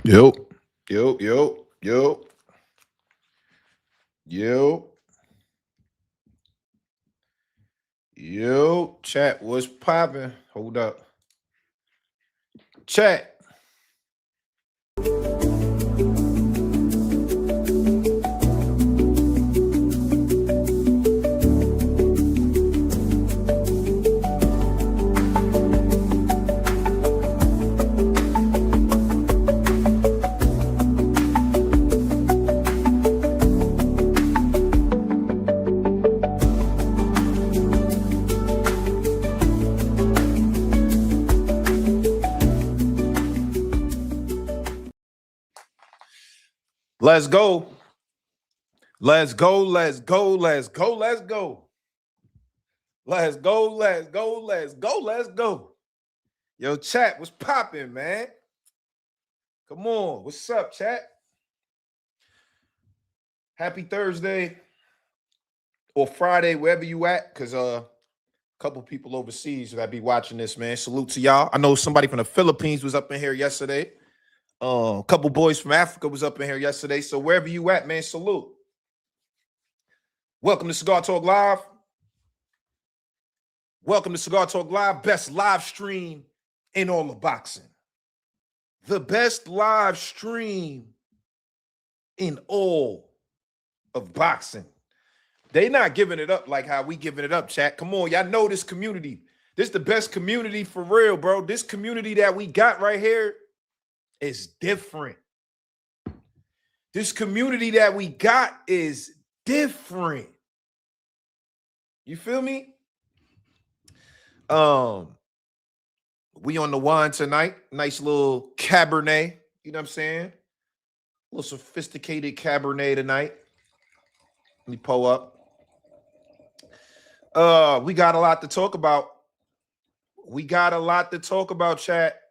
Yo, yo, yo, yo, yo, yo. Chat, what's popping? Hold up. Chat. Let's go. Let's go. Let's go. Let's go. Let's go. Let's go. Let's go. Let's go. Let's go. Yo, chat, what's popping, man? Come on. What's up, chat? Happy Thursday or Friday, wherever you at, because a couple people overseas that be watching this, man. Salute to y'all. I know somebody from the Philippines was up in here yesterday. A couple boys from Africa was up in here yesterday. So wherever you at, man, salute. Welcome to Cigar Talk Live. Welcome to Cigar Talk Live, best live stream in all of boxing. The best live stream in all of boxing. They not giving it up like how we giving it up, chat. Come on, y'all know this community. This the best community for real, bro. This community that we got right here is different. This community that we got is different. You feel me? We on the wine tonight. Nice little Cabernet. You know what I'm saying? A little sophisticated Cabernet tonight. Let me pull up. We got a lot to talk about. We got a lot to talk about, chat.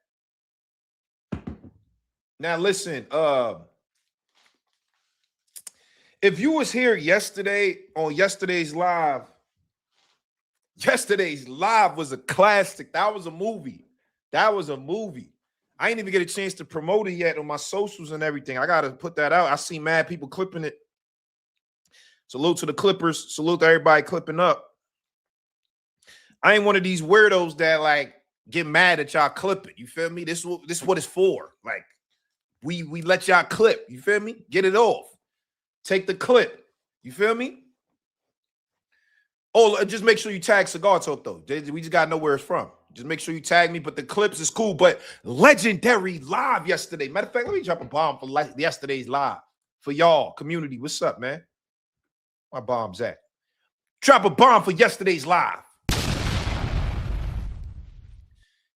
Now listen, if you was here yesterday on yesterday's live was a classic. That was a movie. That was a movie. I ain't even get a chance to promote it yet on my socials and everything. I got to put that out. I see mad people clipping it. Salute to the clippers. Salute to everybody clipping up. I ain't one of these weirdos that like get mad at y'all clipping. You feel me? This is what it's for. Like we let y'all clip. You feel me? Get it off. Take the clip. You feel me? Oh, just make sure you tag Cigar Talk, though. We just got to know where it's from. Just make sure you tag me, but the clips is cool. But legendary live yesterday. Matter of fact, let me drop a bomb for yesterday's live. For y'all, community. What's up, man? My bomb's at. Drop a bomb for yesterday's live.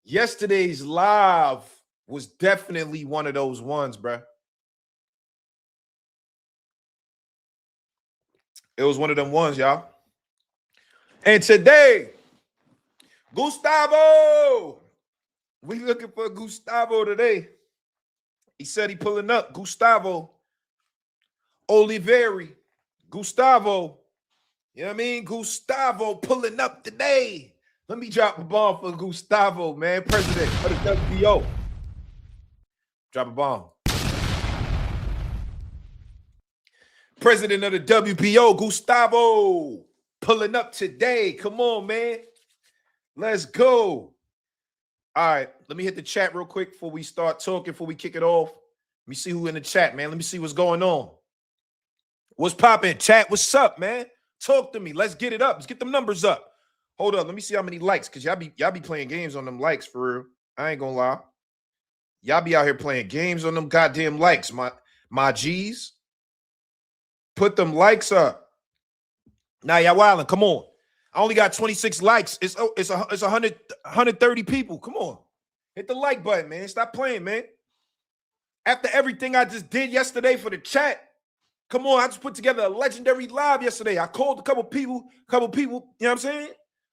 Yesterday's live was definitely one of those ones, bruh. It was one of them ones, y'all. And today, Gustavo, we looking for Gustavo today. He said he pulling up. Gustavo Olivieri. Gustavo, you know what I mean? Gustavo pulling up today. Let me drop a bomb for Gustavo, man. President of the WBO. Drop a bomb. President of the WBO, Gustavo. Pulling up today. Come on, man. Let's go. All right. Let me hit the chat real quick before we start talking, before we kick it off. Let me see who in the chat, man. Let me see what's going on. What's popping? Chat, what's up, man? Talk to me. Let's get it up. Let's get them numbers up. Hold up. Let me see how many likes, because y'all be playing games on them likes for real. I ain't gonna lie. Y'all be out here playing games on them goddamn likes, my G's. Put them likes up. Now y'all wildin'. Come on. I only got 26 likes. It's 130 people. Come on. Hit the like button, man. Stop playing, man. After everything I just did yesterday for the chat, come on. I just put together a legendary live yesterday. I called a couple people, you know what I'm saying?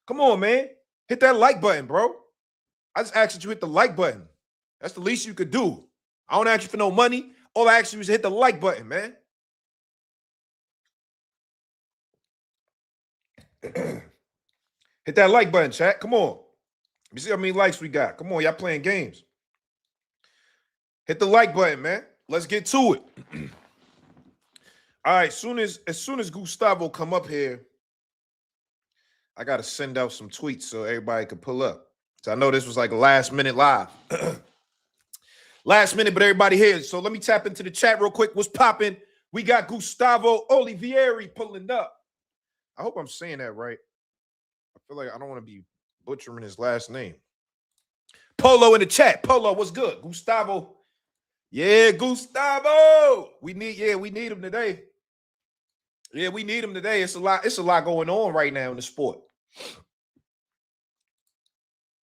Come on, man. Hit that like button, bro. I just asked that you hit the like button. That's the least you could do. I don't ask you for no money. All I asked you was to hit the like button, man. Hit that like button, chat. Come on. Let me see how many likes we got. Come on, y'all playing games. Hit the like button, man. Let's get to it. All right, as soon as Gustavo come up here, I got to send out some tweets so everybody can pull up. So I know this was like a last minute live. Last minute, but everybody here. So let me tap into the chat real quick. What's popping? We got Gustavo Olivieri pulling up. I hope I'm saying that right. I feel like I don't want to be butchering his last name. Polo in the chat. Polo, what's good? Gustavo. Yeah, Gustavo. We need him today. Yeah, we need him today. It's a lot going on right now in the sport.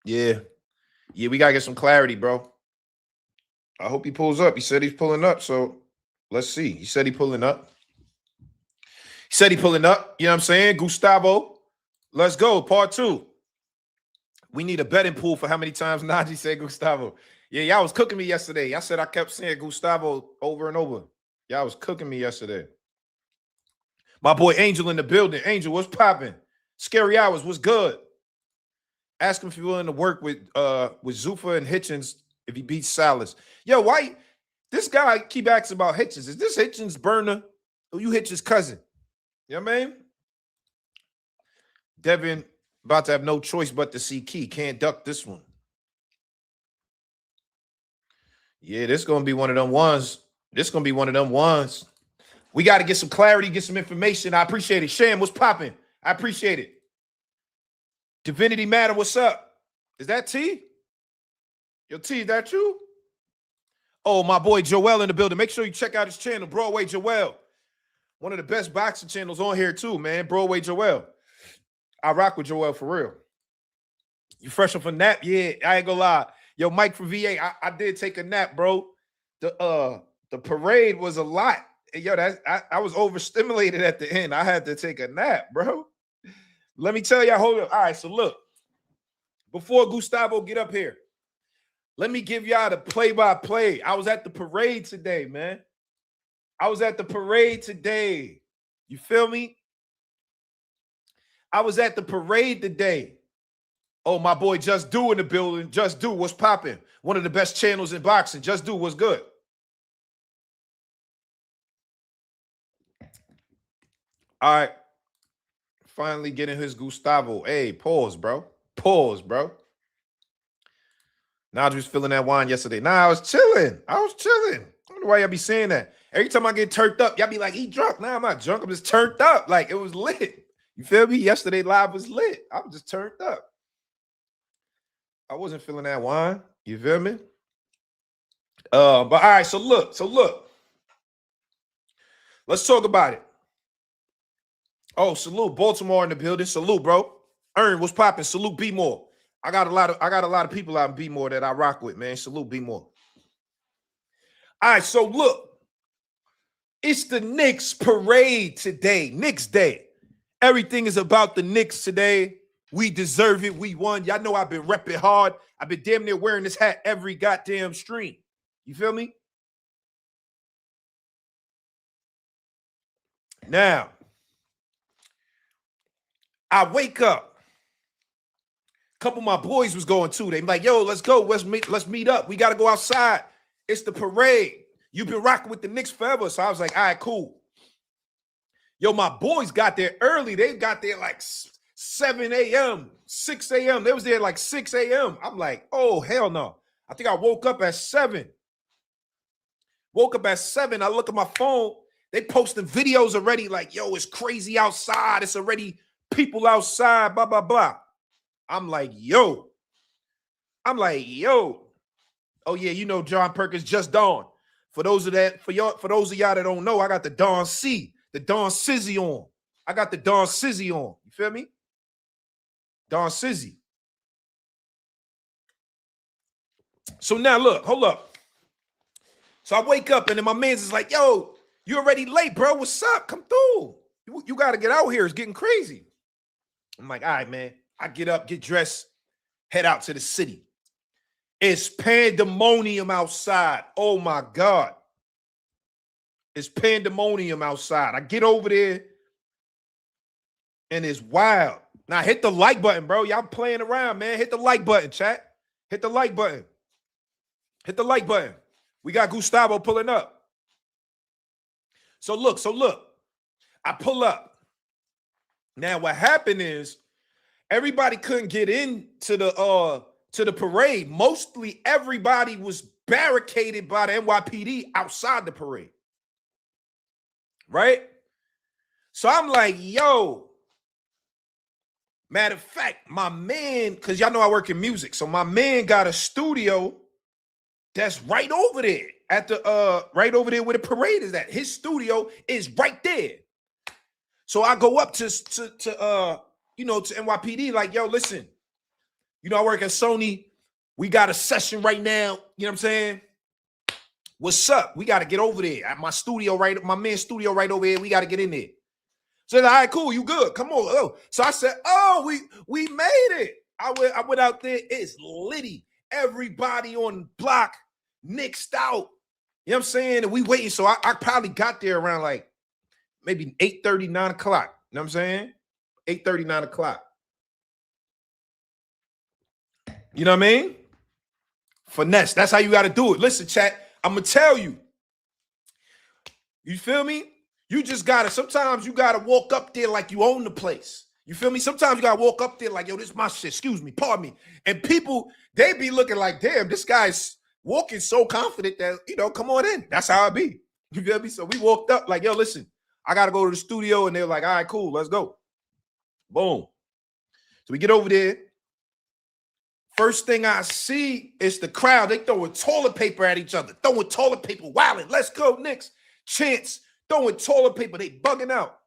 Yeah, we gotta get some clarity, bro. I hope he pulls up. He said he's pulling up, so let's see. He said he's pulling up. You know what I'm saying? Gustavo, let's go. Part 2. We need a betting pool for how many times Najee said Gustavo. Yeah, y'all was cooking me yesterday. I said I kept saying Gustavo over and over. Y'all was cooking me yesterday. My boy Angel in the building. Angel, what's popping? Scary Hours, what's good? Ask him if you're willing to work with Zufa and Hitchens if he beats Salas. Yo, why this guy keep asking about Hitchens? Is this Hitchens burner or you Hitchens' cousin? You know what I mean? Devin about to have no choice but to see Key. Can't duck this one. Yeah, this is going to be one of them ones. We got to get some clarity, get some information. I appreciate it. Sham, what's popping? I appreciate it. Divinity Matter, what's up? Is that T? Yo, T, is that you? Oh, my boy Joel in the building. Make sure you check out his channel, Broadway Joel. One of the best boxing channels on here too, man. Broadway Joel. I rock with Joel for real. You fresh off a nap? Yeah, I ain't gonna lie. Yo, Mike from VA, I did take a nap, bro. The parade was a lot. Yo, I was overstimulated at the end. I had to take a nap, bro. Let me tell y'all, hold up. All right, so look. Before Gustavo get up here, let me give y'all the play-by-play. I was at the parade today, man. You feel me? I was at the parade today. Oh, my boy Just Do in the building. Just Do, what's popping? One of the best channels in boxing. Just Do, what's good? All right. Finally getting his Gustavo. Hey, pause, bro. Now I was feeling that wine yesterday. Nah, I was chilling. I don't know why y'all be saying that. Every time I get turned up, y'all be like, he drunk. Nah, I'm not drunk. I'm just turned up. Like, it was lit. You feel me? Yesterday live was lit. I was just turned up. I wasn't feeling that wine. You feel me? But all right, so look. Let's talk about it. Oh, salute Baltimore in the building. Salute, bro. Earn, what's popping? Salute B More. I got a lot of people out in B More that I rock with, man. Salute B More. All right, so look. It's the Knicks parade today. Knicks Day. Everything is about the Knicks today. We deserve it. We won. Y'all know I've been repping hard. I've been damn near wearing this hat every goddamn stream. You feel me? Now, I wake up. A couple of my boys was going too. They be like, yo, let's go. Let's meet up. We got to go outside. It's the parade. You've been rocking with the Knicks forever. So I was like, all right, cool. Yo, my boys got there early. They got there like 7 a.m., 6 a.m. They was there like 6 a.m. I'm like, oh, hell no. I think I woke up at 7. I look at my phone. They posting videos already like, yo, it's crazy outside. It's already people outside, blah, blah, blah. I'm like, yo. Oh, yeah, you know John Perkins just dawned. For those of y'all that don't know, I got the Dawn C, the Dawn Sizzy on. You feel me? Dawn Sizzy. So now look, hold up. So I wake up and then my man's is like, yo, you already late, bro. What's up? Come through. You got to get out here. It's getting crazy. I'm like, all right, man. I get up, get dressed, head out to the city. It's pandemonium outside. Oh, my God. It's pandemonium outside. I get over there, and it's wild. Now, hit the like button, bro. Y'all playing around, man. Hit the like button, chat. Hit the like button. We got Gustavo pulling up. So look. I pull up. Now what happened is everybody couldn't get into the parade. Mostly everybody was barricaded by the NYPD outside the parade. Right? So I'm like, yo. Matter of fact, my man, because y'all know I work in music. So my man got a studio that's right over there at the right over there where the parade is at. His studio is right there. So I go up to NYPD, like, yo, listen, I work at Sony. We got a session right now. You know what I'm saying? What's up? We got to get over there at my studio, my man's studio right over here. We got to get in there. So they're like, all right, cool, you good. Come on. Oh. So I said, we made it. I went out there. It's litty. Everybody on the block nixed out. You know what I'm saying? And we waiting. So I probably got there around like maybe 8:30, 9 o'clock. You know what I'm saying? 8:30, 9 o'clock. You know what I mean? Finesse. That's how you got to do it. Listen, chat, I'm going to tell you. You feel me? You just got to, sometimes you got to walk up there like you own the place. You feel me? Sometimes you got to walk up there like, yo, this is my shit. Excuse me. Pardon me. And people, they be looking like, damn, this guy's walking so confident that, come on in. That's how I be. You feel me? So we walked up like, yo, listen, I got to go to the studio. And they're like, all right, cool. Let's go. Boom. So we get over there. First thing I see is the crowd. They throwing toilet paper at each other. Throwing toilet paper, wilding. Let's go, Knicks. Chance. Throwing toilet paper. They bugging out.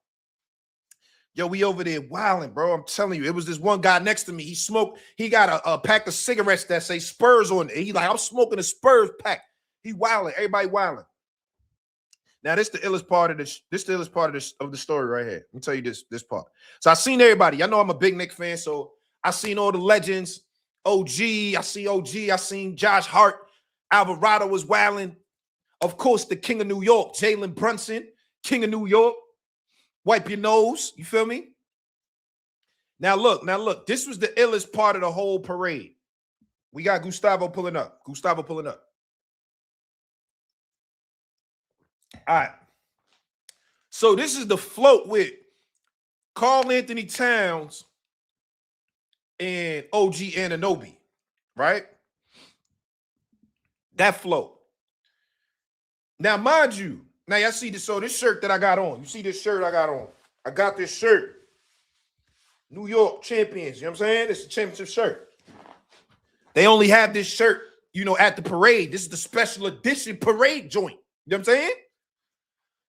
Yo, we over there wilding, bro. I'm telling you. It was this one guy next to me. He smoked. He got a pack of cigarettes that say Spurs on it. He like, I'm smoking a Spurs pack. He wilding. Everybody wilding. Now, this the illest part of this. This the illest part of the story right here. Let me tell you this part. So I seen everybody. Y'all know I'm a big Knicks fan. So I seen all the legends. OG. I see OG. I seen Josh Hart. Alvarado was wilding. Of course, the King of New York, Jalen Brunson, King of New York. Wipe your nose. You feel me? Now look. This was the illest part of the whole parade. We got Gustavo pulling up. All right. So this is the float with Karl Anthony Towns and OG Anunoby, right? That float. Now, mind you, now y'all see this. So this shirt that I got on. You see this shirt I got on. I got this shirt. New York champions. You know what I'm saying? It's a championship shirt. They only have this shirt, at the parade. This is the special edition parade joint. You know what I'm saying?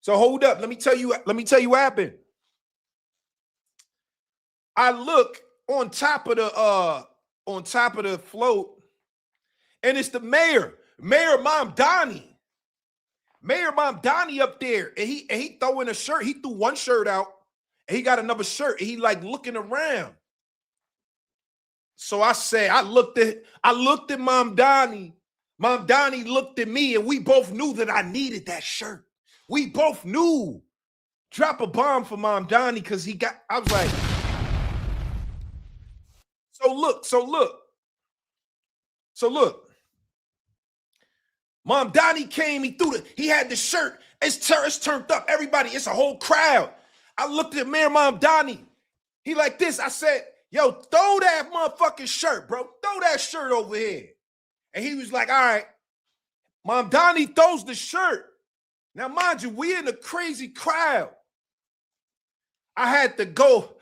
So hold up. Let me tell you what happened. I look on top of the float, and it's the mayor, Mayor Mamdani. Mayor Mamdani up there, and he throwing a shirt. He threw one shirt out, and he got another shirt, and he like looking around. So I looked at Mamdani. Mamdani looked at me, and we both knew that I needed that shirt. We both knew. Drop a bomb for Mamdani because I was like, so look. Mamdani came, he had the shirt. It's turned up. Everybody, it's a whole crowd. I looked at Mayor Mamdani. He like this. I said, yo, throw that motherfucking shirt, bro. Throw that shirt over here. And he was like, all right. Mamdani throws the shirt. Now, mind you, we in a crazy crowd. I had to go.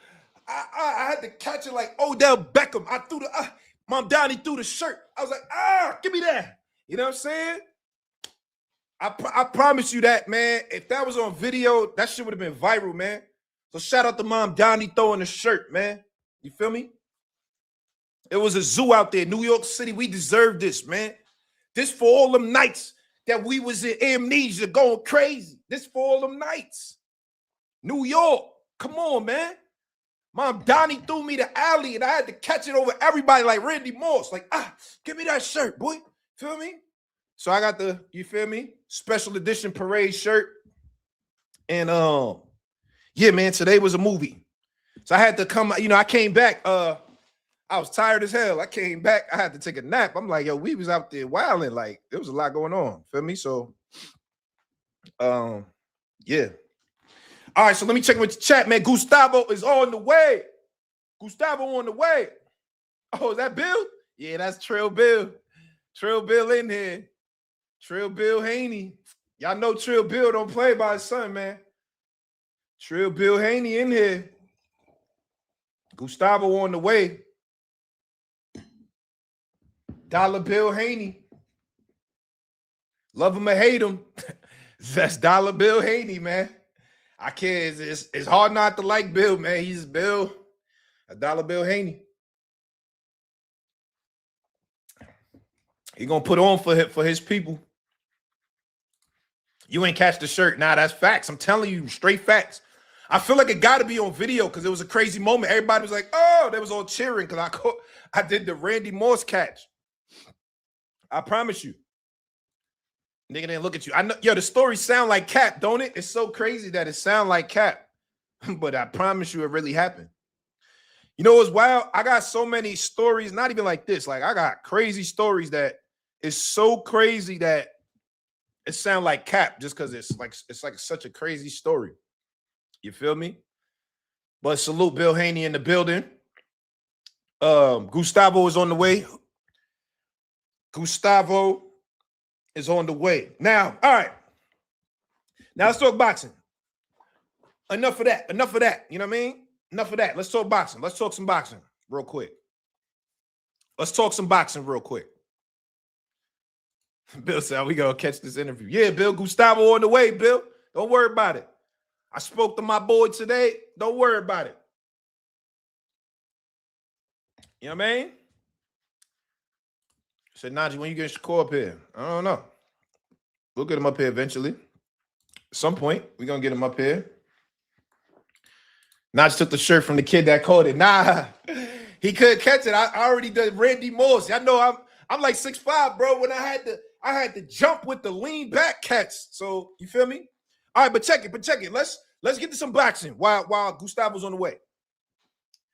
I had to catch it like Odell Beckham. I threw Mamdani threw the shirt. I was like, give me that. You know what I'm saying? I promise you that, man. If that was on video, that shit would have been viral, man. So shout out to Mamdani throwing the shirt, man. You feel me? It was a zoo out there, New York City. We deserve this, man. This for all them nights that we was in amnesia going crazy. This for all them nights. New York. Come on, man. Mamdani threw me the alley, and I had to catch it over everybody like Randy Moss. Like, give me that shirt, boy. Feel me? So I got the, you feel me? Special edition parade shirt. And yeah, man, today was a movie. So I had to come, I came back. I was tired as hell. I came back. I had to take a nap. I'm like, yo, we was out there wilding. Like, there was a lot going on. Feel me? So, yeah. All right, so let me check with the chat, man. Gustavo is on the way. Gustavo on the way. Oh, is that Bill? Yeah, that's Trill Bill. Trill Bill in here. Trill Bill Haney. Y'all know Trill Bill don't play by his son, man. Trill Bill Haney in here. Gustavo on the way. Dollar Bill Haney. Love him or hate him. That's Dollar Bill Haney, man. I can't. It's hard not to like Bill, man. He's Bill. A Dollar Bill Haney. He gonna put on for his people. You ain't catch the shirt. Nah, that's facts. I'm telling you, straight facts. I feel like it got to be on video because it was a crazy moment. Everybody was like, "Oh," they was all cheering because I did the Randy Moss catch. I promise you. Nigga didn't look at you. I know, yo, the story sound like cap, don't it? It's so crazy that it sound like cap. But I promise you it really happened. You know what's wild? I got so many stories, not even like this. Like, I got crazy stories that is so crazy that it sound like cap just because it's like such a crazy story. You feel me? But salute Bill Haney in the building. Gustavo is on the way. Gustavo is on the way. Now, all right. Now let's talk boxing. Enough of that. Enough of that. You know what I mean? Enough of that. Let's talk boxing. Let's talk some boxing real quick. Let's talk some boxing real quick. Bill said, we gonna catch this interview. Yeah, Bill, Gustavo on the way, Bill. Don't worry about it. I spoke to my boy today. Don't worry about it. You know what I mean? I said, Najee, when you get Shakur up here? I don't know. We'll get him up here eventually. At some point, we're going to get him up here. Najee took the shirt from the kid that caught it. Nah, he couldn't catch it. I already did Randy Moss. I know I'm like 6'5", bro. When I had to jump with the lean back catch. So, you feel me? All right, but check it. Let's get to some boxing while Gustavo's on the way.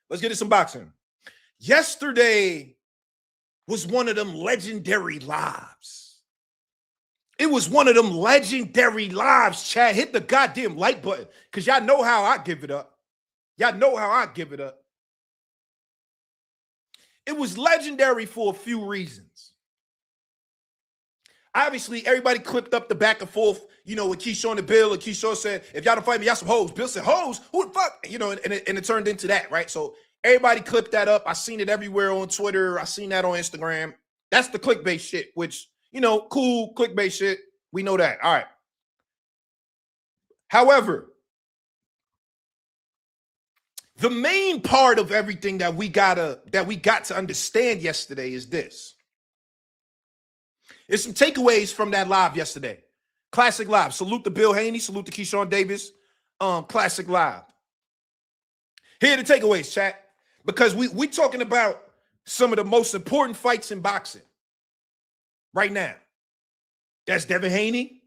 Let's get to some boxing. Yesterday was one of them legendary lives. It was one of them legendary lives, Chad. Hit the goddamn like button because y'all know how I give it up. Y'all know how I give it up. It was legendary for a few reasons. Obviously, everybody clipped up the back and forth, you know, with Keyshawn and Bill. And Keyshawn said, if y'all don't fight me, y'all some hoes. Bill said, hoes? Who the fuck? You know, and it turned into that, right? So everybody clipped that up. I seen it everywhere on Twitter. I seen that on Instagram. That's the clickbait shit, which, you know, cool clickbait shit. We know that. All right. However, the main part of everything that we got to understand yesterday is this. There's some takeaways from that live yesterday. Classic live. Salute to Bill Haney. Salute to Keyshawn Davis. Classic live. Here are the takeaways, chat. Because we talking about some of the most important fights in boxing right now. That's Devin Haney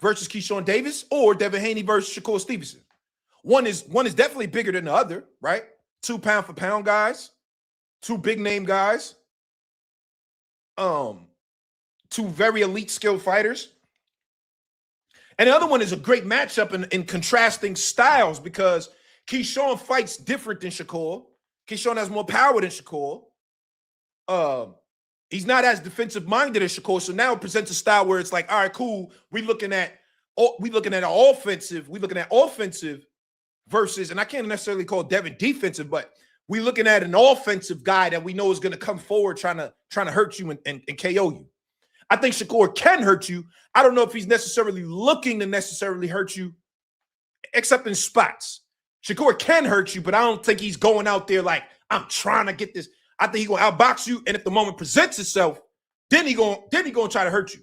versus Keyshawn Davis, or Devin Haney versus Shakur Stevenson. One is definitely bigger than the other, right? 2 pound for pound guys, 2 big name guys, 2 very elite skilled fighters. And the other one is a great matchup in contrasting styles because Keyshawn fights different than Shakur. Keyshawn has more power than Shakur. He's not as defensive minded as Shakur. So now it presents a style where it's like, all right, cool. We're looking at offensive versus, and I can't necessarily call Devin defensive, but we're looking at an offensive guy that we know is going to come forward trying to hurt you and KO you. I think Shakur can hurt you. I don't know if he's necessarily looking to necessarily hurt you, except in spots. Shakur can hurt you, but I don't think he's going out there like, I'm trying to get this. I think he's going to outbox you, and if the moment presents itself, then he going to try to hurt you.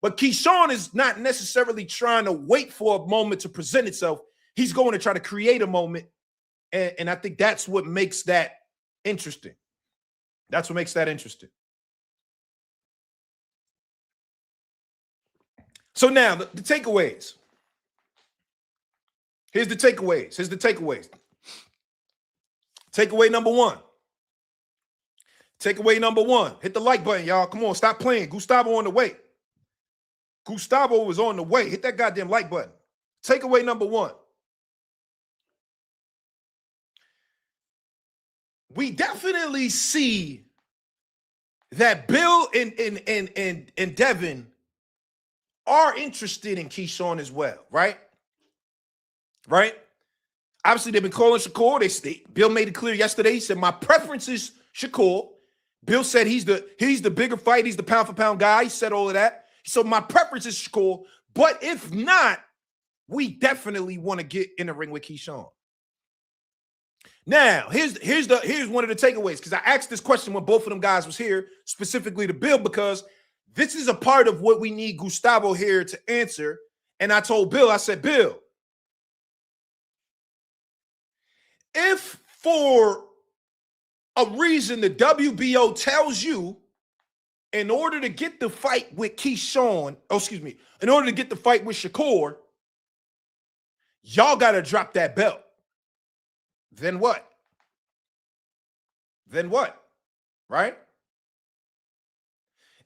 But Keyshawn is not necessarily trying to wait for a moment to present itself. He's going to try to create a moment, and I think that's what makes that interesting. That's what makes that interesting. So now, the takeaways. Here's the takeaways. Takeaway number 1. Takeaway number one. Hit the like button, y'all. Come on, stop playing. Gustavo on the way. Gustavo was on the way. Hit that goddamn like button. Takeaway number one. We definitely see that Bill and Devin are interested in Keyshawn as well, right? Right? Obviously, they've been calling Shakur. Bill made it clear yesterday. He said, my preference is Shakur. Bill said he's the bigger fight. He's the pound-for-pound guy. He said all of that. So my preference is Shakur. But if not, we definitely want to get in the ring with Keyshawn. Now, here's one of the takeaways, because I asked this question when both of them guys was here, specifically to Bill, because this is a part of what we need Gustavo here to answer. And I told Bill, I said, Bill, if for a reason the WBO tells you in order to get the fight with Keyshawn, in order to get the fight with Shakur, y'all got to drop that belt. Then what? Then what? Right?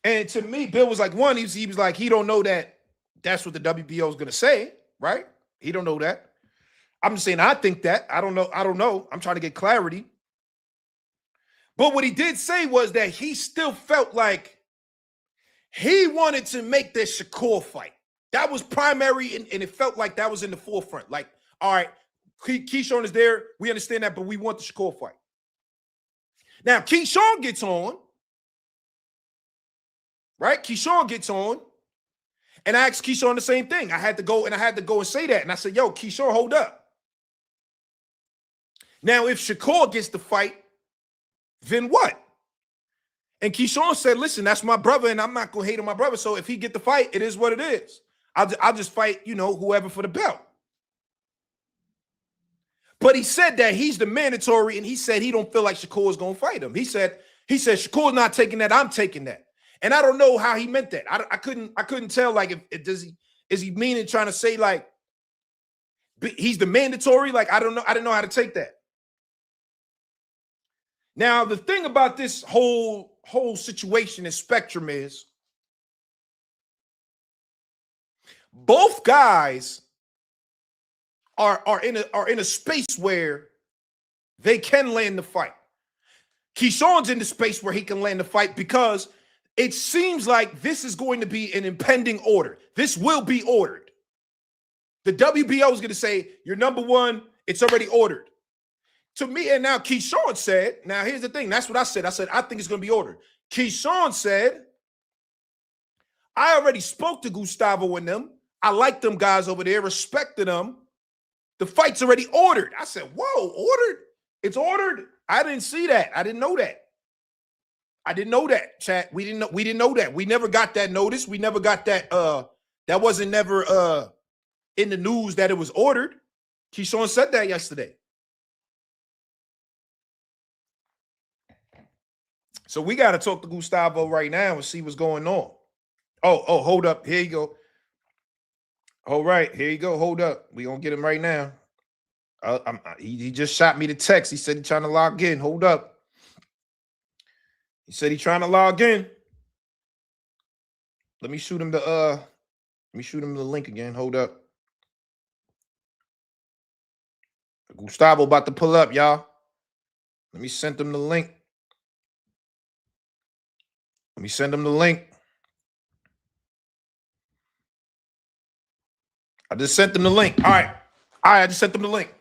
And to me, Bill was like, one, he was like, he don't know that that's what the WBO is going to say, right? He don't know that. I'm just saying, I think that. I don't know. I'm trying to get clarity. But what he did say was that he still felt like he wanted to make this Shakur fight. That was primary, and it felt like that was in the forefront. Like, all right, Keyshawn is there. We understand that, but we want the Shakur fight. Now, Keyshawn gets on, right? Keyshawn gets on, and I asked Keyshawn the same thing. I had to go and say that. And I said, yo, Keyshawn, hold up. Now, if Shakur gets the fight, then what? And Keyshawn said, listen, that's my brother, and I'm not going to hate on my brother. So if he get the fight, it is what it is. I'll just fight, whoever for the belt. But he said that he's the mandatory, and he said he don't feel like Shakur is going to fight him. He said Shakur's not taking that. I'm taking that. And I don't know how he meant that. I couldn't tell, like, is he meaning trying to say, like, he's the mandatory? Like, I don't know. I didn't know how to take that. Now, the thing about this whole situation and spectrum is both guys are in a space where they can land the fight. Keyshawn's in the space where he can land the fight because it seems like this is going to be an impending order. This will be ordered. The WBO is going to say, you're number one, it's already ordered. To me, and now Keyshawn said, now here's the thing, that's what I said. I said, I think it's going to be ordered. Keyshawn said, I already spoke to Gustavo and them. I like them guys over there, respected them. The fight's already ordered. I said, whoa, ordered? It's ordered? I didn't see that. I didn't know that. I didn't know that, chat. We didn't know that. We never got that notice. We never got that. That wasn't never in the news that it was ordered. Keyshawn said that yesterday. So we got to talk to Gustavo right now and see what's going on. Oh, hold up. Here you go. All right, here you go. Hold up. We going to get him right now. He just shot me the text. He said he's trying to log in. Hold up. He said he's trying to log in. Let me shoot him the link again. Hold up. Gustavo about to pull up, y'all. Let me send him the link. Let me send him the link. I just sent them the link. All right, I just sent them the link.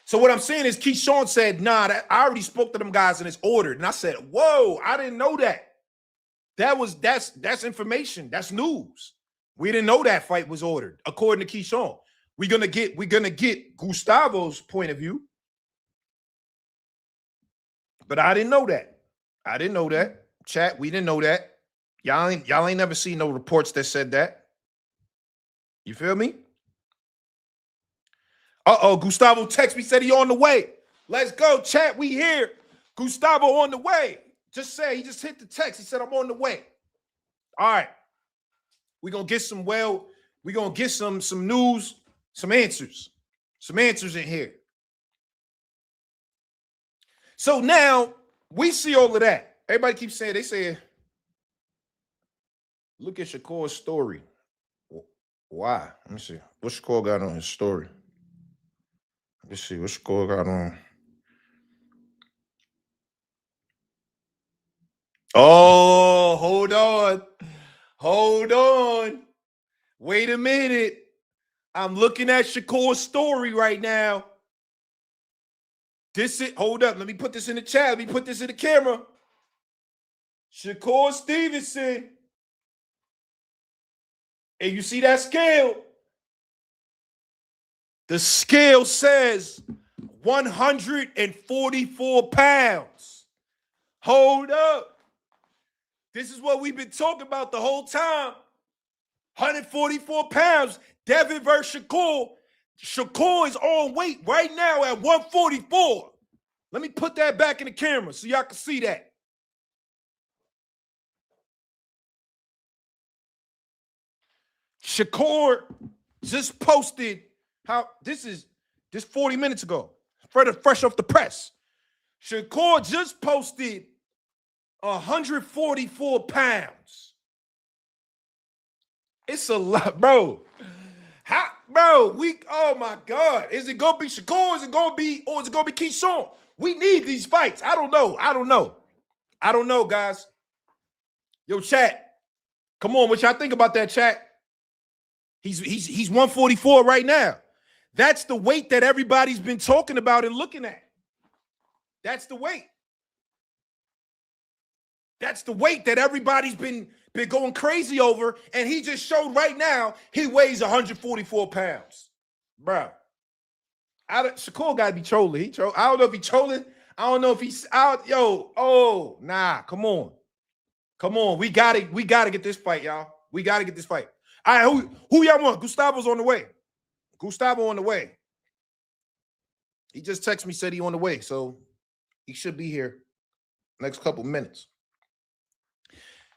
So what I'm saying is Keyshawn said, nah, I already spoke to them guys and it's ordered. And I said, whoa, I didn't know that. That's information. That's news. We didn't know that fight was ordered, according to Keyshawn. We're gonna get Gustavo's point of view. But I didn't know that. I didn't know that. Chat, we didn't know that. Y'all ain't never seen no reports that said that. You feel me? Gustavo text me, said he on the way. Let's go, chat. We here. Gustavo on the way. Just say, he just hit the text. He said, I'm on the way. All right. We're going to get some news, some answers. Some answers in here. So now We see all of that. Everybody keeps saying, they say, look at Shakur's story. Why? Let me see. What Shakur got on his story? Let's see what Shakur got on. Oh, hold on. Hold on. Wait a minute. I'm looking at Shakur's story right now. Hold up. Let me put this in the chat. Let me put this in the camera. Shakur Stevenson. And you see that scale? The scale says 144 pounds. Hold up. This is what we've been talking about the whole time. 144 pounds. Devin versus Shakur. Shakur is on weight right now at 144. Let me put that back in the camera so y'all can see that. Shakur just posted this 40 minutes ago. Fresh off the press. Shakur just posted 144 pounds. It's a lot, bro. Oh my God. Is it gonna be Shakur? Is it gonna be Keyshawn? We need these fights. I don't know, guys. Yo, chat. Come on, what y'all think about that, chat? He's 144 right now. That's the weight that everybody's been talking about and looking at. That's the weight. That's the weight that everybody's been going crazy over, and he just showed right now he weighs 144 pounds. Bro, Shakur got to be trolling. I don't know if he's trolling. I don't know if he's out. Come on. Come on. We gotta get this fight, y'all. We got to get this fight. All right, who y'all want? Gustavo's on the way. Gustavo on the way. He just texted me, said he on the way, so he should be here next couple minutes.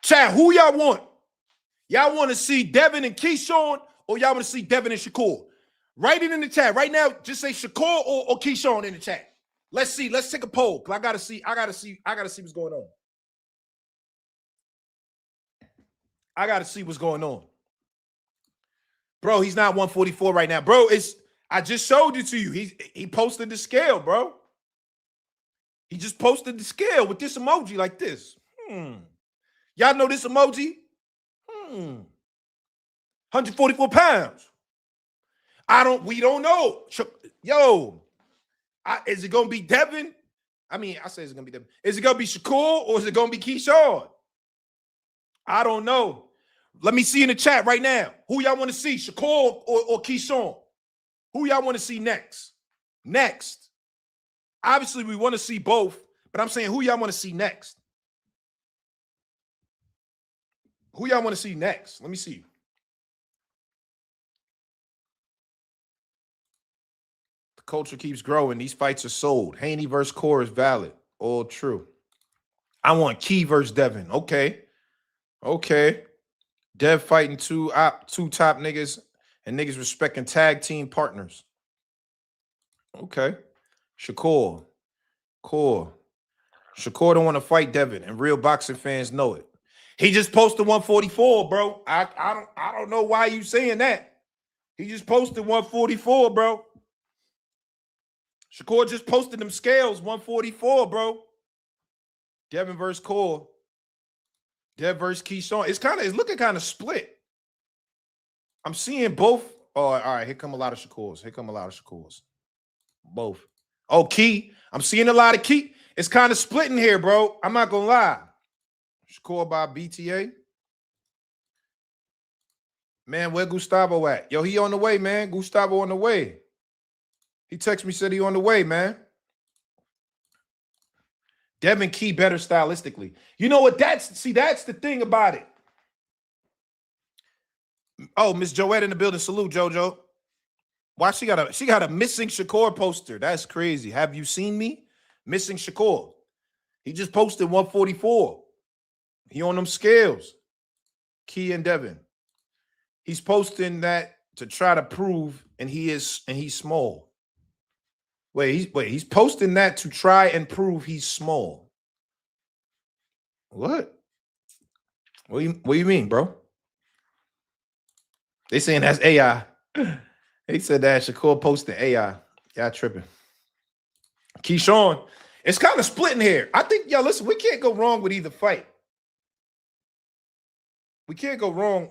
Chat, who y'all want? Y'all want to see Devin and Keyshawn, or y'all want to see Devin and Shakur? Write it in the chat right now. Just say Shakur or Keyshawn in the chat. Let's see. Let's take a poll. I gotta see what's going on. I gotta see what's going on. Bro, he's not 144 right now. Bro, I just showed it to you. He posted the scale, bro. He just posted the scale with this emoji like this. Y'all know this emoji? 144 pounds. We don't know. Yo, is it gonna be Devin? I say it's gonna be Devin. Is it gonna be Shakur or is it gonna be Keyshawn? I don't know. Let me see in the chat right now. Who y'all want to see, Shakur or Keyshawn? Who y'all want to see next? Next. Obviously, we want to see both, but I'm saying who y'all want to see next? Who y'all want to see next? Let me see. The culture keeps growing. These fights are sold. Haney versus Core is valid. All true. I want Key versus Devin. Okay. Dev fighting two top niggas and niggas respecting tag team partners. Okay. Shakur. Shakur don't want to fight Devin, and real boxing fans know it. He just posted 144, bro. I don't know why you saying that. He just posted 144, bro. Shakur just posted them scales, 144, bro. Devin versus Core. Dev versus Keyshawn. It's looking kind of split. I'm seeing both. Oh, all right. Here come a lot of Shakurs. Both. Oh, Key. I'm seeing a lot of Key. It's kind of splitting here, bro. I'm not gonna lie. Shakur by BTA. Man, where Gustavo at? Yo, he on the way, man. Gustavo on the way. He texted me, said he on the way, man. Devin Key better stylistically. You know what? That's the thing about it. Oh, Miss Joette in the building. Salute, JoJo. Why she got a missing Shakur poster? That's crazy. Have you seen me? Missing Shakur. He just posted 144. He on them scales. Key and Devin. He's posting that to try to prove, and he's small. He's posting that to try and prove he's small. What? What do you mean, bro? They saying that's AI. They said that Shakur posted AI. Y'all tripping. Keyshawn, it's kind of splitting here. I think, yo, listen, we can't go wrong with either fight. We can't go wrong.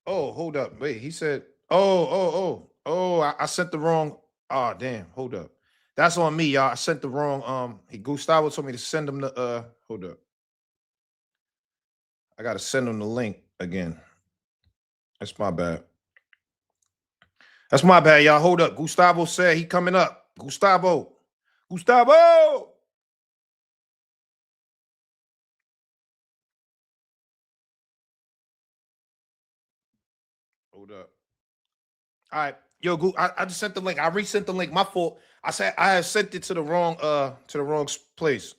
Oh, hold up. Wait, he said, I sent the wrong. Oh, damn. Hold up. That's on me, y'all. I sent the wrong. Gustavo told me to send him the hold up. I gotta send him the link again. That's my bad. That's my bad, y'all. Hold up. Gustavo said he coming up. Gustavo. Hold up. All right. Yo, I just sent the link. I resent the link. My fault. I said I had sent it to the wrong place.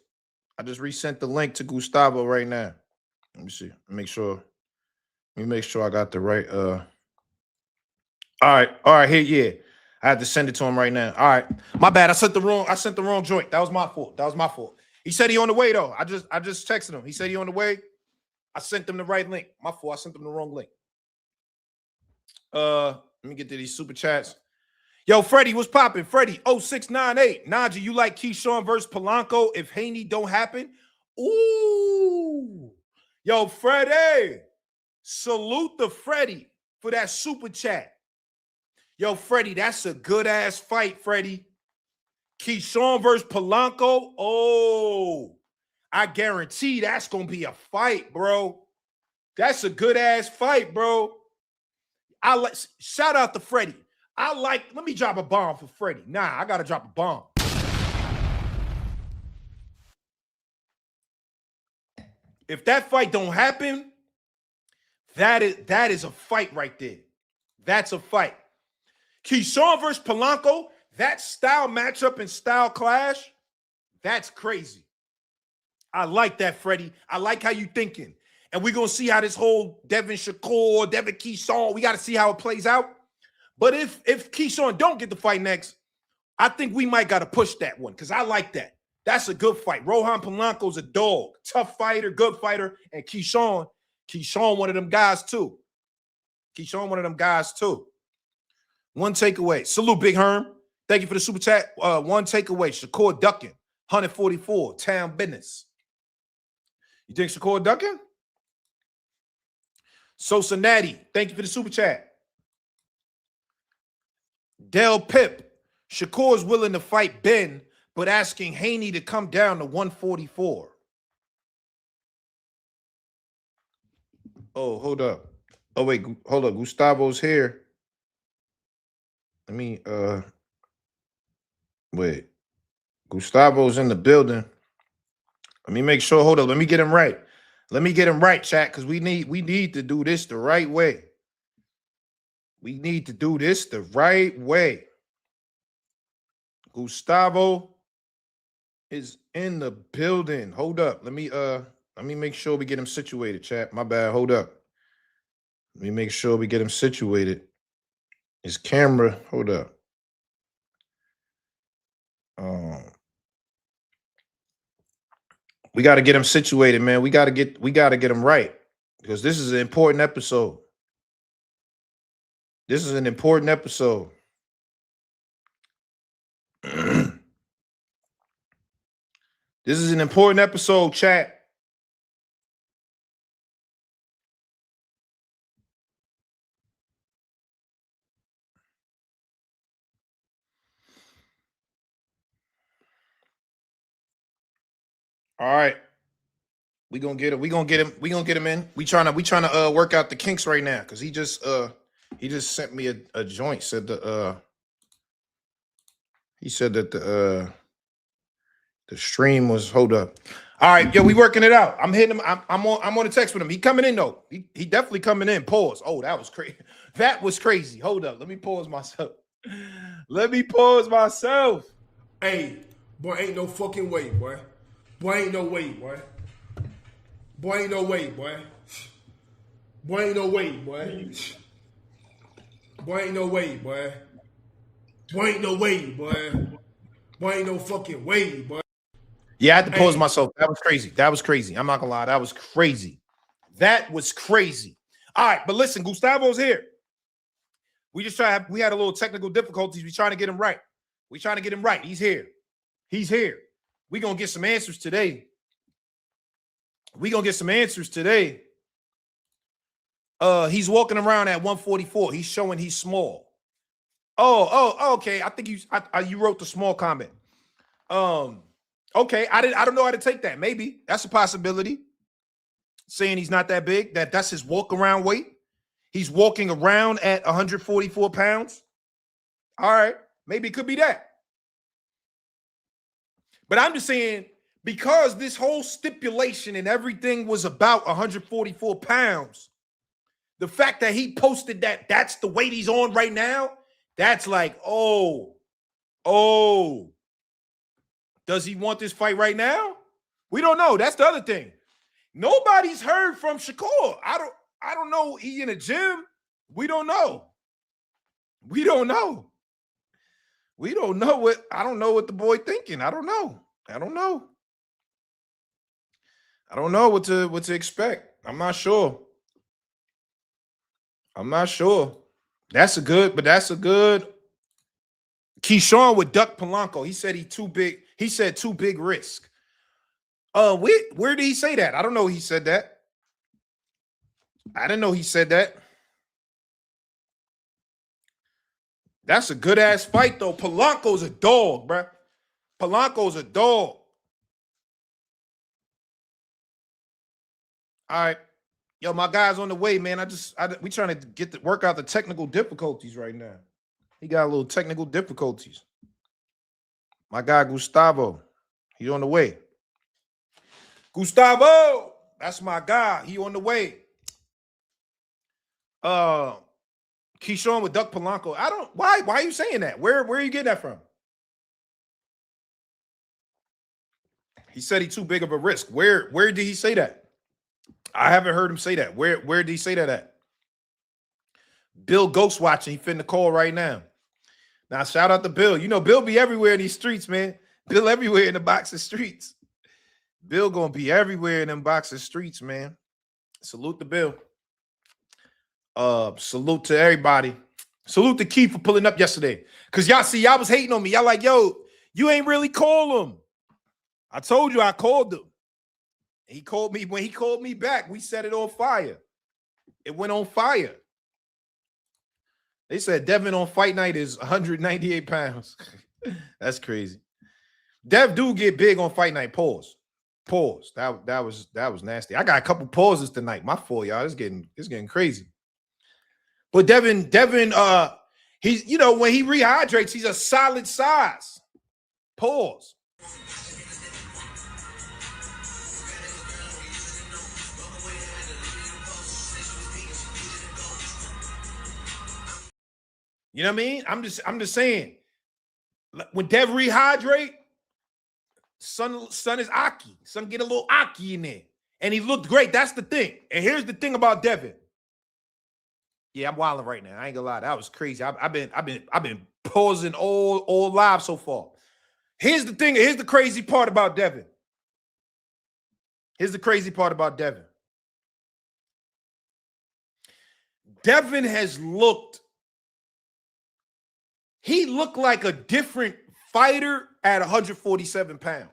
I just resent the link to Gustavo right now. Let me see. Make sure. Let me make sure I got the right All right, here, yeah. I had to send it to him right now. All right. My bad. I sent the wrong joint. That was my fault. He said he on the way though. I just texted him. He said he on the way. I sent him the right link. My fault. I sent him the wrong link. Let me get to these super chats. Yo, Freddie, what's popping? Freddie, 0698. Najee, you like Keyshawn versus Polanco if Haney don't happen? Ooh. Yo, Freddie. Salute the Freddie for that super chat. Yo, Freddie, that's a good-ass fight, Freddie. Keyshawn versus Polanco. Oh, I guarantee that's going to be a fight, bro. That's a good-ass fight, bro. Shout out to Freddie. Let me drop a bomb for Freddie. Nah, I got to drop a bomb. If that fight don't happen, that is a fight right there. That's a fight. Keyshawn versus Polanco, that style matchup and style clash, that's crazy. I like that, Freddie. I like how you thinking. And we're going to see how this whole Devin Shakur, Devin Keyshawn, we got to see how it plays out. But if Keyshawn don't get the fight next, I think we might got to push that one because I like that. That's a good fight. Rohan Polanco's a dog. Tough fighter, good fighter. And Keyshawn one of them guys too. One takeaway. Salute, Big Herm. Thank you for the super chat. One takeaway. Shakur ducking. 144. Town business. You think Shakur ducking? Sosa Natty. Thank you for the super chat. Del Pip. Shakur is willing to fight Ben, but asking Haney to come down to 144. Oh, hold up. Oh, wait. Hold up. Gustavo's here. Let me, wait. Gustavo's in the building. Let me make sure. Hold up. Let me get him right. Chat, because we need to do this the right way. Gustavo is in the building. Hold up. Let me make sure we get him situated, chat. My bad. Hold up. Let me make sure we get him situated. His camera. Hold up. We got to get him situated, man. We got to get him right because this is an important episode. This is an important episode. Chat. All right. We gonna get him in. We trying to work out the kinks right now because he just sent me a joint. He said that the stream was hold up. All right, yo, we working it out. I'm hitting him. I'm on the text with him. He coming in though. He definitely coming in. Pause. Oh, that was crazy. That was crazy. Hold up. Let me pause myself. Hey, boy, ain't no fucking way, boy. Boy, ain't no way, boy. Boy, ain't no way, boy. Boy, ain't no way, boy. Boy, ain't no way, boy. Boy, ain't no way, boy. Boy, ain't no fucking way, boy. Yeah, I had to pause Hey. myself. That was crazy. That was crazy. I'm not gonna lie. That was crazy. That was crazy. All right, but listen, Gustavo's here. We had a little technical difficulties. We trying to get him right. We trying to get him right. He's here. He's here. We gonna get some answers today. We gonna get some answers today. He's walking around at 144. He's showing he's small. Oh, okay. I think you wrote the small comment. Okay. I don't know how to take that. Maybe that's a possibility. Saying he's not that big. That's his walk around weight. He's walking around at 144 pounds. All right. Maybe it could be that. But I'm just saying, because this whole stipulation and everything was about 144 pounds, the fact that he posted that's the weight he's on right now, that's like, oh, does he want this fight right now? We don't know. That's the other thing. Nobody's heard from Shakur. I don't know. He in a gym. We don't know. We don't know. We don't know what I don't know what the boy thinking. I don't know. I don't know what to expect. I'm not sure. That's a good Keyshawn with Duck Polanco. He said he too big. He said too big risk. Where did he say that? I don't know he said that. I didn't know he said that. That's a good ass fight though. Polanco's a dog, bruh. Polanco's a dog. All right. Yo, my guy's on the way, man. We trying to work out the technical difficulties right now. He got a little technical difficulties. My guy Gustavo, he's on the way. Gustavo, that's my guy. He on the way. Keyshawn with Duck Polanco. Why are you saying that? Where are you getting that from? He said he's too big of a risk. Where did he say that? I haven't heard him say that. Where did he say that at? Bill Ghost watching. He finna call right now. Now, shout out to Bill. You know, Bill be everywhere in these streets, man. Bill everywhere in the box of streets. Bill gonna be everywhere in them box of streets, man. Salute to Bill. Salute to everybody. Salute to Keith for pulling up yesterday. Because y'all was hating on me. Y'all like, yo, you ain't really call him. I told you I called him. He called me. When he called me back, we set it on fire. It went on fire. They said Devin on fight night is 198 pounds. That's crazy. Dev do get big on fight night. Pause. That was nasty. I got a couple pauses tonight. My fault, y'all. It's getting crazy. But Devin, he's, you know, when he rehydrates, he's a solid size. Pause. You know what I mean? I'm just saying. When Dev rehydrate, son is Aki. Son get a little Aki in there. And he looked great. That's the thing. And here's the thing about Devin. Yeah, I'm wilding right now. I ain't gonna lie. That was crazy. I've been pausing all live so far. Here's the thing. Here's the crazy part about Devin. Devin has looked. He looked like a different fighter at 147 pounds.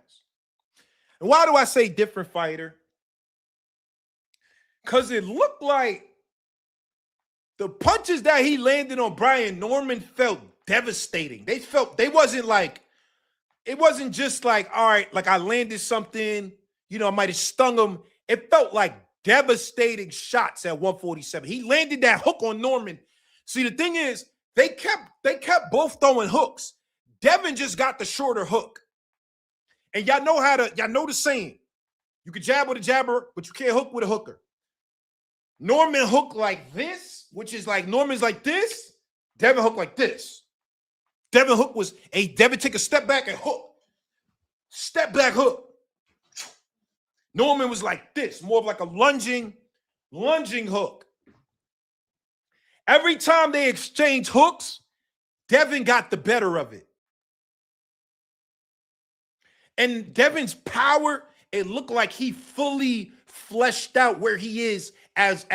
And why do I say different fighter? Because it looked like the punches that he landed on Brian Norman felt devastating. It wasn't just like, all right, like I landed something, you know, I might have stung him. It felt like devastating shots at 147. He landed that hook on Norman. See, the thing is, they kept both throwing hooks. Devin just got the shorter hook. And y'all know the saying. You can jab with a jabber, but you can't hook with a hooker. Norman hooked like this, which is like Norman's like this. Devin hooked like this. Devin take a step back and hook. Step back hook. Norman was like this, more of like a lunging hook. Every time they exchanged hooks, Devin got the better of it. And Devin's power, it looked like he fully fleshed out where he is as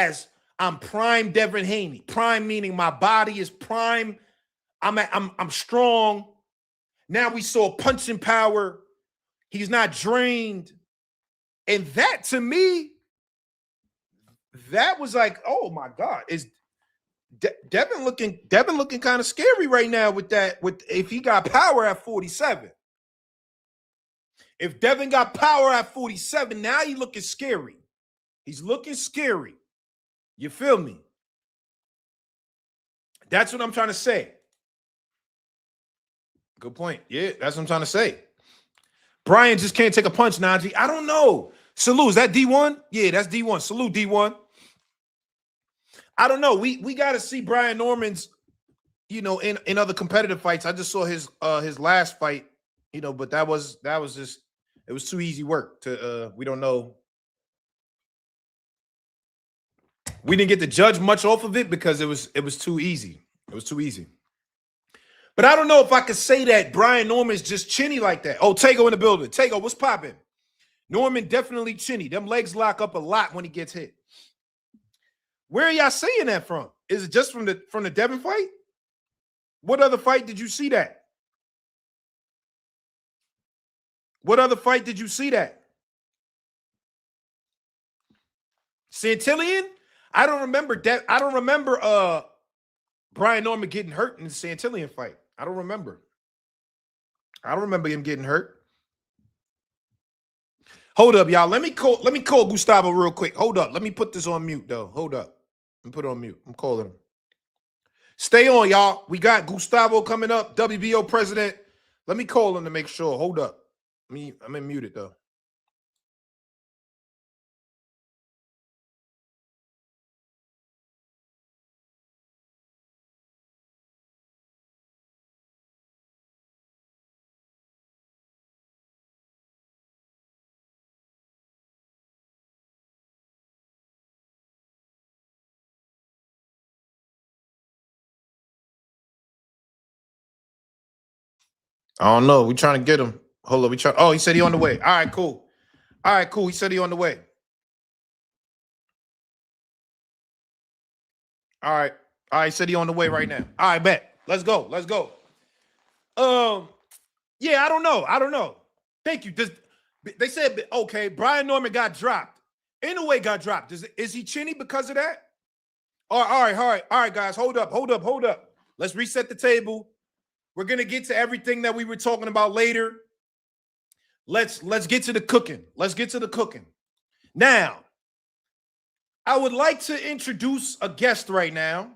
I'm prime Devin Haney. Prime meaning my body is prime. I'm strong. Now we saw punching power. He's not drained. And that to me, that was like, oh my God, is Devin looking kind of scary right now with that, with if he got power at 47. If Devin got power at 47, now he's looking scary. He's looking scary. You feel me? That's what I'm trying to say. Good point. Yeah, that's what I'm trying to say. Brian just can't take a punch, Najee. I don't know. Salute, is that D1? Yeah, that's D1. Salute, D1. I don't know. We got to see Brian Norman's, in other competitive fights. I just saw his last fight, but that was just, it was too easy work to we don't know. We didn't get to judge much off of it because it was too easy. It was too easy. But I don't know if I could say that Brian Norman's just chinny like that. Oh, Tego in the building. Tego, what's popping? Norman definitely chinny. Them legs lock up a lot when he gets hit. Where are y'all seeing that from? Is it just from the Devin fight? What other fight did you see that? What other fight did you see that? Santillion? I don't remember that. I don't remember Brian Norman getting hurt in the Santillion fight. I don't remember. I don't remember him getting hurt. Hold up, y'all. Let me call Gustavo real quick. Hold up. Let me put this on mute, though. Hold up. Let me put it on mute. I'm calling him. Stay on, y'all. We got Gustavo coming up, WBO president. Let me call him to make sure. Hold up. I'm in muted, though. I don't know. We trying to get him. Hold up. Oh, he said he on the way. All right, cool. All right, cool. He said he on the way. All right. He said he on the way right now. All right, bet. Let's go. Yeah, I don't know. Thank you. They said, okay, Brian Norman got dropped. In a way, got dropped. Is he chinny because of that? All right, guys. Hold up. Let's reset the table. We're gonna get to everything that we were talking about later. Let's get to the cooking. Now, I would like to introduce a guest right now.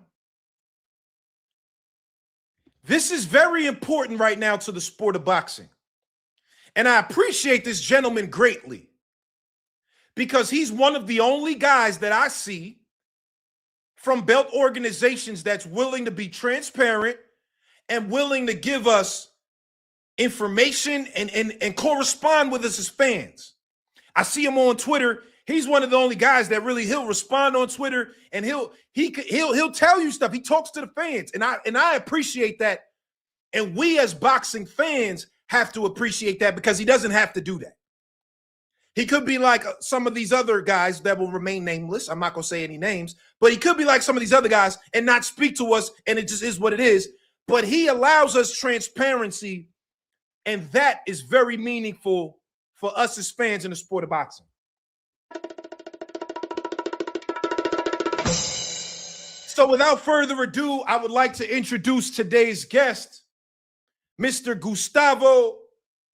This is very important right now to the sport of boxing. And I appreciate this gentleman greatly because he's one of the only guys that I see from belt organizations that's willing to be transparent and willing to give us information and correspond with us as fans. I see him on Twitter. He's one of the only guys that really he'll respond on Twitter and he'll tell you stuff. He talks to the fans, and I appreciate that. And we as boxing fans have to appreciate that because he doesn't have to do that. He could be like some of these other guys that will remain nameless. I'm not gonna say any names, but he could be like some of these other guys and not speak to us, and it just is what it is. But he allows us transparency, and that is very meaningful for us as fans in the sport of boxing. So without further ado, I would like to introduce today's guest, Mr. Gustavo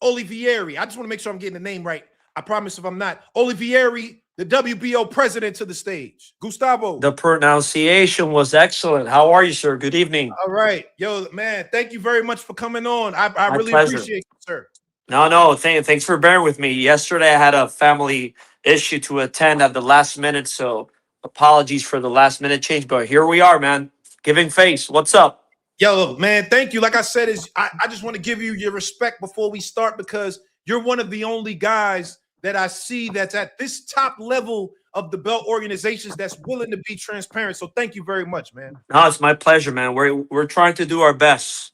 Olivieri. I just want to make sure I'm getting the name right. I promise if I'm not. Olivieri, the WBO president, to the stage. Gustavo. The pronunciation was excellent. How are you, sir? Good evening. All right. Yo, man, thank you very much for coming on. I really pleasure. appreciate it, sir. No, thanks for bearing with me. Yesterday, I had a family issue to attend at the last minute, so apologies for the last minute change, but here we are, man. Giving face. What's up? Yo, man, thank you. Like I said, I just want to give you your respect before we start because you're one of the only guys that I see that's at this top level of the belt organizations that's willing to be transparent. So thank you very much, man. No, it's my pleasure, man. We're trying to do our best.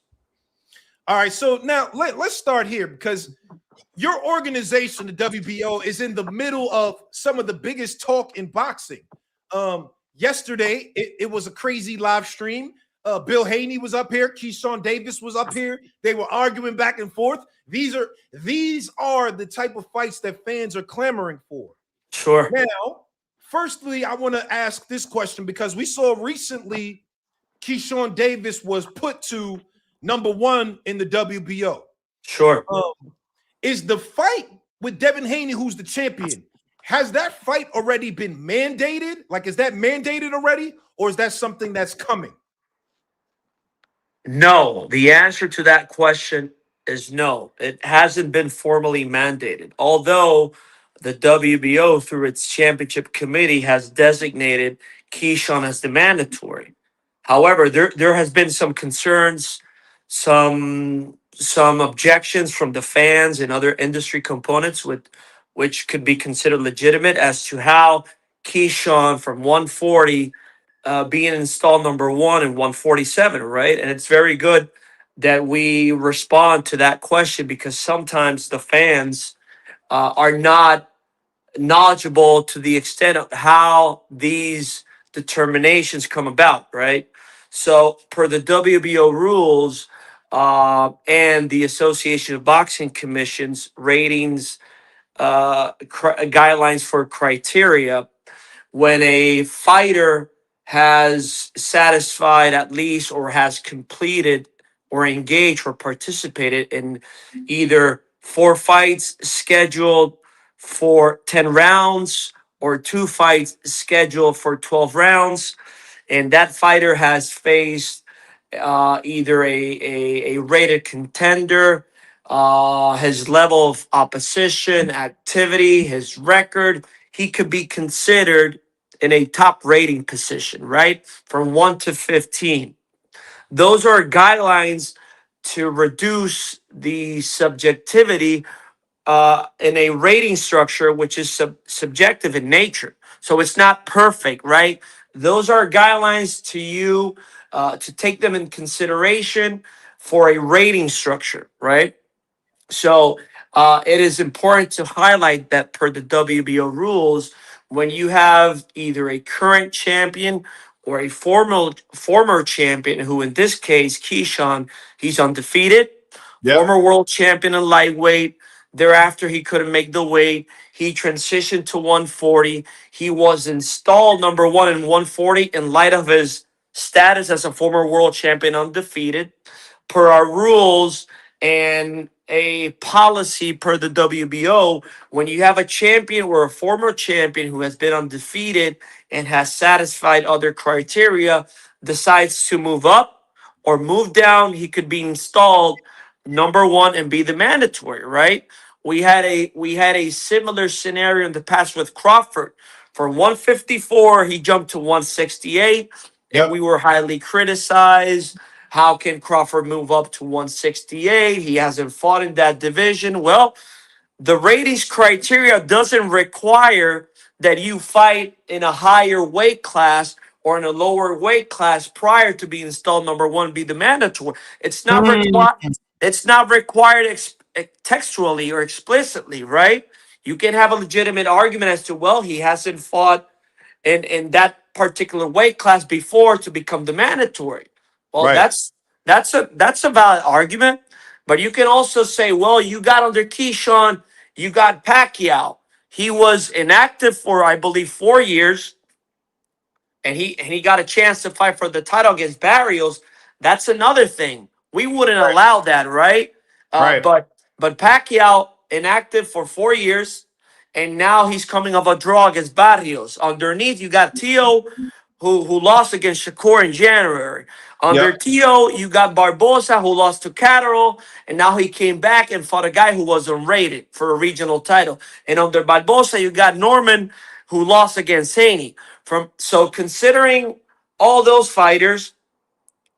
All right, so now let's start here because your organization, the WBO, is in the middle of some of the biggest talk in boxing. Yesterday, it was a crazy live stream. Bill Haney was up here. Keyshawn Davis was up here. They were arguing back and forth. These are the type of fights that fans are clamoring for. Sure. Now, firstly, I want to ask this question because we saw recently Keyshawn Davis was put to #1 in the WBO. Sure. Is the fight with Devin Haney, who's the champion, has that fight already been mandated? Like, is that mandated already, or is that something that's coming? No, the answer to that question is no. It hasn't been formally mandated. Although the WBO, through its championship committee, has designated Keyshawn as the mandatory. However, there has been some concerns, some objections from the fans and other industry components with which could be considered legitimate as to how Keyshawn from 140 being installed #1 and 147, right? And it's very good that we respond to that question because sometimes the fans are not knowledgeable to the extent of how these determinations come about, right? So, per the WBO rules and the Association of Boxing Commissions ratings, guidelines for criteria, when a fighter has satisfied at least or has completed or engaged or participated in either 4 fights scheduled for 10 rounds or 2 fights scheduled for 12 rounds, and that fighter has faced either a rated contender, his level of opposition, activity, his record, he could be considered in a top rating position, right? From 1 to 15. Those are guidelines to reduce the subjectivity in a rating structure, which is subjective in nature. So it's not perfect, right? Those are guidelines to you to take them in consideration for a rating structure, right? So it is important to highlight that per the WBO rules, when you have either a current champion or a former champion, who in this case, Keyshawn, he's undefeated, former world champion in lightweight. Thereafter, he couldn't make the weight. He transitioned to 140. He was installed #1 in 140 in light of his status as a former world champion undefeated. Per our rules and a policy per the WBO, when you have a champion or a former champion who has been undefeated and has satisfied other criteria, decides to move up or move down, he could be installed #1 and be the mandatory, right? We had a similar scenario in the past with Crawford. From 154, he jumped to 168, and we were highly criticized. How can Crawford move up to 168? He hasn't fought in that division. Well, the ratings criteria doesn't require that you fight in a higher weight class or in a lower weight class prior to being installed #1, be the mandatory. It's not required. It's not required textually or explicitly, right? You can have a legitimate argument as to, well, he hasn't fought in that particular weight class before to become the mandatory. Well, Right. that's a valid argument. But you can also say, well, you got under Keyshawn, you got Pacquiao. He was inactive for, I believe, 4 years, and he got a chance to fight for the title against Barrios. That's another thing. We wouldn't allow that, right? Right. But Pacquiao inactive for 4 years, and now he's coming off a draw against Barrios. Underneath, you got Tio, who lost against Shakur in January. Under Tio, you got Barbosa, who lost to Catterall, and now he came back and fought a guy who was unrated for a regional title. And under Barbosa, you got Norman, who lost against Haney. So considering all those fighters,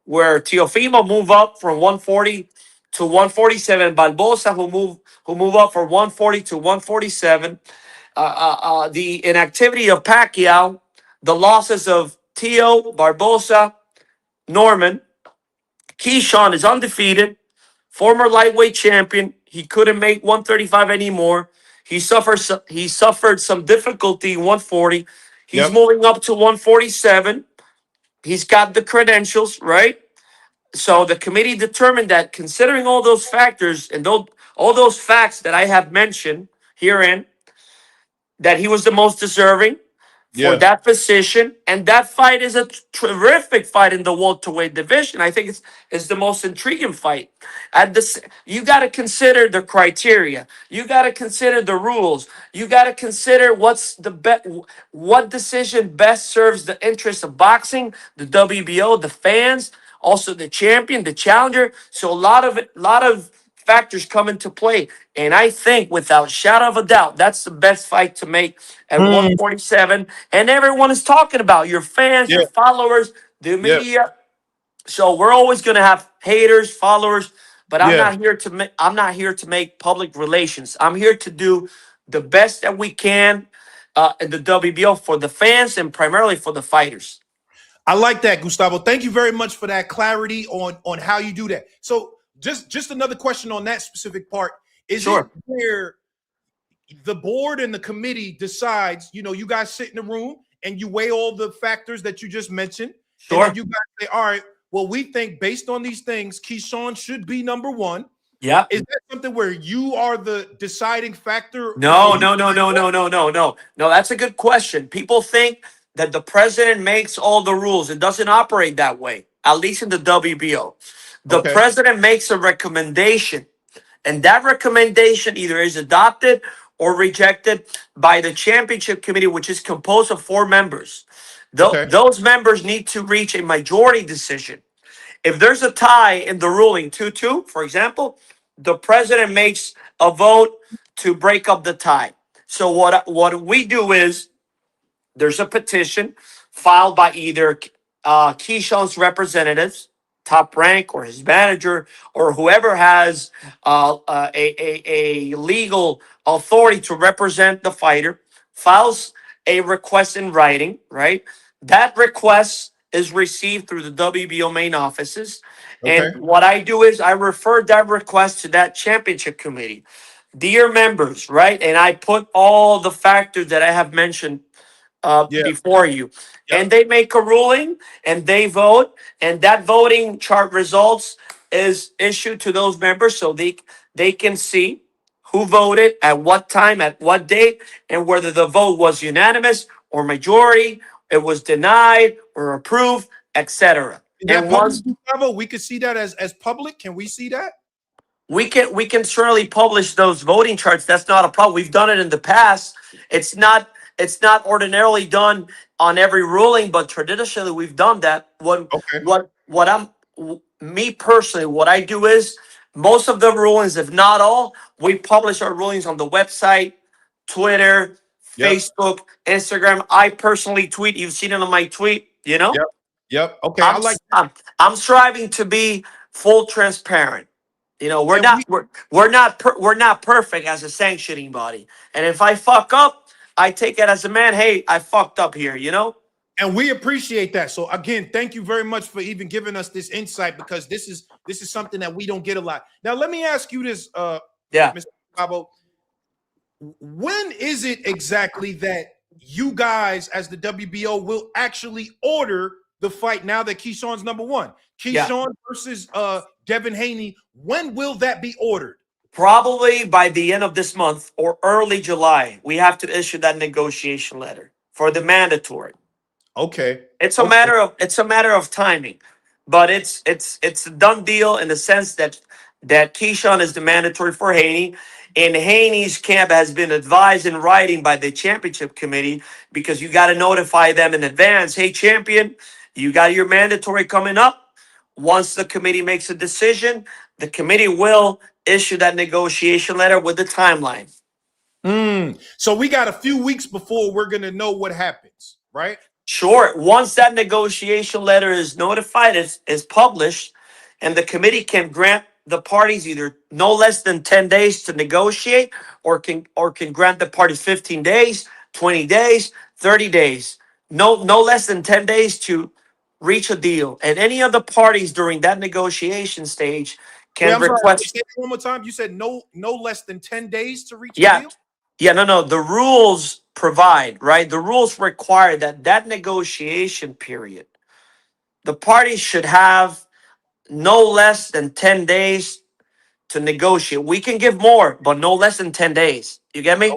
where Teofimo move up from 140 to 147, Barbosa who move up from 140 to 147, the inactivity of Pacquiao, the losses of Tio, Barbosa, Norman, Keyshawn is undefeated, former lightweight champion. He couldn't make 135 anymore. He suffered some difficulty in 140. He's Yep. moving up to 147. He's got the credentials, right? So the committee determined that considering all those factors and all those facts that I have mentioned herein, that he was the most deserving for Yeah. that position. And that fight is a terrific fight in the welterweight division. I think it's the most intriguing fight. At this, you got to consider the criteria. You got to consider the rules. You got to consider what decision best serves the interest of boxing, the WBO, the fans, also the champion, the challenger. So a lot of factors come into play. And I think without shadow of a doubt, that's the best fight to make at Mm, 147. And everyone is talking about your fans, yeah. your followers, the Yeah. media. So we're always going to have haters, followers, but I'm Yeah. not here to make public relations. I'm here to do the best that we can in the WBO for the fans and primarily for the fighters. I like that, Gustavo. Thank you very much for that clarity on how you do that. So just another question on that specific part. Is it Sure. where the board and the committee decides, you guys sit in the room and you weigh all the factors that you just mentioned, and Sure. then you guys say, all right, well, we think based on these things, Keyshawn should be number one. Yeah. Is that something where you are the deciding factor? No, no, no, no, no, no, no, no. No, that's a good question. People think that the president makes all the rules. It doesn't operate that way, at least in the WBO. The Okay. president makes a recommendation, and that recommendation either is adopted or rejected by the championship committee, which is composed of 4 members. Okay. Those members need to reach a majority decision. If there's a tie in the ruling 2-2, for example, the president makes a vote to break up the tie. So what we do is there's a petition filed by either Keyshawn's representatives, Top Rank, or his manager, or whoever has a legal authority to represent the fighter, files a request in writing, right? That request is received through the WBO main offices. Okay. And what I do is I refer that request to that championship committee. Dear members, right? And I put all the factors that I have mentioned Yeah. before you. Yep. And they make a ruling and they vote, and that voting chart results is issued to those members so they can see who voted at what time, at what date, and whether the vote was unanimous or majority, it was denied or approved, etc. Is that And public, once Gustavo? We could see that as public. Can we see that? we can certainly publish those voting charts. That's not a problem. We've done it in the past. It's not ordinarily done on every ruling, but traditionally we've done that. Okay. Me personally, what I do is most of the rulings, if not all, we publish our rulings on the website, Twitter, Yep. Facebook, Instagram. I personally tweet. You've seen it on my tweet. Yep. Yep. Okay. I like. I'm striving to be full transparent. We're And not we're not perfect as a sanctioning body. And if I fuck up, I take it as a man. Hey, I fucked up here. And we appreciate that. So again, thank you very much for even giving us this insight, because this is something that we don't get a lot. Now, let me ask you this, Yeah. Mr. Gustavo. When is it exactly that you guys, as the WBO, will actually order the fight now that Keyshawn's number one? Keyshawn versus Devin Haney. When will that be ordered? Probably by the end of this month or early July, we have to issue that negotiation letter for the mandatory. Okay. It's a matter of timing, but it's a done deal in the sense that Keyshawn is the mandatory for Haney, and Haney's camp has been advised in writing by the championship committee, because you got to notify them in advance. Hey, champion, you got your mandatory coming up. Once the committee makes a decision, the committee will issue that negotiation letter with the timeline. So we got a few weeks before we're gonna know what happens, right? Sure. Once that negotiation letter is notified, is published, and the committee can grant the parties either no less than 10 days to negotiate, or can grant the parties 15 days, 20 days, 30 days. No less than 10 days to reach a deal, and any of the parties during that negotiation stage Wait, can I'm sorry. Say request. it one more time. You said no less than 10 days to reach a Yeah, deal? yeah, no. The rules provide, right? The rules require that negotiation period, the parties should have no less than 10 days to negotiate. We can give more, but no less than 10 days. You get me?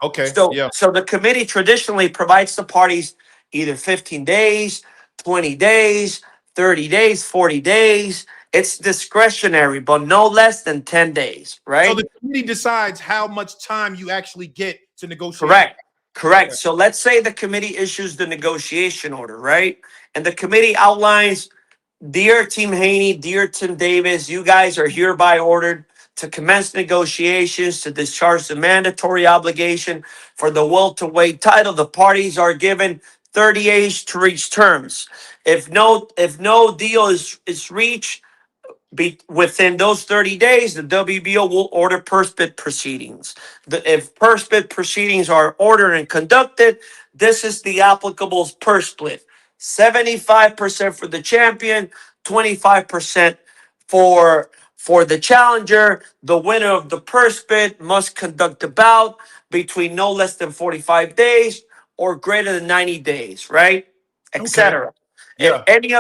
Okay. So, Yeah. so the committee traditionally provides the parties either 15 days, 20 days, 30 days, 40 days. It's discretionary, but no less than 10 days, So right? the committee decides how much time you actually get to negotiate. Correct. Correct. Okay. So let's say the committee issues the negotiation order, right? And the committee outlines, dear Team Haney, dear Tim Davis, you guys are hereby ordered to commence negotiations to discharge the mandatory obligation for the welterweight title. The parties are given 30 days to reach terms. If no deal is reached, within those 30 days, the WBO will order purse bid proceedings. If purse bid proceedings are ordered and conducted, this is the applicable purse split: 75% for the champion, 25% for the challenger. The winner of the purse bid must conduct a bout between no less than 45 days or greater than 90 days, right? Okay. Etc. Yeah. Any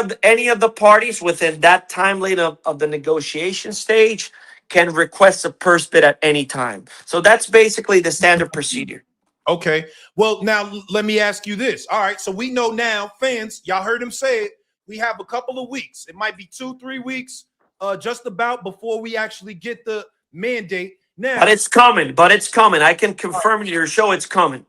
of the parties within that time limit of the negotiation stage can request a purse bid at any time. So that's basically the standard procedure. Okay. Well, now let me ask you this. All right. So we know now, fans, y'all heard him say it. We have a couple of weeks. It might be 2-3 weeks, just about before we actually get the mandate. But Now, it's coming. But it's coming. I can confirm to your show it's coming.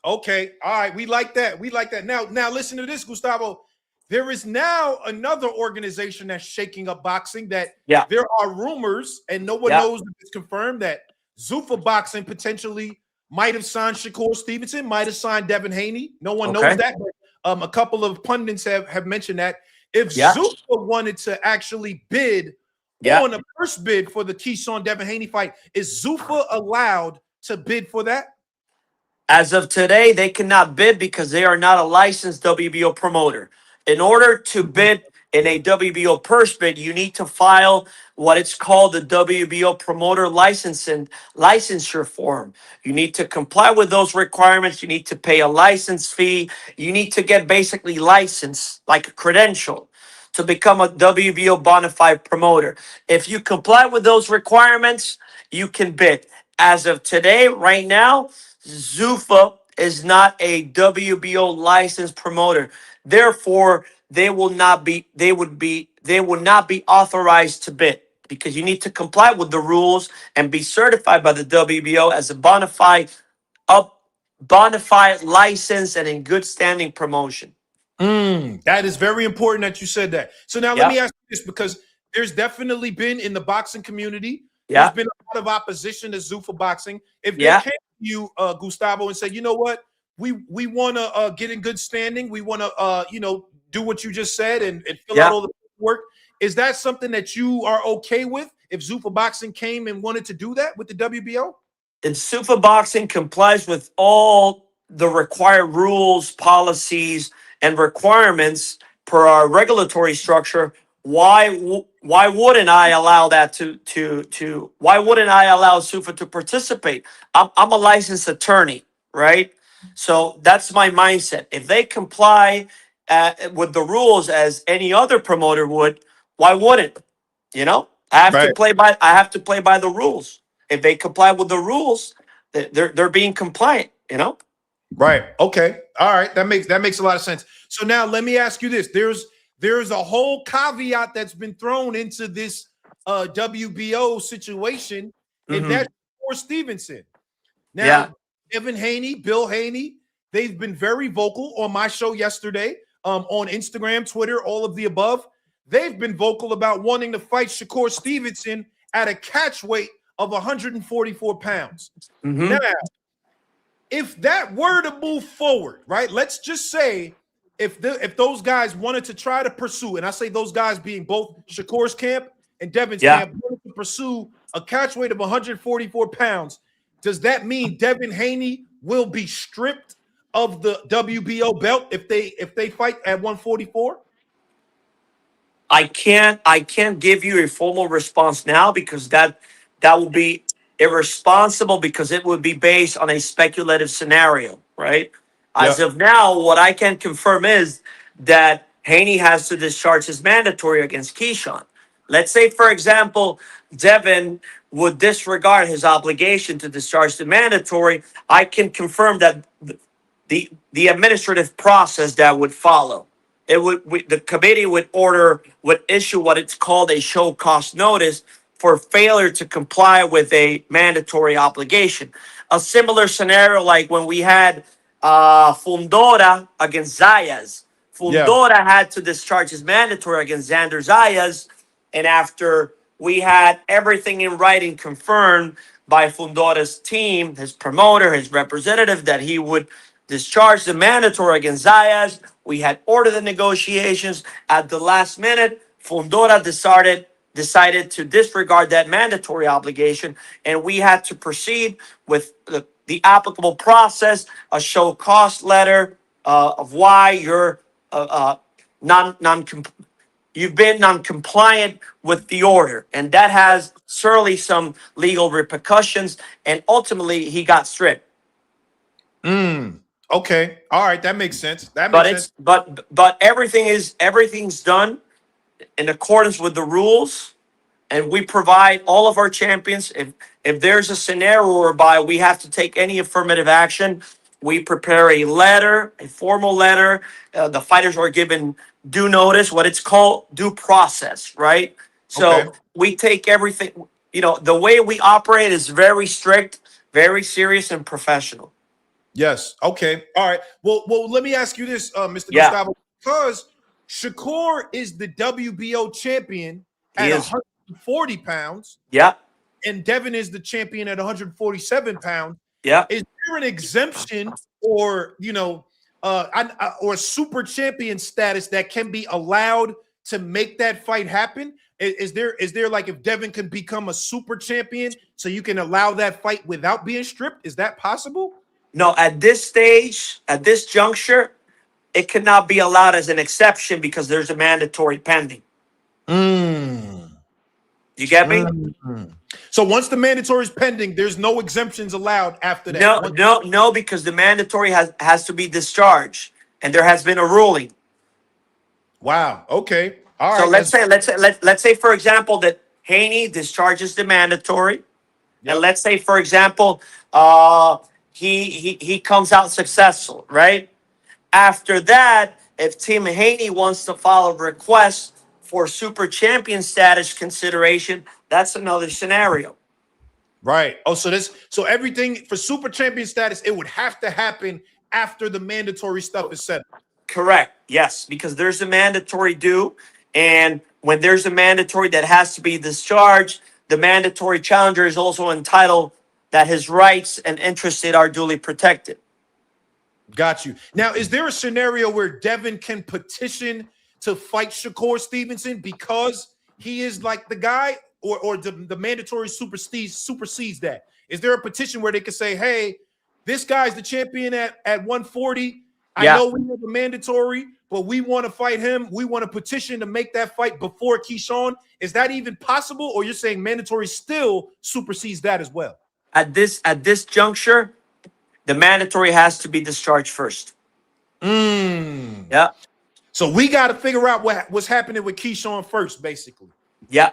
okay. All right. We like that. We like that. Now listen to this, Gustavo. There is now another organization that's shaking up boxing that Yeah. there are rumors, and no one Yeah. knows if it's confirmed, that Zuffa Boxing potentially might have signed Shakur Stevenson, might have signed Devin Haney. No one knows Okay. that. But, a couple of pundits have mentioned that if Yeah. Zuffa wanted to actually bid Yeah. on a first bid for the Keyshawn Devin Haney fight, is Zuffa allowed to bid for that? As of today, they cannot bid because they are not a licensed WBO promoter. In order to bid in a WBO purse bid, you need to file what it's called the WBO promoter licensure form. You need to comply with those requirements. You need to pay a license fee. You need to get basically licensed, like a credential, to become a WBO bona fide promoter. If you comply with those requirements, you can bid. As of today, right now, Zuffa is not a WBO licensed promoter. Therefore, they would not be authorized to bid because you need to comply with the rules and be certified by the WBO as a up bona fide license and in good standing promotion. That is very important that you said that. So now let Yeah, me ask you this, because there's definitely been in the boxing community, there's yeah, been a lot of opposition to Zuffa Boxing. If they yeah, came to you, Gustavo, and said, you know what, we want to get in good standing, we want to do what you just said and fill out yeah. all the work. Is that something that you are okay with? If Zuffa Boxing came and wanted to do that with the WBO? And Sufa Boxing complies with all the required rules, policies, and requirements per our regulatory structure. Why wouldn't I allow that to why wouldn't I allow Sufa to participate? I'm a licensed attorney, right? So that's my mindset. If they comply with the rules as any other promoter would, why wouldn't? You know, Right. I have to play by the rules. If they comply with the rules, they're being compliant, you know? Right. Okay. All right. That makes a lot of sense. So now let me ask you this. There's a whole caveat that's been thrown into this WBO situation, and Hmm. that's for Stevenson. Yeah. Now, Evan Haney, Bill Haney, they've been very vocal on my show yesterday, on Instagram, Twitter, all of the above. They've been vocal about wanting to fight Shakur Stevenson at a catch weight of 144 pounds. Now, Hmm. if that were to move forward, right? Let's just say if those guys wanted to try to pursue, and I say those guys being both Shakur's camp and Devin's Yeah. camp, wanted to pursue a catch weight of 144 pounds, does that mean Devin Haney will be stripped of the WBO belt if they fight at 144? I can't give you a formal response now because that would be irresponsible because it would be based on a speculative scenario, right? As Yep. of now, what I can confirm is that Haney has to discharge his mandatory against Keyshawn. Let's say, for example, Devin would disregard his obligation to discharge the mandatory. I can confirm that the administrative process that would follow. The committee would issue what it's called a show cause notice for failure to comply with a mandatory obligation. A similar scenario like when we had Fundora against Zayas. Yeah. Fundora had to discharge his mandatory against Xander Zayas, and after we had everything in writing confirmed by Fundora's team, his promoter, his representative, that he would discharge the mandatory against Zayas. We had ordered the negotiations. At the last minute, Fundora decided to disregard that mandatory obligation, and we had to proceed with the applicable process, a show cost letter of why you're non non you've been non-compliant with the order, and that has certainly some legal repercussions. And ultimately, he got stripped. Okay. All right. That makes sense. That But makes sense. but everything's done in accordance with the rules, and we provide all of our champions. If there's a scenario whereby we have to take any affirmative action, we prepare a letter, a formal letter. The fighters are given due notice, what it's called due process, right? Okay. So we take everything. The way we operate is very strict, very serious, and professional. Yes. Okay. All right. Well, let me ask you this, Mr. Yeah, Gustavo, because Shakur is the WBO champion he at is. 140 pounds, Yeah, and Devin is the champion at 147 pounds. yeah. Is there an exemption or or super champion status that can be allowed to make that fight happen? Is there like if Devin can become a super champion, so you can allow that fight without being stripped? Is that possible? No, at this stage, at this juncture, it cannot be allowed as an exception because there's a mandatory pending. Mm. You get me? Mm. So once the mandatory is pending, there's no exemptions allowed after that. No, because the mandatory has to be discharged, and there has been a ruling. Wow. Okay. All So right. let's say for example that Haney discharges the mandatory, Yep. and let's say for example he comes out successful, right? After that, if Team Haney wants to file a request for super champion status consideration, that's another scenario. Right. Oh, so everything for super champion status, it would have to happen after the mandatory stuff is settled. Correct. Yes, because there's a mandatory due, and when there's a mandatory that has to be discharged, the mandatory challenger is also entitled that his rights and interests are duly protected. Got you. Now, is there a scenario where Devin can petition to fight Shakur Stevenson because he is like the guy, or the mandatory supersedes that? Is there a petition where they could say, hey, this guy's the champion at 140. I Yeah. know we have a mandatory, but we want to fight him. We want to petition to make that fight before Keyshawn. Is that even possible? Or you're saying mandatory still supersedes that as well? At this juncture, the mandatory has to be discharged first. Yeah. So we got to figure out what's happening with Keyshawn first, basically. Yeah.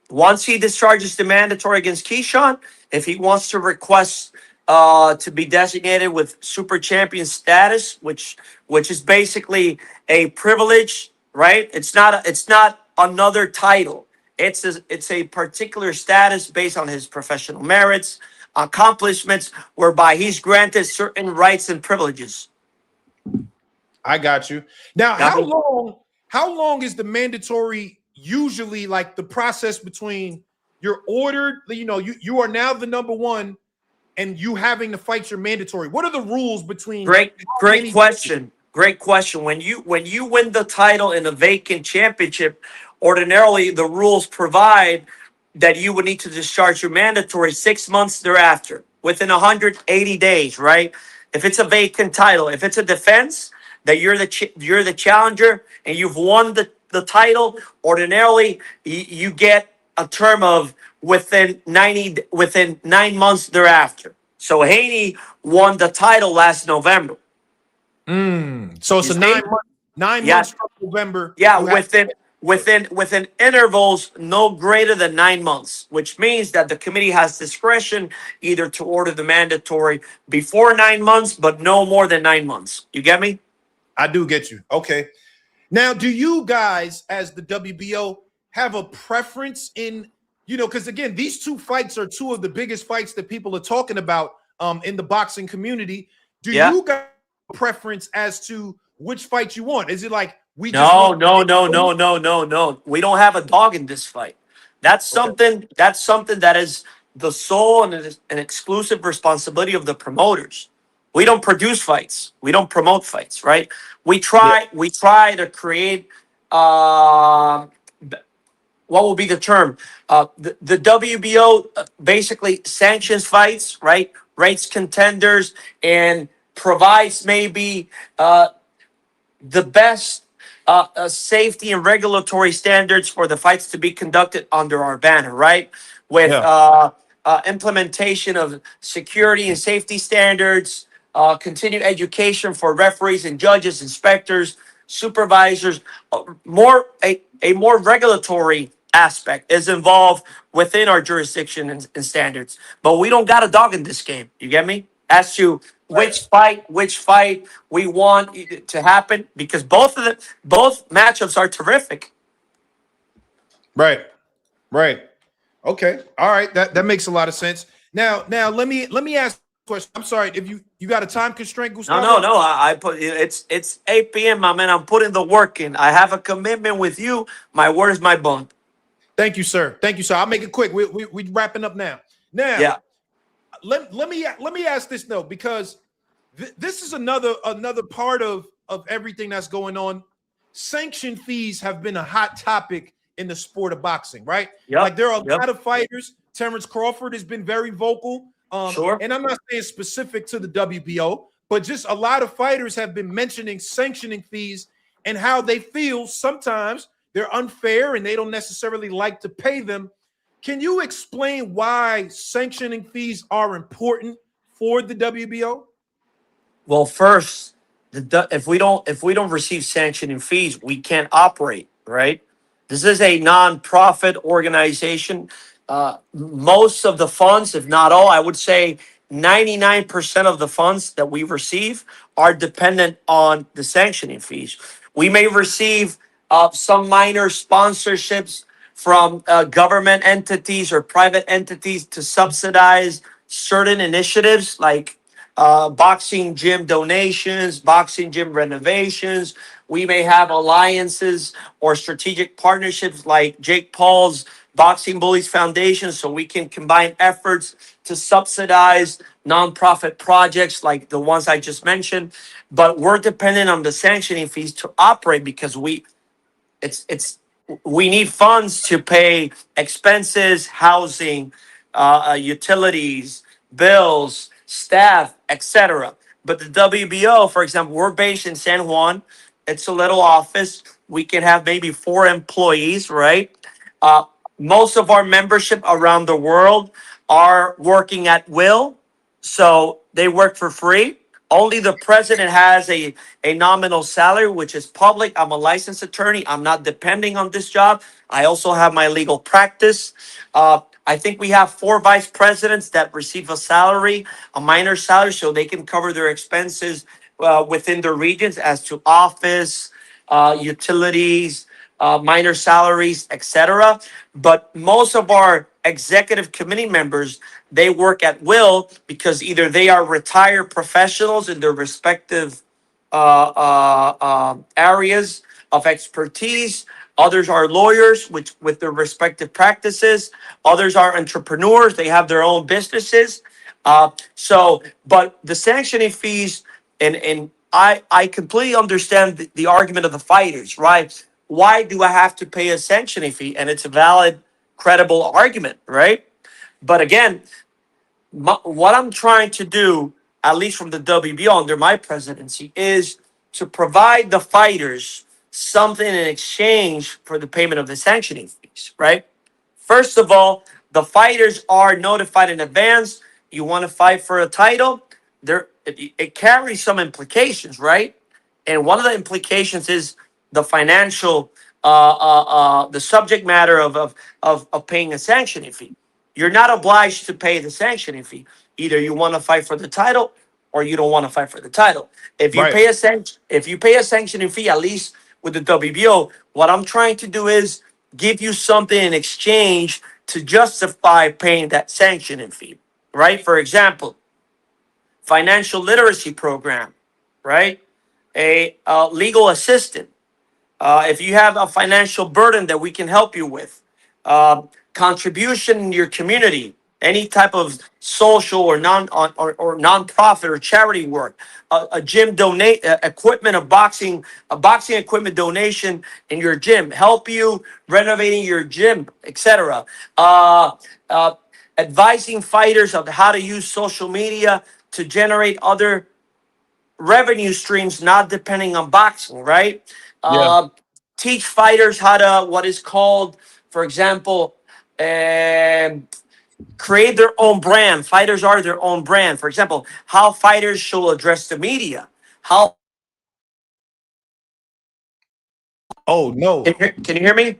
Once he discharges the mandatory against Keyshawn, if he wants to request to be designated with super champion status, which is basically a privilege, right? It's not another title. It's a particular status based on his professional merits, accomplishments, whereby he's granted certain rights and privileges. I got you. Now, Got me? how long is the mandatory usually, like the process between you're ordered, you are now the number one and you having to fight your mandatory? What are the rules between Great question. Great question. When you win the title in a vacant championship, ordinarily the rules provide that you would need to discharge your mandatory 6 months thereafter, within 180 days, right? If it's a vacant title, if it's a defense that you're the challenger and you've won the title, ordinarily you get a term of within 9 months thereafter. So Haney won the title last November. So it's You a see? 9 month, nine Yeah, months from November. yeah, You have within intervals no greater than 9 months, which means that the committee has discretion either to order the mandatory before 9 months, but no more than 9 months. You get me? I do get you. Okay. Now, do you guys, as the WBO, have a preference in, because again, these two fights are two of the biggest fights that people are talking about in the boxing community. Do Yeah. you guys have a preference as to which fight you want? Is it like we just No, want? no, no, no, no, no, no. We don't have a dog in this fight. That's Okay. something. That's something that is the sole and an exclusive responsibility of the promoters. We don't produce fights. We don't promote fights, right? We Yeah. try. We try to create. Uh, what will be the term? The WBO basically sanctions fights, right? Rates contenders and provides maybe the best safety and regulatory standards for the fights to be conducted under our banner, right? With Yeah. implementation of security and safety standards, continued education for referees and judges, inspectors, supervisors, a more regulatory aspect is involved within our jurisdiction and standards. But we don't got a dog in this game. You get me? As to which fight we want to happen, because both matchups are terrific. Right. Right. Okay. All right. That makes a lot of sense. Now let me ask a question. I'm sorry if you got a time constraint, No, Gustavo. no, no. I put it's 8 p.m., my man. I'm putting the work in. I have a commitment with you. My word is my bond. Thank you, sir. Thank you, sir. I'll make it quick. We wrapping up now. Now, Yeah. let me ask this though, because this is another part of everything that's going on. Sanction fees have been a hot topic in the sport of boxing, right? Like Yep. there are a Yep. lot of fighters. Terrence Crawford has been very vocal. Sure. And I'm not saying specific to the WBO, but just a lot of fighters have been mentioning sanctioning fees and how they feel sometimes they're unfair and they don't necessarily like to pay them. Can you explain why sanctioning fees are important for the WBO? Well, first, if we don't receive sanctioning fees, we can't operate, right? This is a non-profit organization. Most of the funds, if not all, I would say 99% of the funds that we receive are dependent on the sanctioning fees. We may receive some minor sponsorships from government entities or private entities to subsidize certain initiatives like boxing gym donations, boxing gym renovations. We may have alliances or strategic partnerships like Jake Paul's Boxing Bullies Foundation, so we can combine efforts to subsidize nonprofit projects like the ones I just mentioned. But we're dependent on the sanctioning fees to operate because it's we need funds to pay expenses, housing, utilities, bills, staff, etc. But the WBO, for example, we're based in San Juan. It's a little office. We can have maybe 4 employees, right? Uh, Most of our membership around the world are working at will, so they work for free. Only the president has a nominal salary, which is public. I'm a licensed attorney. I'm not depending on this job. I also have my legal practice. I think we have 4 vice presidents that receive a salary, a minor salary, so they can cover their expenses within their regions as to office, utilities, minor salaries, etc. But most of our executive committee members, they work at will because either they are retired professionals in their respective areas of expertise. Others are lawyers with their respective practices. Others are entrepreneurs. They have their own businesses. But the sanctioning fees, and I completely understand the argument of the fighters, right? Why do I have to pay a sanctioning fee? And it's a valid, credible argument, right? But again, what I'm trying to do, at least from the WBO under my presidency, is to provide the fighters something in exchange for the payment of the sanctioning fees, right? First of all, the fighters are notified in advance. You want to fight for a title, it carries some implications, right? And one of the implications is the financial, the subject matter of paying a sanctioning fee. You're not obliged to pay the sanctioning fee. Either you want to fight for the title or you don't want to fight for the title. Right. If you pay a sanctioning fee, at least with the WBO, what I'm trying to do is give you something in exchange to justify paying that sanctioning fee, right? For example, financial literacy program, right? A legal assistant. If you have a financial burden that we can help you with, contribution in your community, any type of social or nonprofit or charity work, a gym donate equipment, a boxing equipment donation in your gym, help you renovating your gym, etc. Uh, Advising fighters of how to use social media to generate other revenue streams not depending on boxing, right? Yeah. Uh, Teach fighters how to what is called, for example, create their own brand. Fighters are their own brand. For example, how fighters should address the media. How Oh no. can you hear me?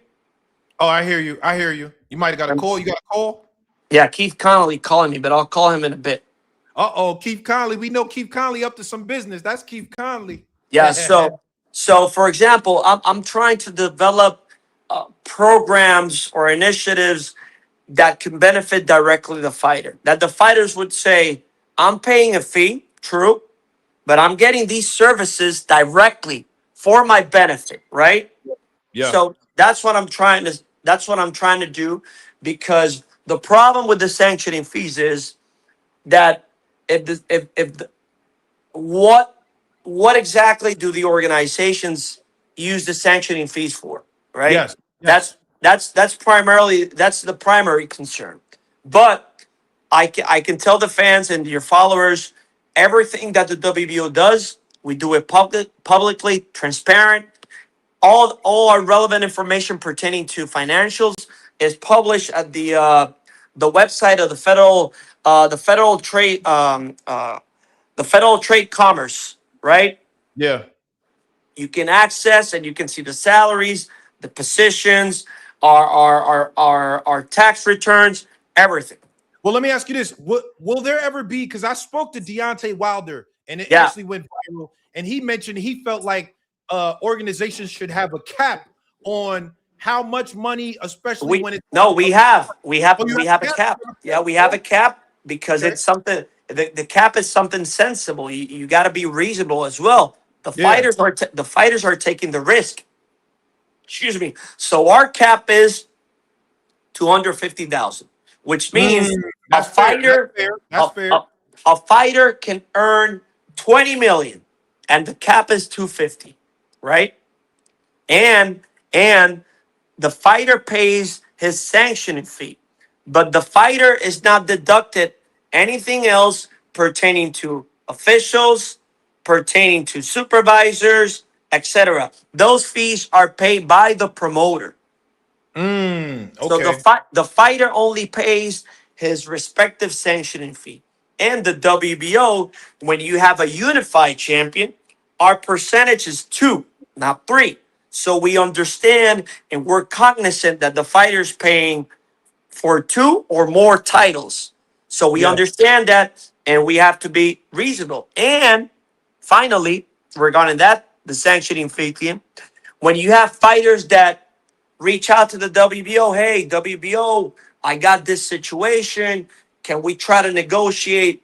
Oh, I hear you. I hear you. You might have got a call. You got a call? Yeah, Keith Connolly calling me, but I'll call him in a bit. Uh-oh, Keith Conley. We know Keith Conley up to some business. That's Keith Conley. Yeah, so for example, I'm trying to develop programs or initiatives that can benefit directly the fighter. That the fighters would say, I'm paying a fee, true, but I'm getting these services directly for my benefit, right? Yeah. So that's what I'm trying to do, because the problem with the sanctioning fees is that if the, what exactly do the organizations use the sanctioning fees for, right? Yes. That's Yes. that's the primary concern. But I can tell the fans and your followers everything that the WBO does, we do it publicly, transparent. All our relevant information pertaining to financials is published at the website of the Federal Trade the Federal Trade Commerce, right? Yeah. You can access and you can see the salaries, the positions, our tax returns, everything. Well, let me ask you this. Will there ever be, because I spoke to Deontay Wilder and it Yeah, actually went viral, and he mentioned he felt like organizations should have a cap on how much money, especially we when it's no, oh, you we have have a a cap? cap. You have a Yeah, cap? we have Oh, a cap because okay. it's something. The cap is something sensible. You got to be reasonable as well. Yeah. The fighters are taking the risk. Excuse me. So our cap is 250,000, which means a That's fair. That's fighter fair. That's a, fair. a, a fighter can earn 20 million and the cap is 250, right? And and the fighter pays his sanctioning fee, but the fighter is not deducted anything else pertaining to officials, pertaining to supervisors, etc. Those fees are paid by the promoter. So Okay. the fighter only pays his respective sanctioning fee. And the WBO, when you have a unified champion, our percentage is 2, not 3. So we understand and we're cognizant that the fighter's paying for 2 or more titles. So we Yeah. understand that and we have to be reasonable. And finally, regarding that, the sanctioning fee team, when you have fighters that reach out to the WBO. Hey, WBO, I got this situation. Can we try to negotiate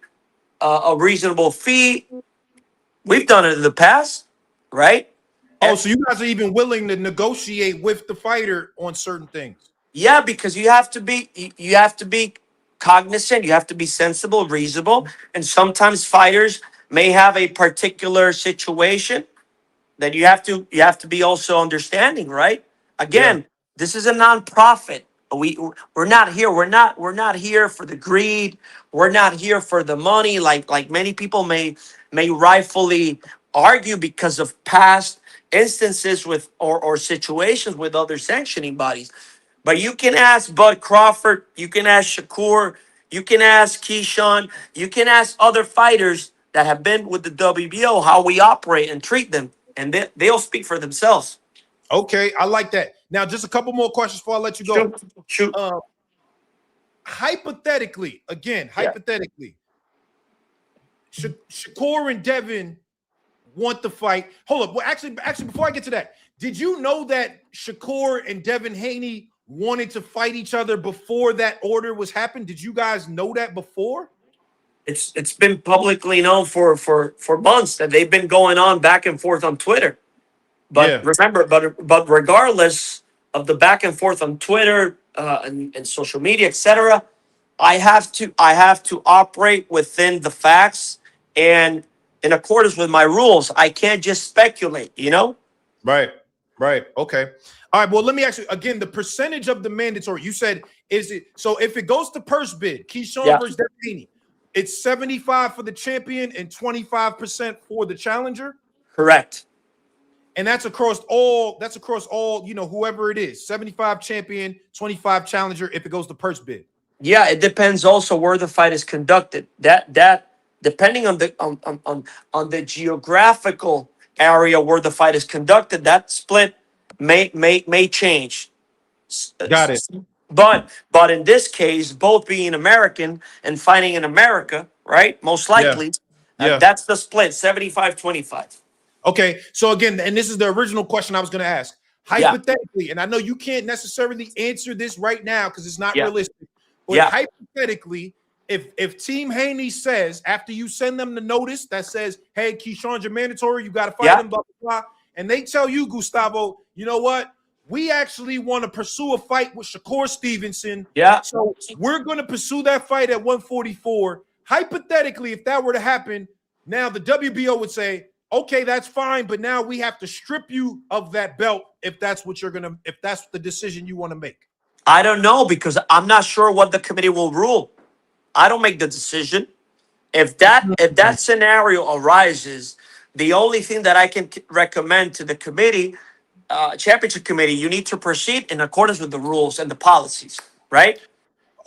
a reasonable fee? We've done it in the past, right? Oh, Eh, so you guys are even willing to negotiate with the fighter on certain things. Yeah, because you have to be cognizant. You have to be sensible, reasonable, and sometimes fighters may have a particular situation that you have to be also understanding, right? Yeah. Again, this is a nonprofit. We're not here for the greed. We're not here for the money like many people may rightfully argue because of past instances with or situations with other sanctioning bodies. But you can ask Bud Crawford, you can ask Shakur, you can ask Keyshawn, you can ask other fighters that have been with the WBO how we operate and treat them, and they'll speak for themselves. Okay, I like that. Now, just a couple more questions before I let you go. Shoot. Hypothetically, again, Yeah. hypothetically, Shakur and Devin want the fight. Hold up. Well, actually, before I get to that, did you know that Shakur and Devin Haney wanted to fight each other before that order was happened? Did you guys know that before? It's been publicly known for months that they've been going on back and forth on Twitter. But remember, but regardless of the back and forth on Twitter and social media, etc., I have to operate within the facts and in accordance with my rules. I can't just speculate, you know? Right. Okay. All right. Well, let me ask you again, the percentage of the mandatory, you said, is it so if it goes to purse bid, Keyshawn versus Devin Haney, it's 75 for the champion and 25% for the challenger? Correct. And that's across all, whoever it is, 75 champion, 25 challenger if it goes to purse bid. Yeah, it depends also where the fight is conducted. That depending on the geographical area where the fight is conducted, that split may change. Got it. But in this case, both being American and fighting in America, right? Most likely, that's the split, 75-25. Okay, so again, and this is the original question I was going to ask. Hypothetically, and I know you can't necessarily answer this right now because it's not realistic, but hypothetically, if Team Haney says, after you send them the notice that says, hey, Keyshawn's your mandatory, you got to fight him, blah, blah, blah, and they tell you, Gustavo, you know what? We actually want to pursue a fight with Shakur Stevenson. Yeah. So we're going to pursue that fight at 144. Hypothetically, if that were to happen, now the WBO would say, okay, that's fine, but now we have to strip you of that belt if that's the decision you want to make. I don't know because I'm not sure what the committee will rule. I don't make the decision. If that scenario arises, the only thing that I can recommend to the committee, championship committee, you need to proceed in accordance with the rules and the policies, right?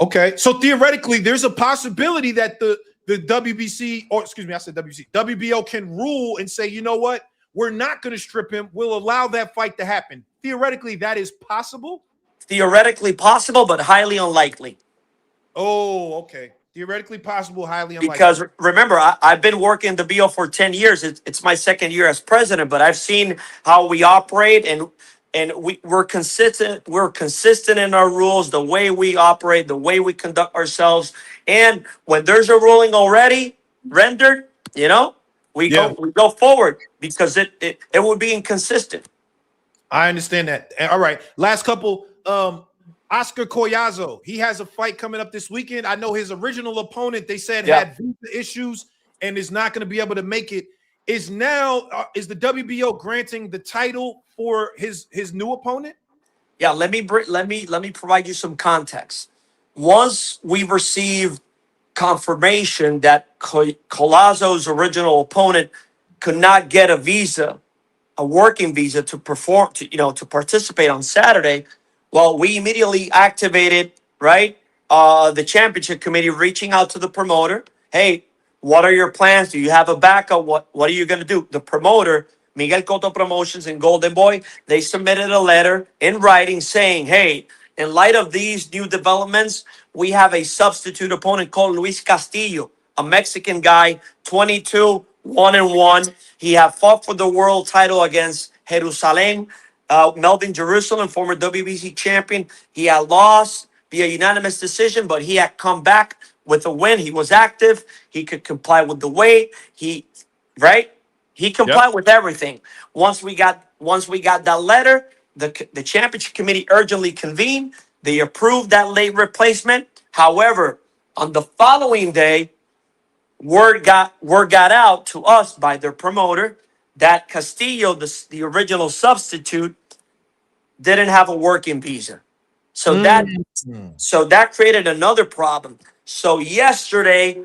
Okay, so theoretically, there's a possibility that the WBC, or excuse me, I said WBC, WBO can rule and say, you know what, we're not going to strip him. We'll allow that fight to happen. Theoretically, that is possible? Theoretically possible, but highly unlikely. Oh, okay. Theoretically possible, highly unlikely. Because remember, I've been working the BO for 10 years. It's my second year as president, but I've seen how we operate and we're consistent. We're consistent in our rules, the way we operate, the way we conduct ourselves. And when there's a ruling already rendered, you know, we go forward because it would be inconsistent. I understand that. All right. Last couple. Oscar Collazo, he has a fight coming up this weekend. I know his original opponent, they said, had visa issues and is not going to be able to make it. Is the WBO granting the title for his new opponent? Yeah, let me provide you some context. Once we receive confirmation that Collazo's original opponent could not get a visa, a working visa to participate on Saturday, well, we immediately activated, right, the championship committee, reaching out to the promoter. Hey, what are your plans? Do you have a backup? What are you going to do? The promoter, Miguel Cotto Promotions and Golden Boy, they submitted a letter in writing saying, hey, in light of these new developments, we have a substitute opponent called Luis Castillo, a Mexican guy, 22-1-1. He had fought for the world title against Jerusalem, Melvin Jerusalem, former WBC champion. He had lost via unanimous decision, but he had come back with a win. He was active. He could comply with the weight. He complied with everything. Once we got that letter, the championship committee urgently convened. They approved that late replacement. However, on the following day, word got out to us by their promoter that Castillo, the original substitute, didn't have a working visa. So that created another problem. So yesterday,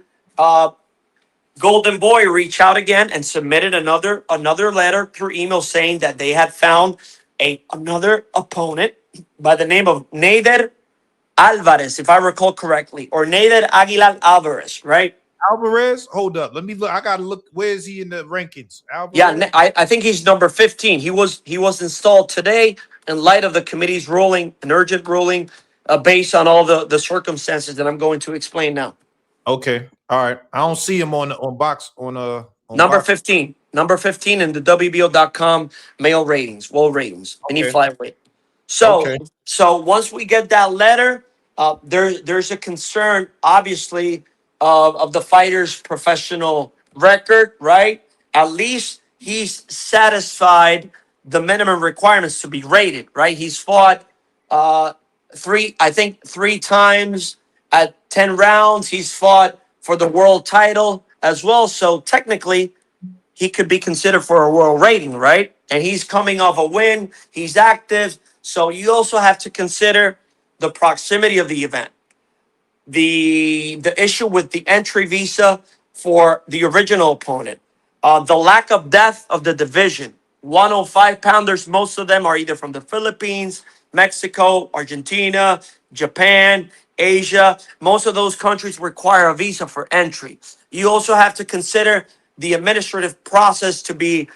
Golden Boy reached out again and submitted another letter through email saying that they had found another opponent by the name of Nader Alvarez, if I recall correctly, or Nader Aguilar Alvarez, right? Alvarez, hold up. Let me look. I gotta look. Where is he in the rankings? Yeah, Alvarez. I think he's number 15. He was installed today in light of the committee's ruling, an urgent ruling, based on all the circumstances that I'm going to explain now. Okay. All right. I don't see him on on Number box. 15. Number 15 in the WBO.com male ratings, world ratings, any Okay. flyweight. So Okay. so once we get that letter, there's a concern, obviously, of the fighter's professional record, right? At least he's satisfied the minimum requirements to be rated, right? He's fought uh, three times at 10 rounds. He's fought for the world title as well. So technically, he could be considered for a world rating, right? And he's coming off a win. He's active. So you also have to consider the proximity of the event, the issue with the entry visa for the original opponent, the lack of depth of the division. 105 pounders, most of them are either from the Philippines, Mexico, Argentina, Japan, Asia. Most of those countries require a visa for entry. You also have to consider the administrative process to be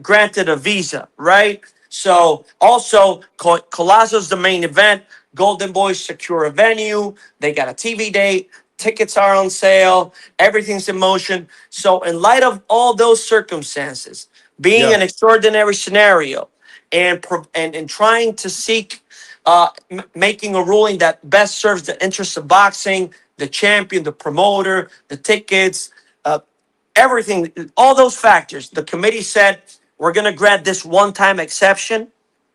granted a visa, right? So also, Colosso's the main event. Golden Boys secure a venue. They got a TV date. Tickets are on sale. Everything's in motion. So, in light of all those circumstances, being Yeah. an extraordinary scenario, and trying to seek making a ruling that best serves the interests of boxing, the champion, the promoter, the tickets, uh, everything, all those factors, the committee said we're going to grant this one-time exception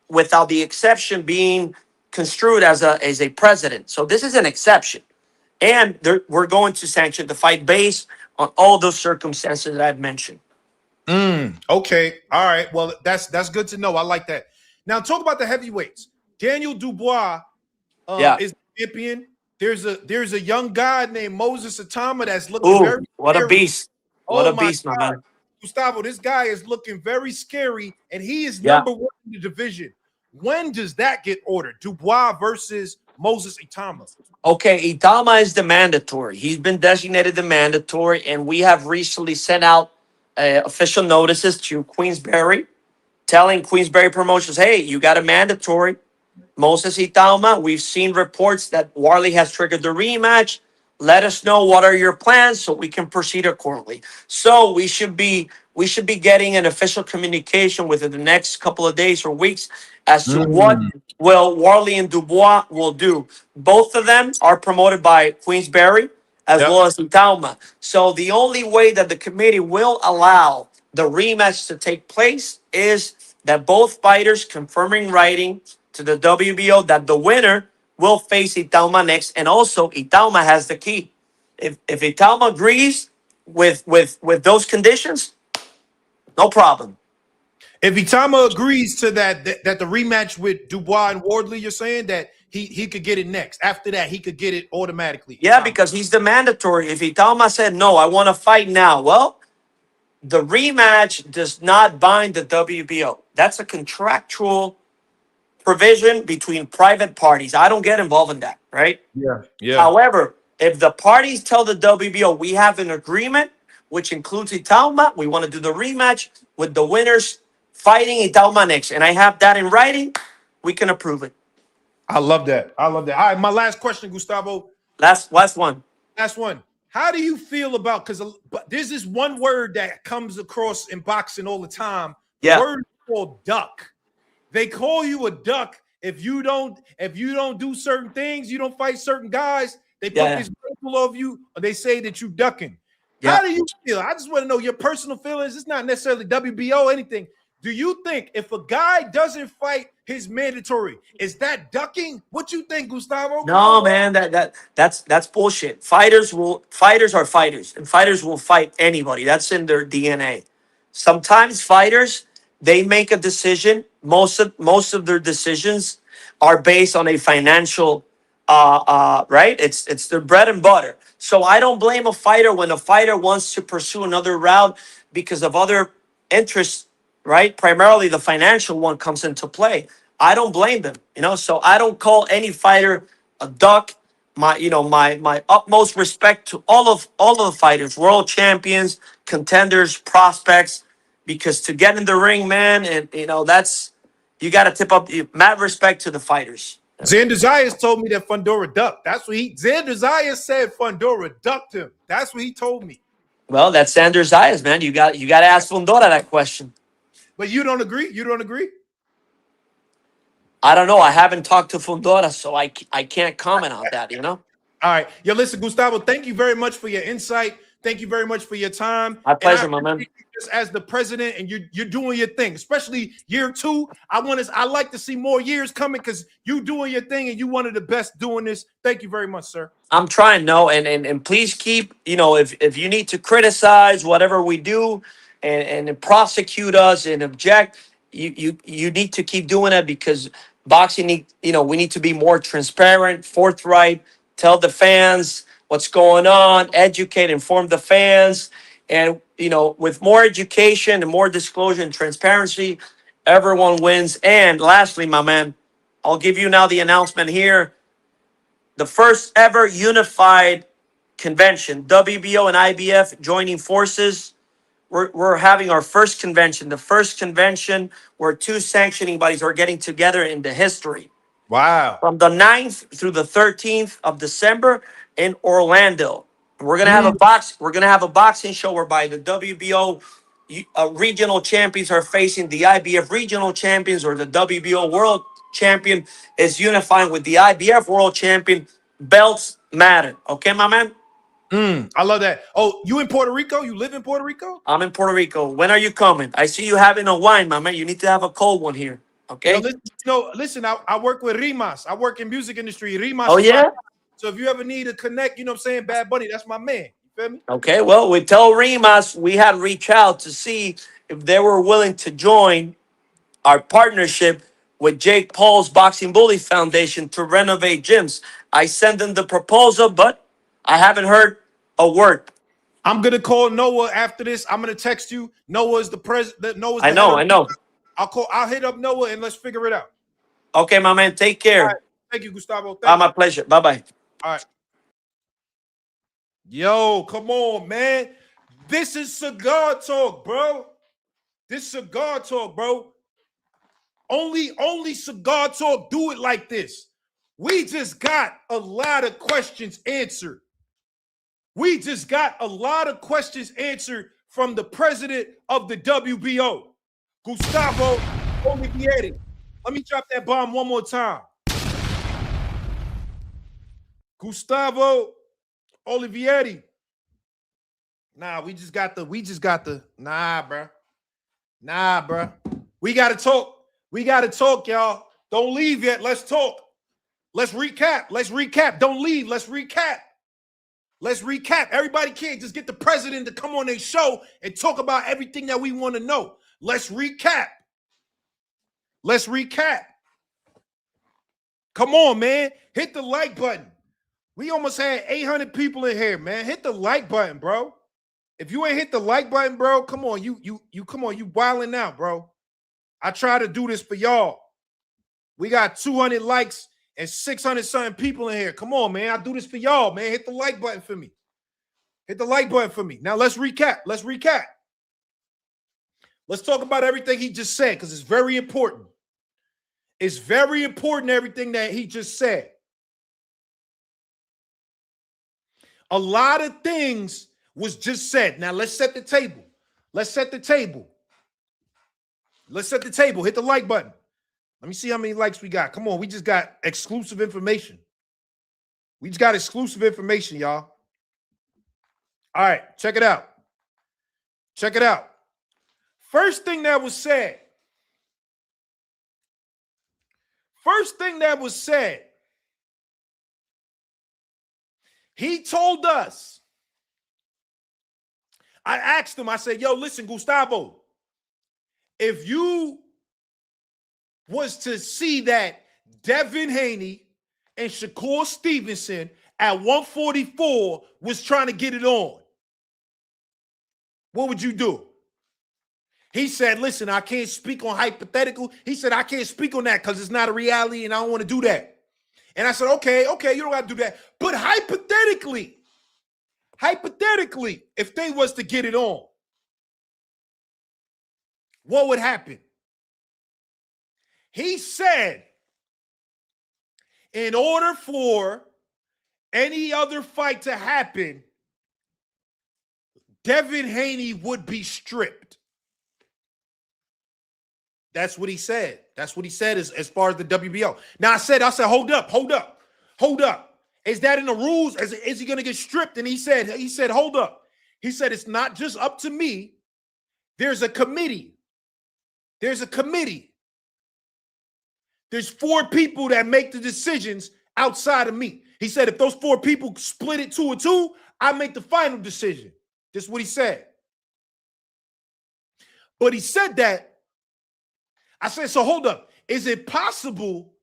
without the exception being construed as a precedent. So this is an exception, and we're going to sanction the fight based on all those circumstances that I've mentioned. Okay. All right. Well, that's good to know. I like that. Now talk about the heavyweights. Daniel Dubois Yeah. is the champion. There's a young guy named Moses Atama that's looking Ooh, very what a scary. beast! What Oh a my beast, my God, man. Gustavo, this guy is looking very scary, and he is Yeah. number one in the division. When does that get ordered? Dubois versus Moses Atama. Okay, Itama is the mandatory. He's been designated the mandatory, and we have recently sent out official notices to Queensberry, telling Queensberry Promotions, hey, you got a mandatory. Moses Itauma, we've seen reports that Warley has triggered the rematch. Let us know what are your plans so we can proceed accordingly. So we should be getting an official communication within the next couple of days or weeks as to what will Warley and Dubois will do. Both of them are promoted by Queensberry as Yep. well as Itauma. So the only way that the committee will allow the rematch to take place is that both fighters confirm in writing to the WBO that the winner will face Itauma next, and also Itauma has the key. If Itauma agrees with those conditions, no problem. If Itama agrees to that the rematch with Dubois and Wardley, you're saying that he could get it next. After that, he could get it automatically. Yeah, Itama. because he's the mandatory. If Itauma said no, I want to fight now. Well, the rematch does not bind the WBO. That's a contractual provision between private parties. I don't get involved in that, right? Yeah. Yeah. However, if the parties tell the WBO we have an agreement, which includes Itauma, we want to do the rematch with the winners fighting Itauma next, and I have that in writing, we can approve it. I love that. I love that. All right, my last question, Gustavo. Last one. Last one. How do you feel about, because there's this one word that comes across in boxing all the time. The Yeah. word is called duck. They call you a duck if you don't do certain things, you don't fight certain guys. They put Yeah. this label of you, or they say that you ducking. Yeah. How do you feel? I just want to know your personal feelings. It's not necessarily WBO or anything. Do you think if a guy doesn't fight his mandatory, is that ducking? What you think, Gustavo? No, man, that's bullshit. Fighters are fighters, and fighters will fight anybody. That's in their DNA. Sometimes fighters, they make a decision. Most of their decisions are based on a financial right? It's their bread and butter. So I don't blame a fighter when a fighter wants to pursue another route because of other interests, right? Primarily the financial one comes into play. I don't blame them, So I don't call any fighter a duck. My utmost respect to all of the fighters, world champions, contenders, prospects, because to get in the ring, man, and that's you got to tip up mad respect to the fighters. Xander Zayas told me that Fundora ducked. That's what Xander Zayas said. Fundora ducked him. That's what he told me. Well, that's Sanders' eyes, man. You got to ask Fundora that question. But you don't agree? You don't agree? I don't know. I haven't talked to Fundora, so I can't comment on that. All right. Yo, listen, Gustavo, thank you very much for your insight. Thank you very much for your time. My pleasure, and I my man. appreciate you just as the president, and you're doing your thing, especially year 2. I like to see more years coming because you doing your thing and you one of the best doing this. Thank you very much, sir. I'm trying, no, and please keep, if you need to criticize whatever we do and prosecute us and object, you need to keep doing it because boxing we need to be more transparent, forthright, tell the fans what's going on, educate, inform the fans, and with more education and more disclosure and transparency, everyone wins. And lastly, my man, I'll give you now the announcement here. The first ever unified convention, WBO and IBF joining forces. We're having our first convention, the first convention where 2 sanctioning bodies are getting together in the history. Wow. From the 9th through the 13th of December in Orlando. We're gonna have a boxing show whereby the WBO regional champions are facing the IBF regional champions, or the WBO world champion is unifying with the IBF world champion. Belts matter. Okay, my man? I love that. Oh, you in Puerto Rico? You live in Puerto Rico? I'm in Puerto Rico. When are you coming? I see you having a wine, my man. You need to have a cold one here. Okay? Listen, I work with Rimas. I work in music industry. Rimas. Oh, yeah? So if you ever need to connect, what I'm saying, Bad Bunny, that's my man. You feel me? Okay, well, we tell Rimas we had to reach out to see if they were willing to join our partnership with Jake Paul's Boxing Bully Foundation to renovate gyms. I sent them the proposal, but I haven't heard a word. I'm gonna call Noah after this. I'm gonna text you. Noah's the president. Noah's I the know, head I know. I'll hit up Noah and let's figure it out. Okay, my man. Take care. All right. Thank you, Gustavo. Thank My pleasure. Bye-bye. All right. Yo, come on, man. This is cigar talk, bro. This cigar talk, bro. Only cigar talk do it like this. We just got a lot of questions answered. We just got a lot of questions answered from the president of the WBO, Gustavo Olivieri. Let me drop that bomb one more time. Gustavo Olivieri. Nah, we just got the, nah, bro. We got to talk. We got to talk, y'all. Don't leave yet. Let's talk. Let's recap. Don't leave. Let's recap. Everybody can't just get the president to come on their show and talk about everything that we want to know. Let's recap. Come on, man. Hit the like button. We almost had 800 people in here, man. Hit the like button, bro. If you ain't hit the like button, bro, come on. You wilding out, bro. I try to do this for y'all. We got 200 likes and 600 something people in here. Come on, man. I do this for y'all, man. Hit the like button for me. Now let's recap. Let's talk about everything he just said because it's very important. It's very important, everything that he just said. A lot of things was just said. Now let's set the table. Hit the like button. Let me see how many likes we got. Come on, we just got exclusive information. Y'all. All right, check it out. First thing that was said. He told us. I asked him, I said, yo, listen, Gustavo, if you was to see that Devin Haney and Shakur Stevenson at 144 was trying to get it on, what would you do? He said, listen, I can't speak on hypothetical. He said, I can't speak on that because it's not a reality and I don't want to do that. And I said, okay, you don't have to do that. But hypothetically, if they was to get it on, what would happen? He said, in order for any other fight to happen, Devin Haney would be stripped. That's what he said. That's what he said as far as the WBO. Now I said, hold up. Is that in the rules? Is he going to get stripped? And he said, hold up. He said, it's not just up to me. There's a committee. There's 4 people that make the decisions outside of me. He said, if those 4 people split it 2-2, I make the final decision. This is what he said. But he said that. I said, so hold up. Is it possible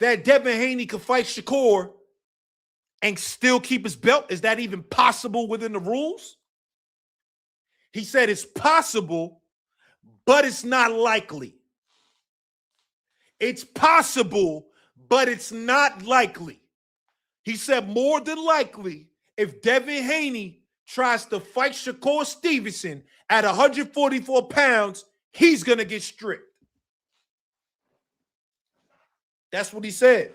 that Devin Haney could fight Shakur and still keep his belt? Is that even possible within the rules? He said it's possible, but it's not likely. It's possible, but it's not likely. He said more than likely, if Devin Haney tries to fight Shakur Stevenson at 144 pounds, he's going to get stripped. That's what he said.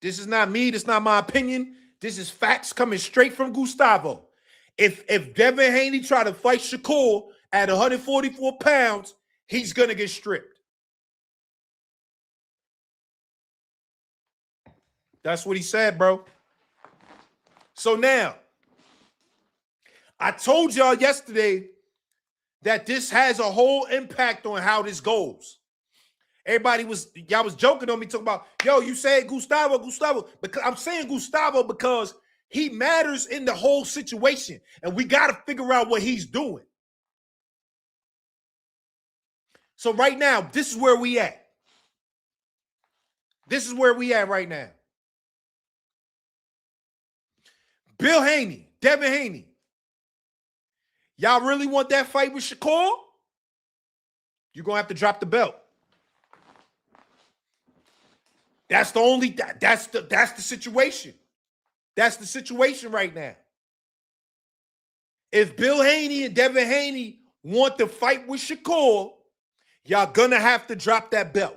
This is not me. This is not my opinion. This is facts coming straight from Gustavo. If Devin Haney try to fight Shakur at 144 pounds, he's going to get stripped. That's what he said, bro. So now, I told y'all yesterday that this has a whole impact on how this goes. Y'all was joking on me, talking about, yo, you said Gustavo. Because I'm saying Gustavo because he matters in the whole situation. And we got to figure out what he's doing. So right now, this is where we at. This is where we at right now. Bill Haney, Devin Haney. Y'all really want that fight with Shakur? You're going to have to drop the belt. That's the situation. That's the situation right now. If Bill Haney and Devin Haney want to fight with Shakur, y'all gonna have to drop that belt.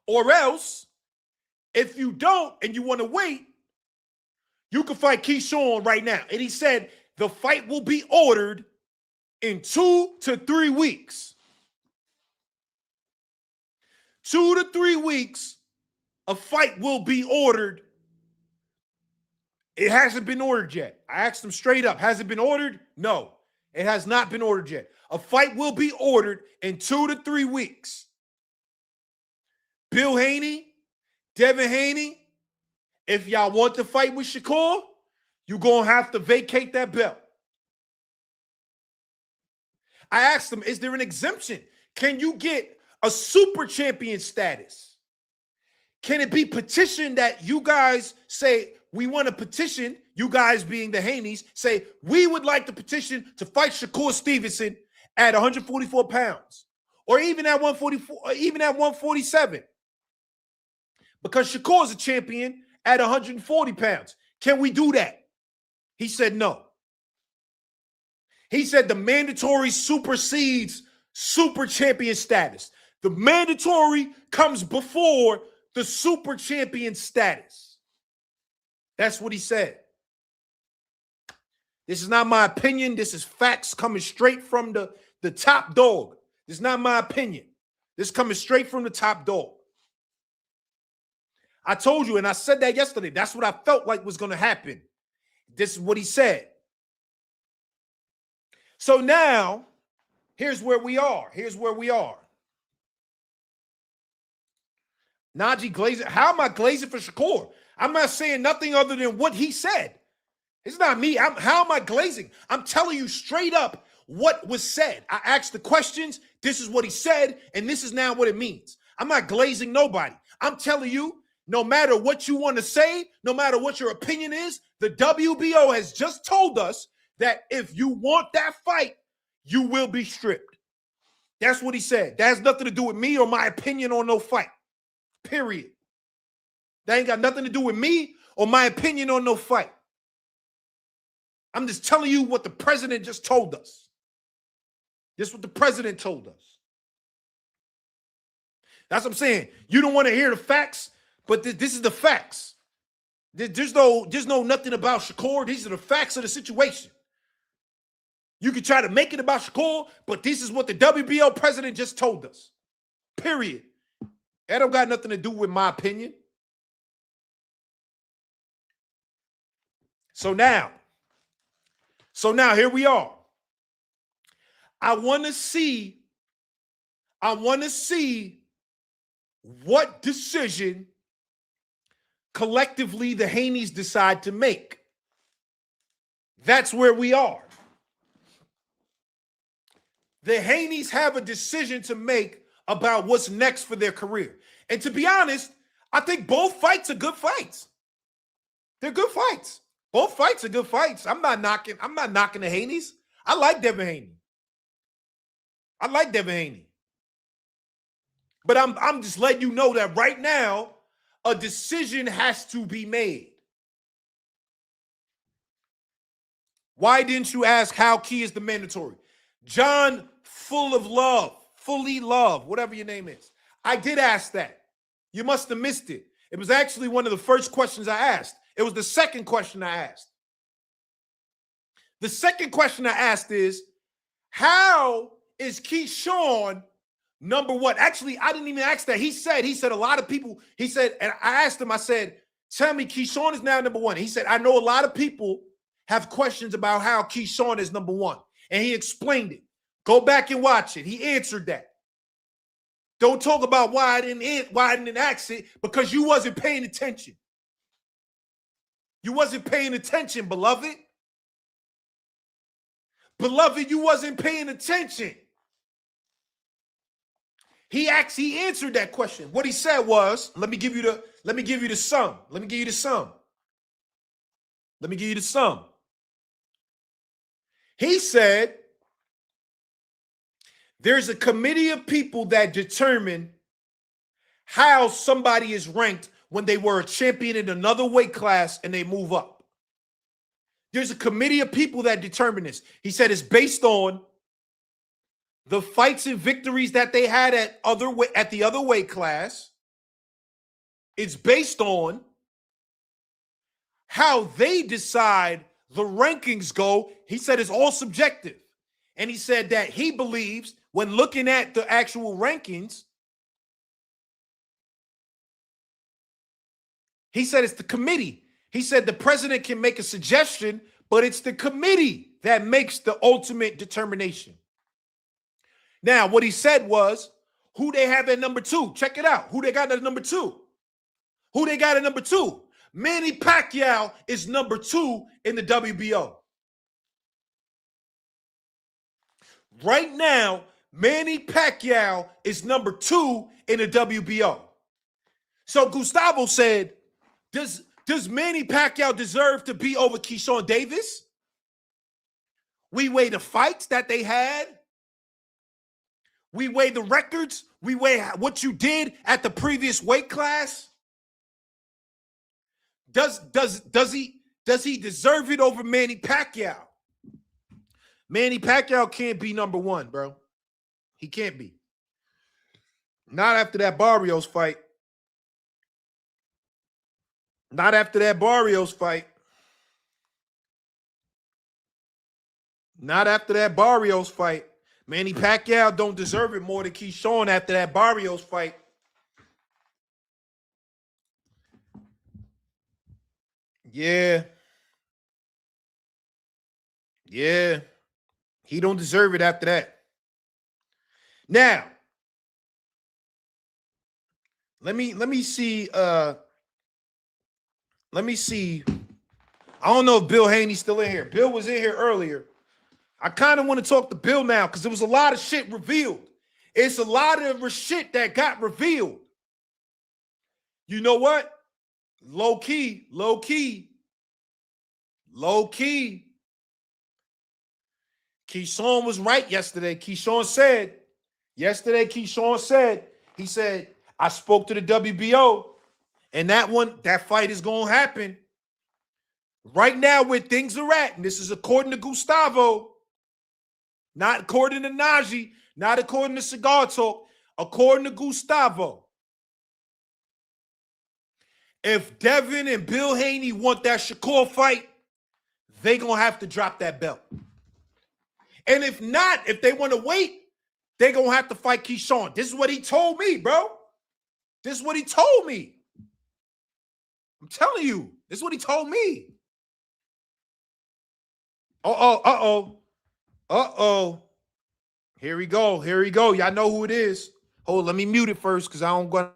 Or else, if you don't and you want to wait, you can fight Keyshawn right now. And he said the fight will be ordered in 2 to 3 weeks. 2 to 3 weeks, a fight will be ordered. It hasn't been ordered yet. I asked him straight up, has it been ordered? No, it has not been ordered yet. A fight will be ordered in 2 to 3 weeks. Bill Haney, Devin Haney, if y'all want to fight with Shakur, you're going to have to vacate that belt. I asked him, is there an exemption? Can you get a super champion status? Can it be petitioned that you guys say, we want to petition, you guys being the Haneys, say, we would like to petition to fight Shakur Stevenson at 144 pounds, or even at 144, or even at 147? Because Shakur is a champion at 140 pounds. Can we do that? He said no. He said the mandatory supersedes super champion status. The mandatory comes before the super champion status. That's what he said. This is not my opinion. This is facts coming straight from the top dog. This is not my opinion. This is coming straight from the top dog. I told you, and I said that yesterday. That's what I felt like was going to happen. This is what he said. So now, here's where we are. Here's where we are. Najee glazing. How am I glazing for Shakur? I'm not saying nothing other than what he said. It's not me. How am I glazing? I'm telling you straight up what was said. I asked the questions. This is what he said, and this is now what it means. I'm not glazing nobody. I'm telling you, no matter what you want to say, no matter what your opinion is, the WBO has just told us that if you want that fight, you will be stripped. That's what he said. That has nothing to do with me or my opinion on no fight. Period. That ain't got nothing to do with me or my opinion on no fight. I'm just telling you what the president just told us. This is what the president told us. That's what I'm saying. You don't want to hear the facts, but this is the facts. There's no nothing about Shakur. These are the facts of the situation. You can try to make it about Shakur, but this is what the WBO president just told us. Period. That don't got nothing to do with my opinion. So now here we are. I want to see what decision collectively the Haneys decide to make. That's where we are. The Haneys have a decision to make about what's next for their career. And to be honest, I think both fights are good fights. They're good fights. Both fights are good fights. I'm not knocking the Haneys. I like Devin Haney. But I'm just letting you know that right now, a decision has to be made. Why didn't you ask how key is the mandatory? John, fully love, whatever your name is. I did ask that. You must have missed it. It was actually one of the first questions I asked. It was the second question I asked. The second question I asked is, how is Keyshawn number one? Actually, I didn't even ask that. He said a lot of people, and I asked him, I said, tell me Keyshawn is now number one. He said, I know a lot of people have questions about how Keyshawn is number one. And he explained it. Go back and watch it. He answered that. Don't talk about why I didn't ask it, because you wasn't paying attention. You wasn't paying attention, beloved. Beloved, you wasn't paying attention. He answered that question. What he said was, let me give you the sum. He said, there's a committee of people that determine how somebody is ranked when they were a champion in another weight class and they move up. There's a committee of people that determine this. He said it's based on the fights and victories that they had at the other weight class. It's based on how they decide the rankings go. He said it's all subjective. And he said that he believes when looking at the actual rankings, he said it's the committee. He said the president can make a suggestion, but it's the committee that makes the ultimate determination. Now, what he said was, who they have at number two. Check it out. Who they got at number two. Manny Pacquiao is number two in the WBO. Right now, Manny Pacquiao is number two in the WBO. So Gustavo said, does Manny Pacquiao deserve to be over Keyshawn Davis? We weigh the fights that they had. We weigh the records. We weigh what you did at the previous weight class. Does he deserve it over Manny Pacquiao? Manny Pacquiao can't be number one, bro. He can't be. Not after that Barrios fight. Not after that Barrios fight. Not after that Barrios fight. Manny Pacquiao don't deserve it more than Keyshawn after that Barrios fight. Yeah. He don't deserve it after that. Now, let me see. Let me see. I don't know if Bill Haney's still in here. Bill was in here earlier. I kind of want to talk to Bill now because there was a lot of shit revealed. It's a lot of shit that got revealed. You know what? Low key. Keyshawn was right yesterday. Keyshawn said, he said, I spoke to the WBO, and that fight is going to happen. Right now, where things are at, and this is according to Gustavo, not according to Najee, not according to Cigar Talk, according to Gustavo. If Devin and Bill Haney want that Shakur fight, they going to have to drop that belt. And if not, if they want to wait, they're going to have to fight Keyshawn. This is what he told me, bro. This is what he told me. I'm telling you, this is what he told me. Uh-oh. Here we go. Y'all know who it is. Hold, let me mute it first because I don't go.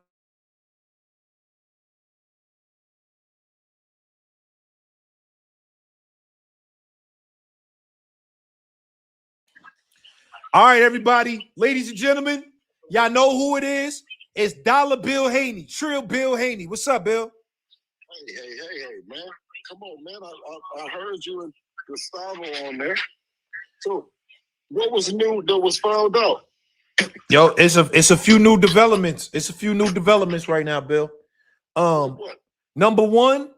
All right, everybody, ladies and gentlemen, y'all know who it is. It's Dollar Bill Haney, Trill Bill Haney. What's up, Bill? Hey, man. Come on, man. I heard you and Gustavo on there. So what was new that was found out? Yo, it's a few new developments. It's a few new developments right now, Bill. Number one,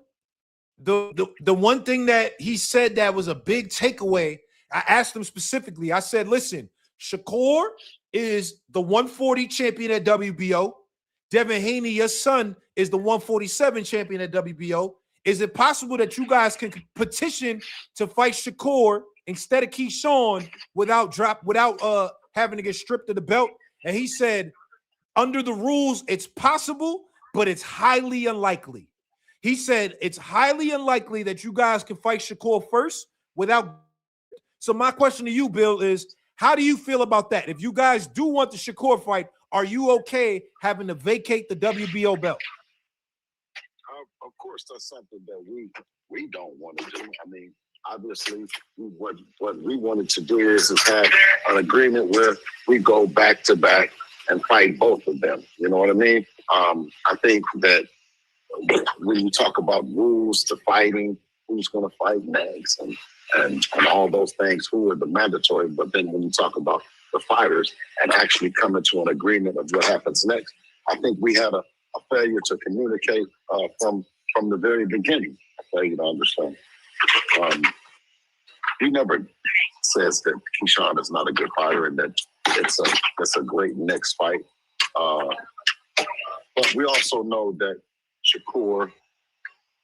the one thing that he said that was a big takeaway, I asked him specifically. I said, listen, Shakur is the 140 champion at WBO. Devin Haney, your son, is the 147 champion at WBO. Is it possible that you guys can petition to fight Shakur instead of Keyshawn without having to get stripped of the belt? And he said, under the rules, it's possible, but it's highly unlikely. He said it's highly unlikely that you guys can fight Shakur first without. So my question to you, Bill, is how do you feel about that? If you guys do want the Shakur fight, are you okay having to vacate the WBO belt? Of course, that's something that we don't want to do. I mean, obviously, what we wanted to do is have an agreement where we go back to back and fight both of them. You know what I mean? I think that when you talk about rules to fighting, who's going to fight next, and all those things, who are the mandatory. But then when you talk about the fighters and actually coming to an agreement of what happens next, I think we had a failure to communicate from the very beginning. A failure to understand. He never says that Keyshawn is not a good fighter and that it's a great next fight. But we also know that Shakur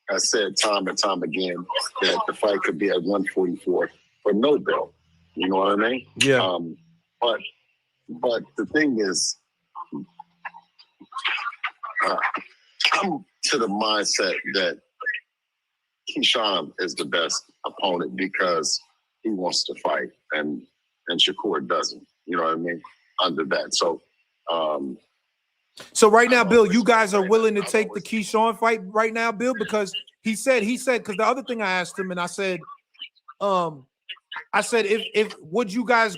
has said time and time again that the fight could be at 144 for no belt. You know what I mean? Yeah. But the thing is, I'm to the mindset that Keyshawn is the best opponent because he wants to fight and Shakur doesn't. You know what I mean? Under that. So right now, Bill, you guys are willing to take the Keyshawn fight right now, Bill, because he said because the other thing I asked him and I said if would you guys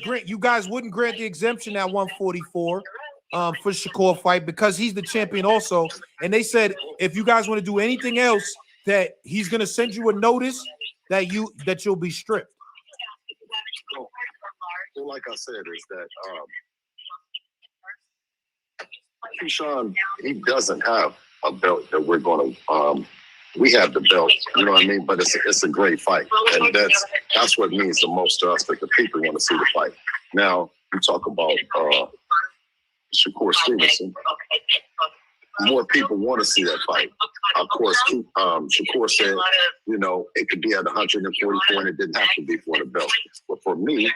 wouldn't grant the exemption at 144 for Shakur fight because he's the champion also, and they said if you guys want to do anything else that he's going to send you a notice that you'll be stripped. Well, like I said, is that Keyshawn, he doesn't have a belt that we're going to. We have the belt, you know what I mean. But it's a great fight, and that's what means the most to us. That the people want to see the fight. Now we talk about Shakur Stevenson. More people want to see that fight. Of course, Shakur said, it could be at 144, and it didn't have to be for the belt. But for me,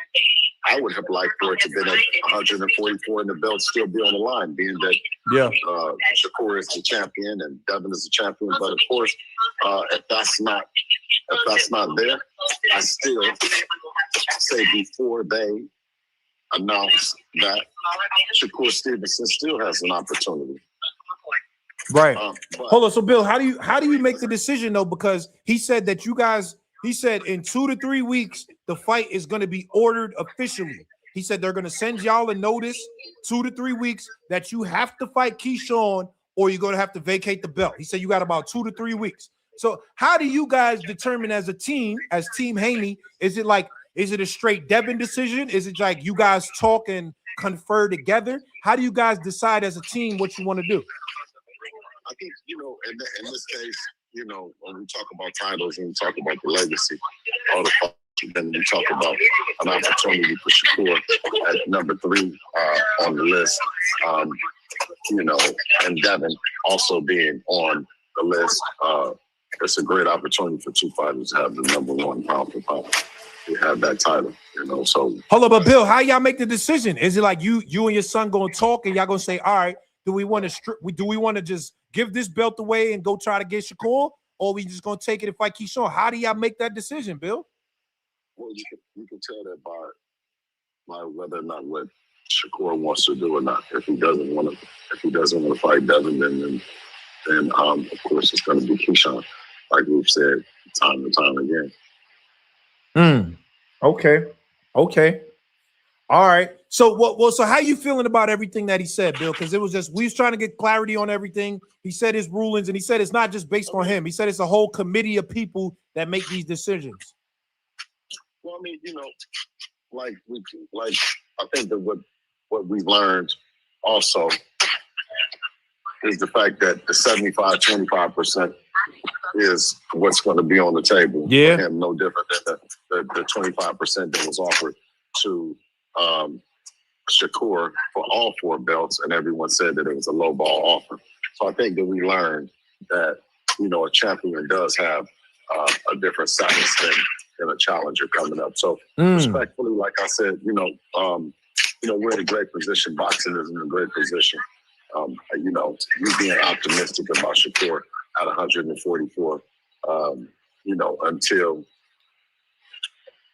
I would have liked for it to be at 144 and the belt still be on the line, being that Shakur is the champion and Devin is the champion. But of course, if that's not there, I still say before they announce that Shakur Stevenson still has an opportunity. Right. Hold on. So, Bill, how do you make the decision though? Because he said that he said in 2 to 3 weeks the fight is going to be ordered officially. He said they're going to send y'all a notice 2 to 3 weeks that you have to fight Keyshawn or you're going to have to vacate the belt. He said you got about 2 to 3 weeks. So how do you guys determine as a team, as Team Haney? Is it a straight Devin decision? Is it like you guys talk and confer together? How do you guys decide as a team what you want to do? I think, in this case, when we talk about titles and we talk about the legacy, all the then we talk about an opportunity for Shakur at number 3 on the list, and Devin also being on the list. It's a great opportunity for 2 fighters to have the number 1 pound for pound. We have that title, so. Hold up, but Bill, how y'all make the decision? Is it like you and your son gonna talk and y'all gonna say, all right, do we want to just give this belt away and go try to get Shakur, or we just gonna take it and fight Keyshawn? How do y'all make that decision, Bill? Well, you can tell that by whether or not what Shakur wants to do or not. If he doesn't want to fight Devin, then of course it's going to be Keyshawn, like we've said time and time again. Okay. All right. So so how you feeling about everything that he said, Bill? Because it was just we was trying to get clarity on everything. He said his rulings, and he said it's not just based on him. He said it's a whole committee of people that make these decisions. Well, I mean, I think that what we've learned also is the fact that the 75-25% is what's going to be on the table. Yeah. For him, no different than the 25% that was offered to Shakur for all 4 belts, and everyone said that it was a low ball offer. So I think that we learned that, a champion does have a different status than a challenger coming up. So respectfully, like I said, we're in a great position. Boxing is in a great position. Me being optimistic about Shakur at 144,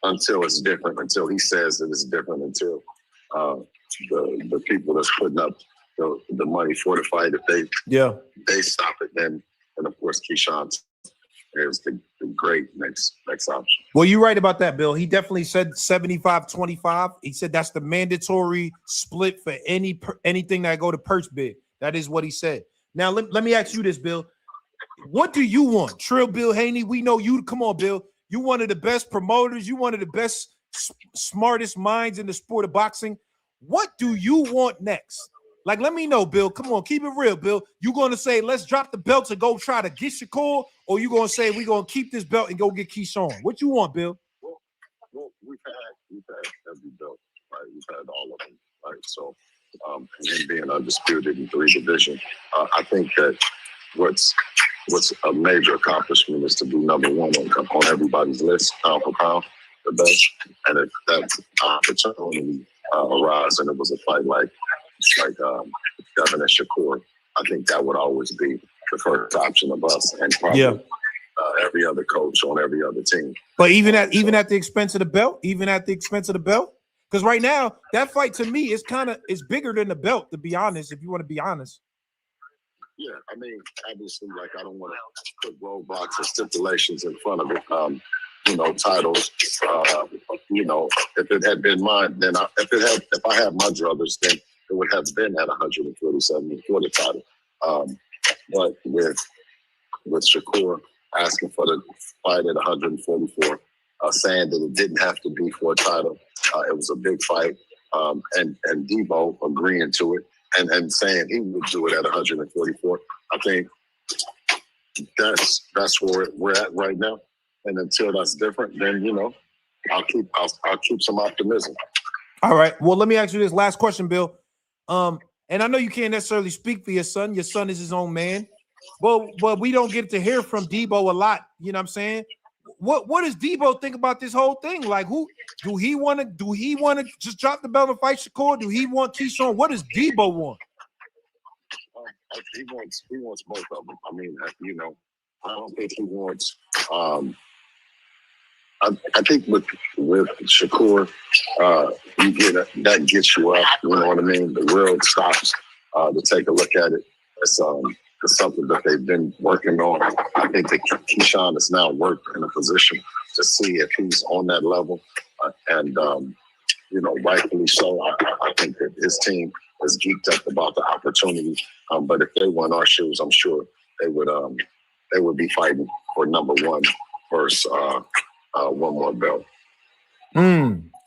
until it's different, until he says that it's different, until the people that's putting up the money for the fight, if they stop it, then of course Keyshawn is the great next option. Well, you're right about that, Bill. He definitely said 75-25. He said that's the mandatory split for anything that go to purse bid. That is what he said. Now, let me ask you this, Bill. What do you want? Trill Bill Haney, we know you. Come on, Bill. You one of the best promoters. You one of the best, smartest minds in the sport of boxing. What do you want next? Like, let me know, Bill. Come on, keep it real, Bill. You going to say, let's drop the belt and go try to get Shakur, or you going to say, we're going to keep this belt and go get Keyshawn? What you want, Bill? Well, we've had every belt, right? We've had all of them, right? So, and him being undisputed in 3 division, I think that what's a major accomplishment is to be number 1 on everybody's list, pound for pound, the best. And if that opportunity arises and it was a fight like Devin and Shakur, I think that would always be the first option of us, and probably every other coach on every other team. But even at the expense of the belt, because right now that fight to me is bigger than the belt, to be honest. If you want to be honest. Yeah, I mean, obviously, like I don't want to put roadblocks or stipulations in front of it. Titles. If it had been mine, then if I had my druthers, then it would have been at 147 for the title. But with Shakur asking for the fight at 144, saying that it didn't have to be for a title, it was a big fight, and Debo agreeing to it and saying he would do it at 144. I think that's where we're at right now. And until that's different, then I'll keep some optimism. All right. Well, let me ask you this last question, Bill. And I know you can't necessarily speak for your son. Your son is his own man. But we don't get to hear from Debo a lot. You know what I'm saying? What does Debo think about this whole thing? Like, do he want to just drop the belt and fight Shakur? Do he want Keyshawn? What does Debo want? He wants both of them. I mean, I don't think he wants. I think with Shakur, that gets you up. You know what I mean? The world stops to take a look at it. It's something that they've been working on. I think that Keyshawn has now worked in a position to see if he's on that level, and rightfully so. I think that his team as geeked up about the opportunity. But if they won our shoes, I'm sure they would be fighting for number one versus one more belt.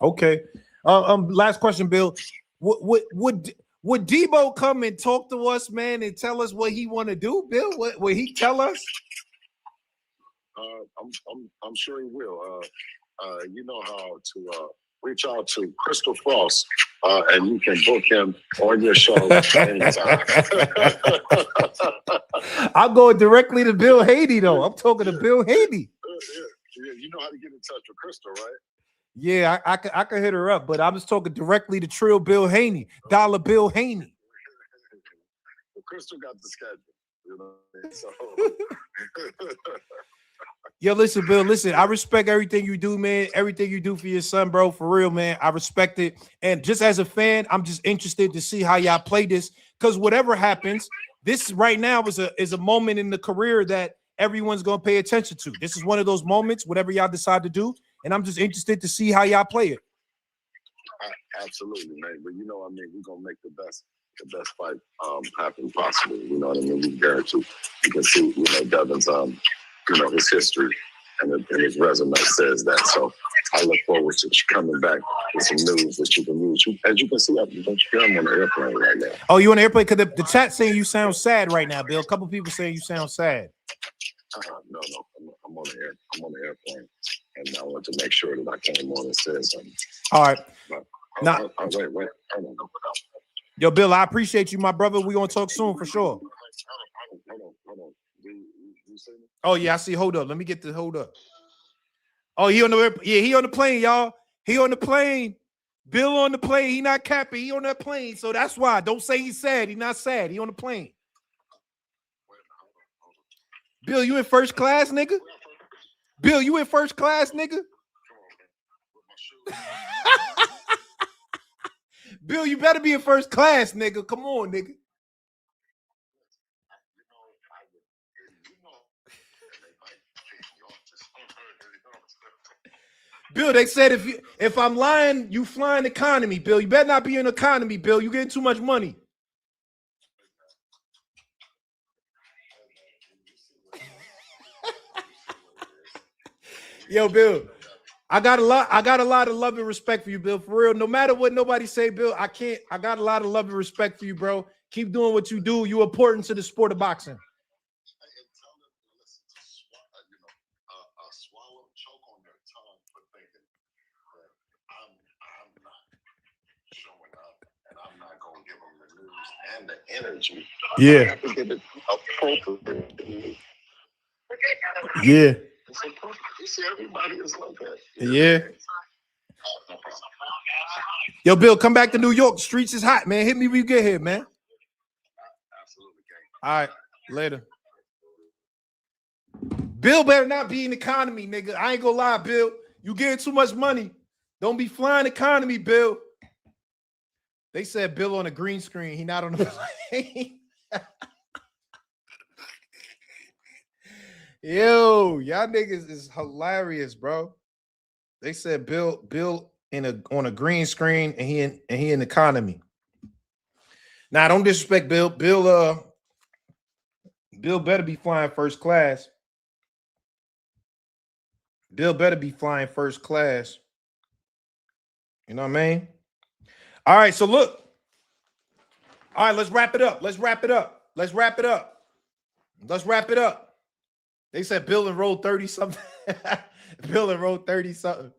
Okay. Last question, Bill. Would Debo come and talk to us, man, and tell us what he want to do, Bill? What will he tell us? I'm sure he will. You know how to reach out to Crystal Frost, and you can book him on your show anytime. I'm going directly to Bill Haney, though. I'm talking to Bill Haney. Yeah, you know how to get in touch with Crystal, right? Yeah, I could hit her up, but I was talking directly to Trill Bill Haney, Dollar Bill Haney. Well, Crystal got the schedule, you know. So. Yo, listen, Bill. Listen, I respect everything you do, man. Everything you do for your son, bro. For real, man. I respect it. And just as a fan, I'm just interested to see how y'all play this. Because whatever happens, this right now is a moment in the career that everyone's gonna pay attention to. This is one of those moments, whatever y'all decide to do. And I'm just interested to see how y'all play it. Absolutely, man. But you know what I mean? We're gonna make the best fight happen possible. You know what I mean? We guarantee. You can see, you know, Devin's his history and his resume says that. So I look forward to you coming back with some news that you can use. As you can see, I'm on the airplane right now. Oh, you on the airplane? Because the chat saying you sound sad right now, Bill. A couple people saying you sound sad. No, I'm on the airplane, and I want to make sure that I came on and said something. All right. Wait. Hold on. Yo, Bill, I appreciate you, my brother. We gonna talk soon for sure. Hold on. Do you see me? Oh yeah, I see. Hold up. Let me get the hold up. Oh, he on the plane, y'all. He on the plane. Bill on the plane. He not capping. He on that plane. So that's why. Don't say he's sad. He not sad. He on the plane. Bill, you in first class, nigga? Bill, you in first class, nigga? Bill, you better be in first class, nigga. Come on, nigga. Bill, they said if I'm lying, you flying economy, Bill. You better not be in economy, Bill. You getting too much money. Yo, Bill, I got a lot of love and respect for you, Bill. For real. No matter what nobody say, Bill, I got a lot of love and respect for you, bro. Keep doing what you do. You're important to the sport of boxing. And the energy. Yeah. Yeah. You see, everybody is like that. Yeah. Yo, Bill, come back to New York. The streets is hot, man. Hit me when you get here, man. Absolutely. All right. Later. Bill better not be in economy, nigga. I ain't gonna lie, Bill. You getting too much money. Don't be flying economy, Bill. They said Bill on a green screen. He not on the plane. Yo, y'all niggas is hilarious, bro. They said Bill on a green screen and he in economy. Now, don't disrespect Bill. Bill better be flying first class. Bill better be flying first class. You know what I mean? All right, so look. All right, let's wrap it up. They said Bill enrolled 30-something. Bill enrolled 30-something.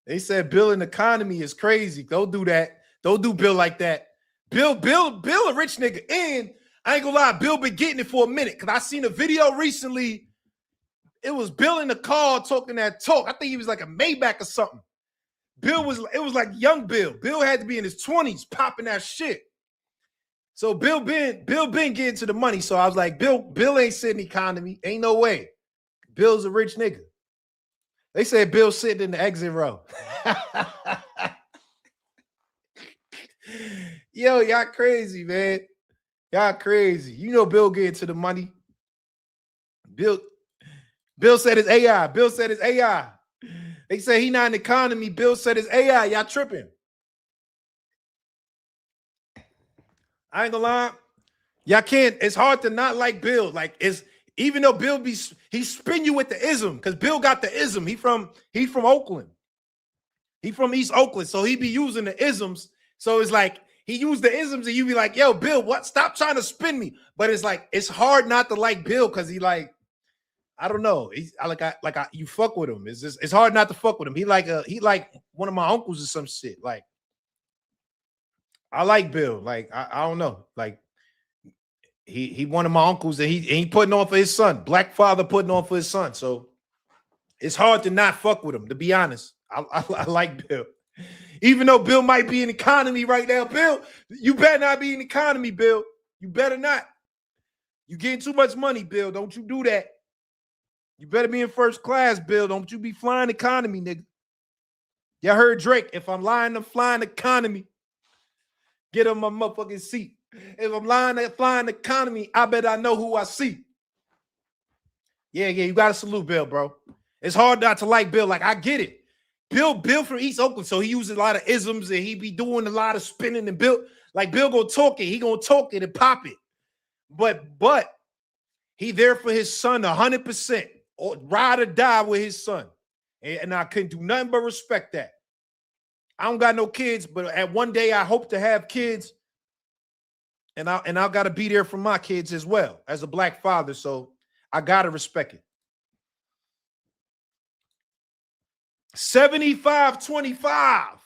They said Bill in economy is crazy. Don't do that. Don't do Bill like that. Bill a rich nigga. And I ain't gonna lie, Bill been getting it for a minute. Because I seen a video recently. It was Bill in the car talking that talk. I think he was like a Maybach or something. It was like young Bill. Bill had to be in his 20s popping that shit. So Bill been getting to the money. So I was like, Bill ain't sitting economy. Ain't no way. Bill's a rich nigga. They said Bill sitting in the exit row. Yo, y'all crazy, man. Y'all crazy. You know Bill getting to the money. Bill said it's AI. They say he not in the economy. Bill said it's AI. Y'all tripping. I ain't gonna lie. Y'all can't. It's hard to not like Bill. Like it's even though Bill he spin you with the ism because Bill got the ism. He from Oakland. He from East Oakland, so he be using the isms. So it's like he used the isms, and you be like, "Yo, Bill, what? Stop trying to spin me." But it's like it's hard not to like Bill because he like I don't know. He's you fuck with him. It's hard not to fuck with him. He like one of my uncles or some shit. Like I like Bill. Like I don't know. Like he one of my uncles, and he putting on for his son. Black father putting on for his son. So it's hard to not fuck with him. To be honest, I like Bill. Even though Bill might be in economy right now, Bill, you better not be in economy, Bill. You better not. You getting too much money, Bill. Don't you do that. You better be in first class, Bill. Don't you be flying economy, nigga. Y'all heard Drake. If I'm lying to flying economy, get on my motherfucking seat. If I'm lying to flying economy, I bet I know who I see. Yeah, you got to salute Bill, bro. It's hard not to like Bill. Like, I get it. Bill from East Oakland, so he uses a lot of isms, and he be doing a lot of spinning, and Bill gonna talk it. He gonna talk it and pop it. But he there for his son 100%. Or ride or die with his son. And I couldn't do nothing but respect that. I don't got no kids, but at one day I hope to have kids. And I gotta be there for my kids as well as a black father. So I gotta respect it. 75-25.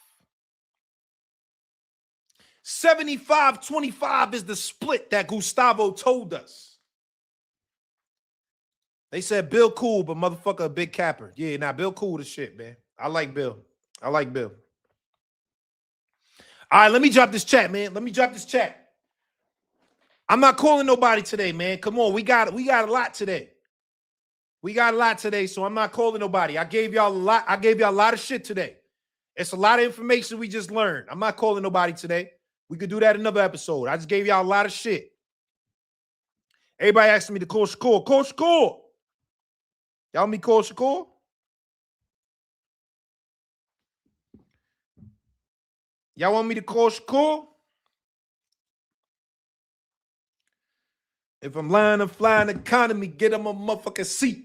75-25 is the split that Gustavo told us. They said Bill cool, but motherfucker a big capper. Yeah, now Bill cool as shit, man. I like Bill. All right, let me drop this chat, man. I'm not calling nobody today, man. Come on, we got a lot today. So I'm not calling nobody. I gave y'all a lot. I gave y'all a lot of shit today. It's a lot of information we just learned. I'm not calling nobody today. We could do that in another episode. I just gave y'all a lot of shit. Everybody asking me to call Shakur. Call Shakur. Y'all want me to call Shakur? Y'all want me to call Shakur? If I'm lying to flying economy, get him a motherfucking seat.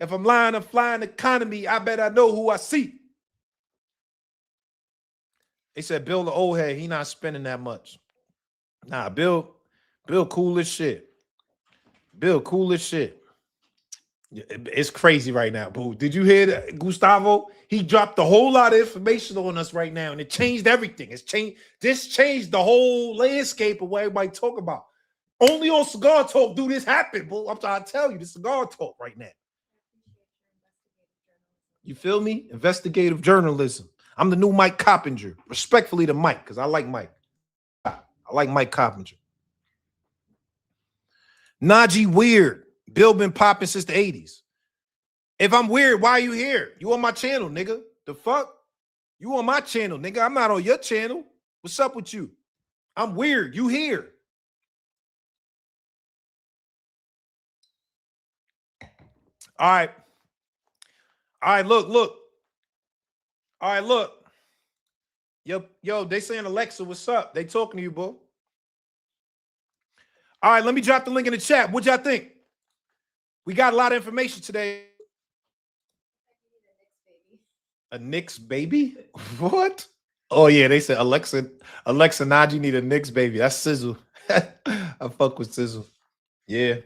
If I'm lying to flying economy, I bet I know who I see. They said Bill the old head, he not spending that much. Nah, Bill cool as shit. It's crazy right now, boo. Did you hear that, Gustavo? He dropped a whole lot of information on us right now, and it changed everything. This changed the whole landscape of what everybody talk about. Only on Cigar Talk do this happen, boo. I'm trying to tell you, the Cigar Talk right now. You feel me? Investigative journalism. I'm the new Mike Coppinger. Respectfully to Mike, because I like Mike. I like Mike Coppinger. Najee weird. Bill been popping since the 80s. If I'm weird, why are you here? You on my channel, nigga. The fuck? You on my channel, nigga. I'm not on your channel. What's up with you? I'm weird. You here. All right. Look. All right, look. Yo, they saying Alexa, what's up? They talking to you, bro. All right, let me drop the link in the chat. What y'all think? We got a lot of information today. A Knicks baby? What? Oh, yeah, they said Alexa Najee need a Knicks baby. That's Sizzle. I fuck with Sizzle. Yeah.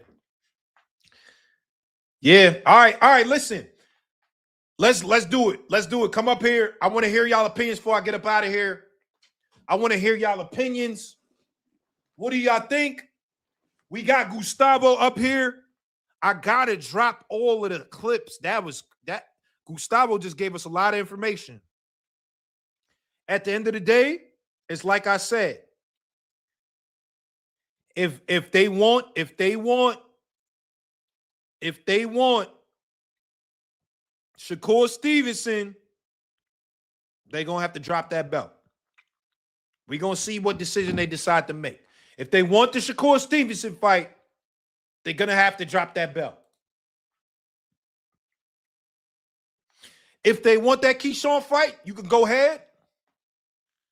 All right, listen. Let's do it. Come up here. I want to hear y'all opinions before I get up out of here. I want to hear y'all opinions. What do y'all think? We got Gustavo up here. I gotta drop all of the clips. That Gustavo just gave us a lot of information. At the end of the day, it's like I said. If they want Shakur Stevenson, they're gonna have to drop that belt. We're gonna see what decision they decide to make. If they want the Shakur Stevenson fight, they're gonna have to drop that belt. If they want that Keyshawn fight, you can go ahead.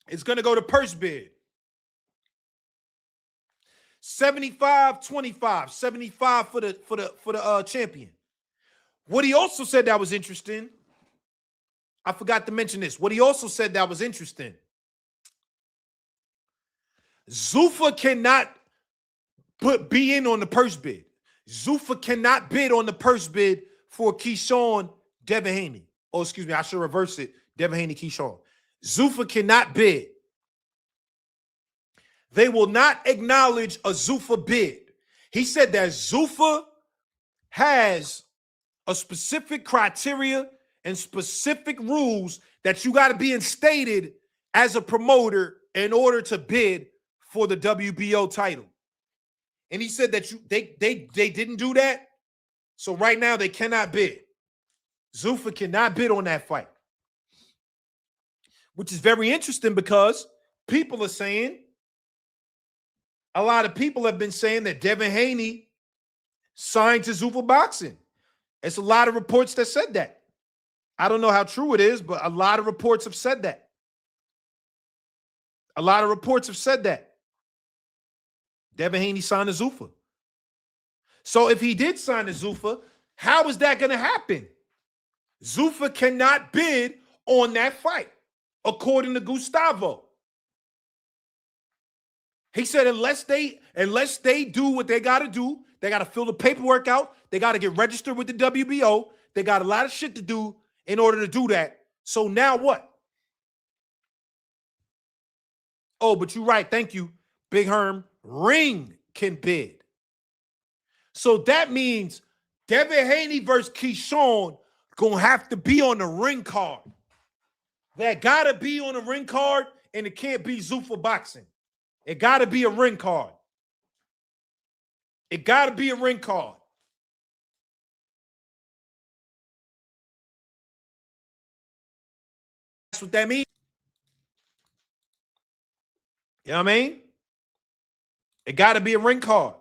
It's gonna go to purse bid. 75-25, 75 for the champion. What he also said that was interesting, I forgot to mention this. What he also said that was interesting, Zuffa cannot be in on the purse bid. Zuffa cannot bid on the purse bid for Keyshawn, Devin Haney. Oh, excuse me, I should reverse it. Devin Haney, Keyshawn. Zuffa cannot bid. They will not acknowledge a Zuffa bid. He said that Zuffa has a specific criteria and specific rules that you got to be instated as a promoter in order to bid for the WBO title. And he said that they didn't do that. So right now they cannot bid. Zuffa cannot bid on that fight. Which is very interesting because people are saying, a lot of people have been saying that Devin Haney signed to Zuffa Boxing. It's a lot of reports that said that. I don't know how true it is, but a lot of reports have said that. A lot of reports have said that. Devin Haney signed to Zuffa. So if he did sign to Zuffa, how is that going to happen? Zuffa cannot bid on that fight, according to Gustavo. He said unless they do what they got to do, they got to fill the paperwork out, they got to get registered with the WBO, they got a lot of shit to do in order to do that. So now what? Oh, but you're right. Thank you, Big Herm. Ring can bid. So that means Devin Haney versus Keyshawn gonna have to be on the ring card. That gotta be on the ring card, and it can't be Zuffa Boxing. It gotta be a ring card. It gotta be a ring card. That's what that means. You know what I mean? It gotta be a ring card.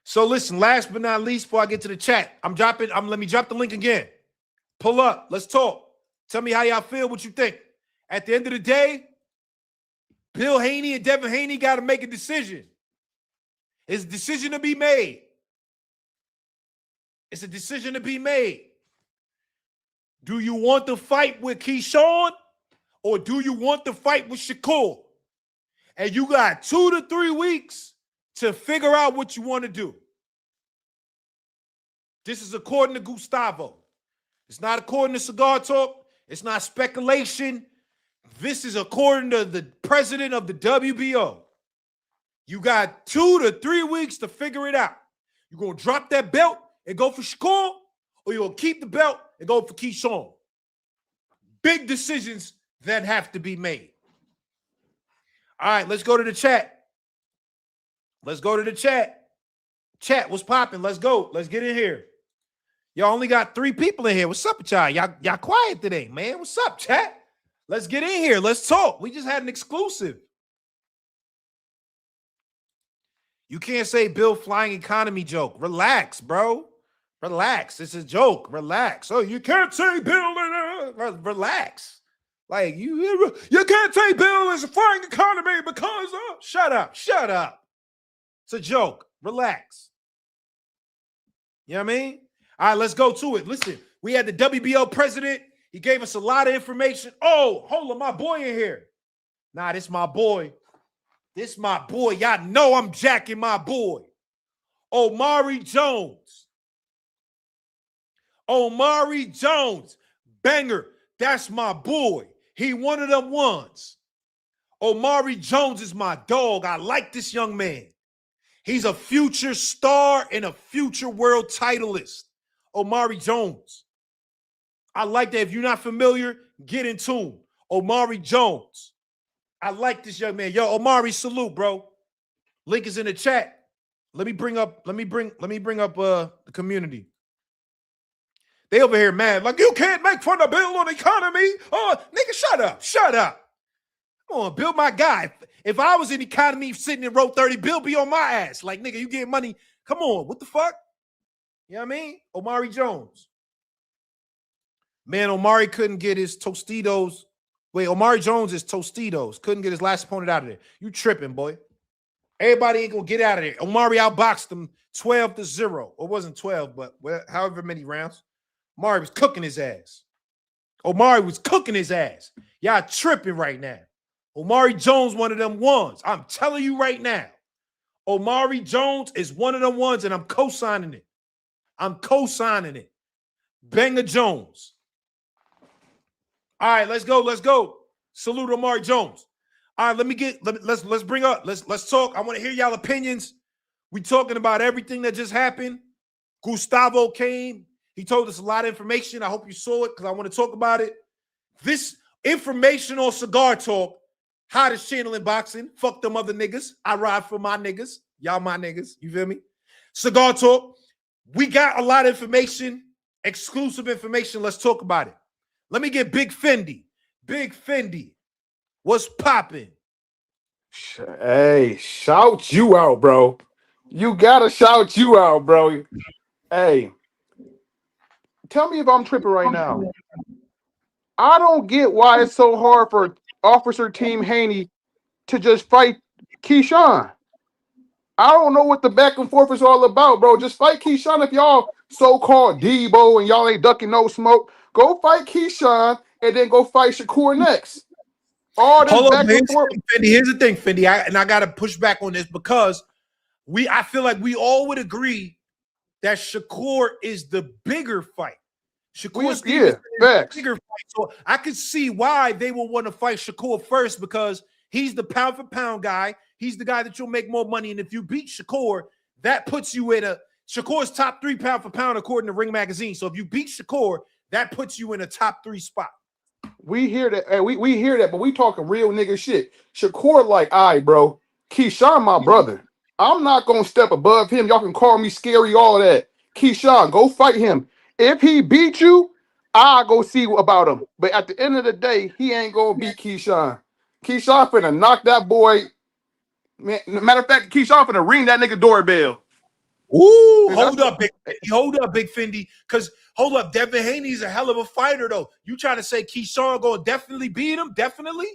So listen, last but not least, before I get to the chat, let me drop the link again. Pull up. Let's talk. Tell me how y'all feel, what you think. At the end of the day, Bill Haney and Devin Haney got to make a decision. It's a decision to be made. It's a decision to be made. Do you want to fight with Keyshawn or do you want to fight with Shakur? And you got 2 to 3 weeks to figure out what you want to do. This is according to Gustavo. It's not according to Cigar Talk. It's not speculation. This is according to the president of the WBO. You got 2 to 3 weeks to figure it out. You're going to drop that belt and go for Shakur, or you're going to keep the belt and go for Keyshawn. Big decisions that have to be made. All right, let's go to the chat. Let's go to the chat. Chat, what's popping? Let's go. Let's get in here. Y'all only got 3 people in here. What's up with y'all? Y'all quiet today, man. What's up, chat? Let's get in here. Let's talk. We just had an exclusive. You can't say Bill flying economy joke. Relax, bro. Relax. It's a joke. Relax. Oh, you can't say Bill. Relax. Like, you can't say Bill is a flying economy because of... Shut up. Shut up. It's a joke. Relax. You know what I mean? All right, let's go to it. Listen, we had the WBO president. He gave us a lot of information. Oh, hold on, my boy in here. Nah, this my boy. This my boy. Y'all know I'm jacking my boy. Omari Jones. Omari Jones. Banger. That's my boy. He one of them ones. Omari Jones is my dog. I like this young man. He's a future star and a future world titleist. Omari Jones. I like that. If you're not familiar, get in tune. Omari Jones. I like this young man. Yo, Omari, salute, bro. Link is in the chat. Let me bring up the community. They over here mad. Like, you can't make fun of Bill on the economy. Oh, nigga, shut up. Shut up. Come on, Bill, my guy. If I was in economy sitting in row 30, Bill be on my ass. Like, nigga, you get money. Come on. What the fuck? You know what I mean? Omari Jones. Man, Omari couldn't get his Tostitos. Wait, Omari Jones is Tostitos. Couldn't get his last opponent out of there. You tripping, boy. Everybody ain't gonna get out of there. Omari outboxed him 12-0. It wasn't 12, but however many rounds. Omari was cooking his ass. Omari was cooking his ass. Y'all tripping right now. Omari Jones, one of them ones. I'm telling you right now. Omari Jones is one of them ones, and I'm co-signing it. I'm co-signing it. Banger Jones. All right, let's go. Let's go. Salute Omari Jones. All right, let's bring up. Let's talk. I want to hear y'all opinions. We talking about everything that just happened. Gustavo came. He told us a lot of information. I hope you saw it because I want to talk about it. This information on Cigar Talk, hottest channel in boxing. Fuck them other niggas. I ride for my niggas. Y'all my niggas. You feel me? Cigar Talk. We got a lot of information, exclusive information. Let's talk about it. Let me get Big Fendi. Big Fendi. What's popping? Hey, shout you out, bro. You gotta shout you out, bro. Hey, tell me if I'm tripping right now. I don't get why it's so hard for Officer Team Haney to just fight Keyshawn. I don't know what the back and forth is all about, bro. Just fight Keyshawn if y'all so-called Debo and y'all ain't ducking no smoke. Go fight Keyshawn and then go fight Shakur next. All this Hold back on, and forth. Fendi. Here's the thing, Fendi, I got to push back on this because I feel like we all would agree that Shakur is the bigger fight. Shakur is the bigger fight. So I could see why they will want to fight Shakur first because he's the pound for pound guy. He's the guy that you'll make more money. And if you beat Shakur, that puts you in Shakur's top 3 pound for pound according to Ring Magazine. So if you beat Shakur, that puts you in a top 3 spot. We hear that, and we hear that, but we talking real nigga shit. Shakur like, all right, bro, Keyshawn my brother. I'm not gonna step above him. Y'all can call me scary, all that. Keyshawn, go fight him. If he beat you, I'll go see about him. But at the end of the day, he ain't gonna beat Keyshawn. Keyshawn finna knock that boy. Man, matter of fact, Keyshawn finna ring that nigga doorbell. Ooh, hold up, Big Fendi. Because hold up, Devin Haney's a hell of a fighter, though. You trying to say Keyshawn gonna definitely beat him? Definitely?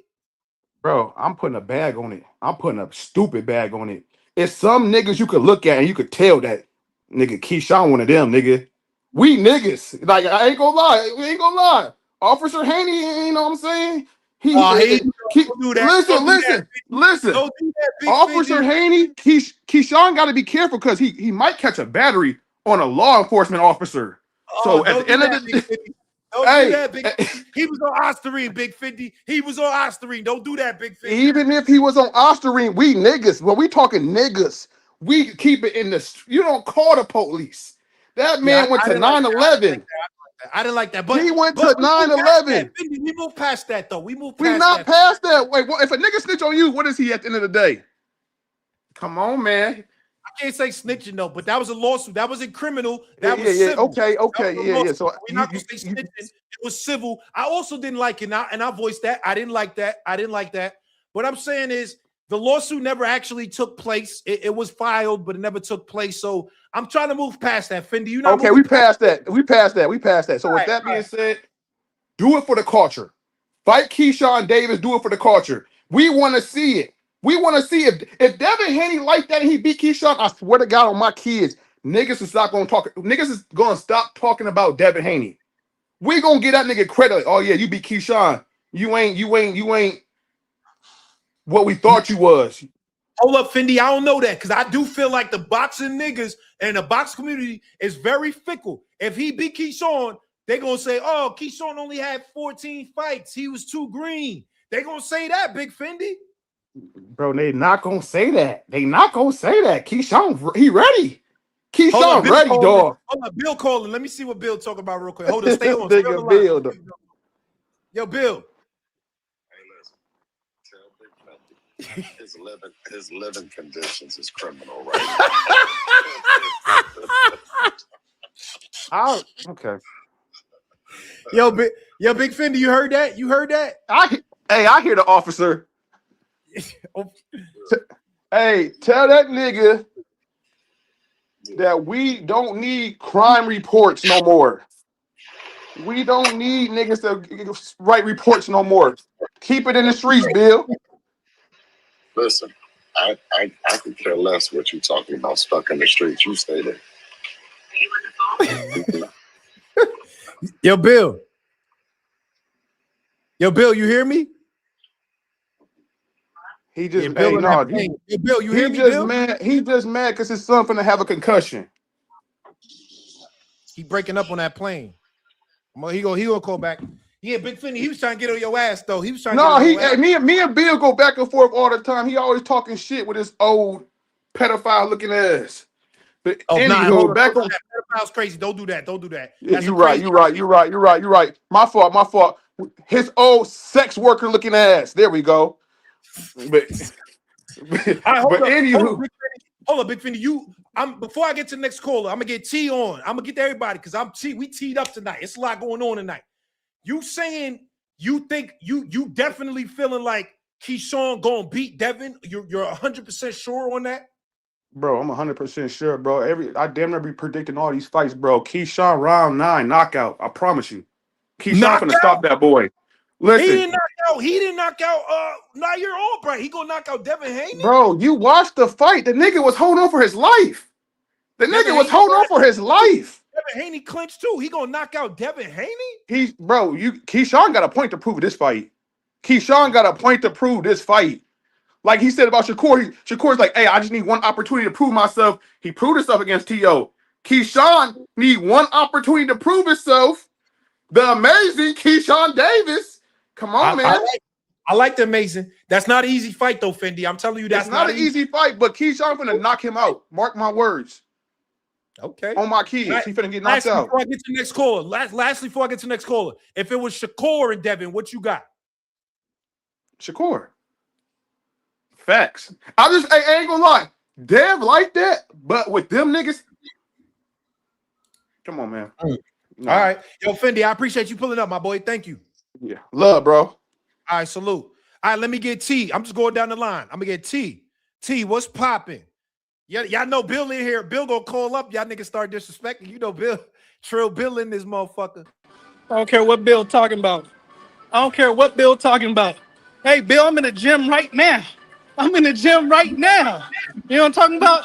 Bro, I'm putting a bag on it. I'm putting a stupid bag on it. It's some niggas you could look at and you could tell that nigga Keyshawn one of them, nigga. We niggas. Like, I ain't gonna lie. We ain't gonna lie. Officer Haney, you know what I'm saying? Don't do that. Listen. Don't do that, Big Officer Fendi. Haney, Keyshawn got to be careful because he might catch a battery on a law enforcement officer. So at the end of the day, don't do that, Big Fendi. He was on Osterine, Big Fendi. He was on Osterine. Don't do that, Big Fendi. Even if he was on Osterine, we niggas. When we talking niggas, we keep it in the. You don't call the police. That man went to 9/11. I didn't like that. But he went to 9/11. We moved past that, though. We not past that. Wait, if a nigga snitch on you, what is he at the end of the day? Come on, man. I can't say snitching though, but that was a lawsuit. That wasn't criminal. That was civil. Okay. So we're not gonna say snitching. It was civil. I also didn't like it, and I voiced that. I didn't like that. What I'm saying is the lawsuit never actually took place. It was filed, but it never took place. So I'm trying to move past that. Fendi, you know. Okay, we passed that. We passed that. So with that being said, do it for the culture. Fight Keyshawn Davis. Do it for the culture. We want to see it. We want to see if Devin Haney like that and he beat Keyshawn. I swear to God on my kids, niggas is not gonna talk. Niggas is gonna stop talking about Devin Haney. We gonna get that nigga credit. Like, oh yeah, you beat Keyshawn. You ain't what we thought you was. Hold up, Fendi. I don't know that because I do feel like the boxing niggas and the box community is very fickle. If he beat Keyshawn, they're gonna say, "Oh, Keyshawn only had 14 fights. He was too green." They're gonna say that, Big Fendi. Bro, they not gonna say that. Keyshawn, he ready. Keyshawn ready, dog. Hold up, Bill calling. Let me see what Bill talking about real quick. Hold on, stay on. Bill. Yo, Bill. His living conditions is criminal, right? Okay. Yo, Big Fendi, you heard that? I hear the officer. Hey, tell that nigga that we don't need crime reports no more. We don't need niggas to write reports no more. Keep it in the streets, Bill. Listen, I could care less what you're talking about. Stuck in the streets. You stay there. Yo, Bill. Yo, Bill, you hear me? He just, Bill, hey, in no, that plane. Yo, Bill, you hear he me, just Bill? mad. He just mad because his son finna have a concussion. He breaking up on that plane. He gonna call back. Yeah, Big Finny, he was trying to get on your ass though. He was trying No, to get on your ass. me and Bill go back and forth all the time. He always talking shit with his old pedophile looking ass. But anywho, back on. Pedophile's crazy. Don't do that. Don't do that. You're right. My fault. His old sex worker looking ass. There we go. But anywho, hold up, Big Finny. Before I get to the next caller, I'm gonna get T on. I'm gonna get to everybody because we teed up tonight. It's a lot going on tonight. You saying you think you definitely feeling like Keyshawn gonna beat Devin? You're 100% sure on that? bro, I'm 100% sure, bro. I damn near be predicting all these fights, bro. Keyshawn round 9 knockout. I promise you. Keyshawn gonna stop that boy. Listen, He didn't knock out. Now you're all bright. He gonna knock out Devin Haney, bro. You watched the fight. The nigga was holding on for his life. Devin Haney clinched too. He gonna knock out Devin Haney. Keyshawn got a point to prove this fight. Like he said about Shakur, Shakur's like, hey, I just need one opportunity to prove myself. He proved himself against T.O. Keyshawn need one opportunity to prove himself. The amazing Keyshawn Davis. Come on, man. I like the amazing. That's not an easy fight, though, Fendi. I'm telling you, that's not an easy fight, but Keyshawn finna knock him out. Mark my words. Okay. On my kids. He finna get knocked out. Before I get to the next caller, lastly, before I get to the next caller, if it was Shakur and Devin, what you got? Shakur. Facts. I ain't gonna lie. Dev like that, but with them niggas. Come on, man. No. All right. Yo, Fendi, I appreciate you pulling up, my boy. Thank you. Yeah. Love, bro. All right, salute. All right, let me get T. I'm just going down the line. I'm gonna get T. T, what's popping? Y'all know Bill in here. Bill gonna call up. Y'all niggas start disrespecting. You know Bill. Trill Bill in this motherfucker. I don't care what Bill talking about. Hey, Bill, I'm in the gym right now. You know what I'm talking about?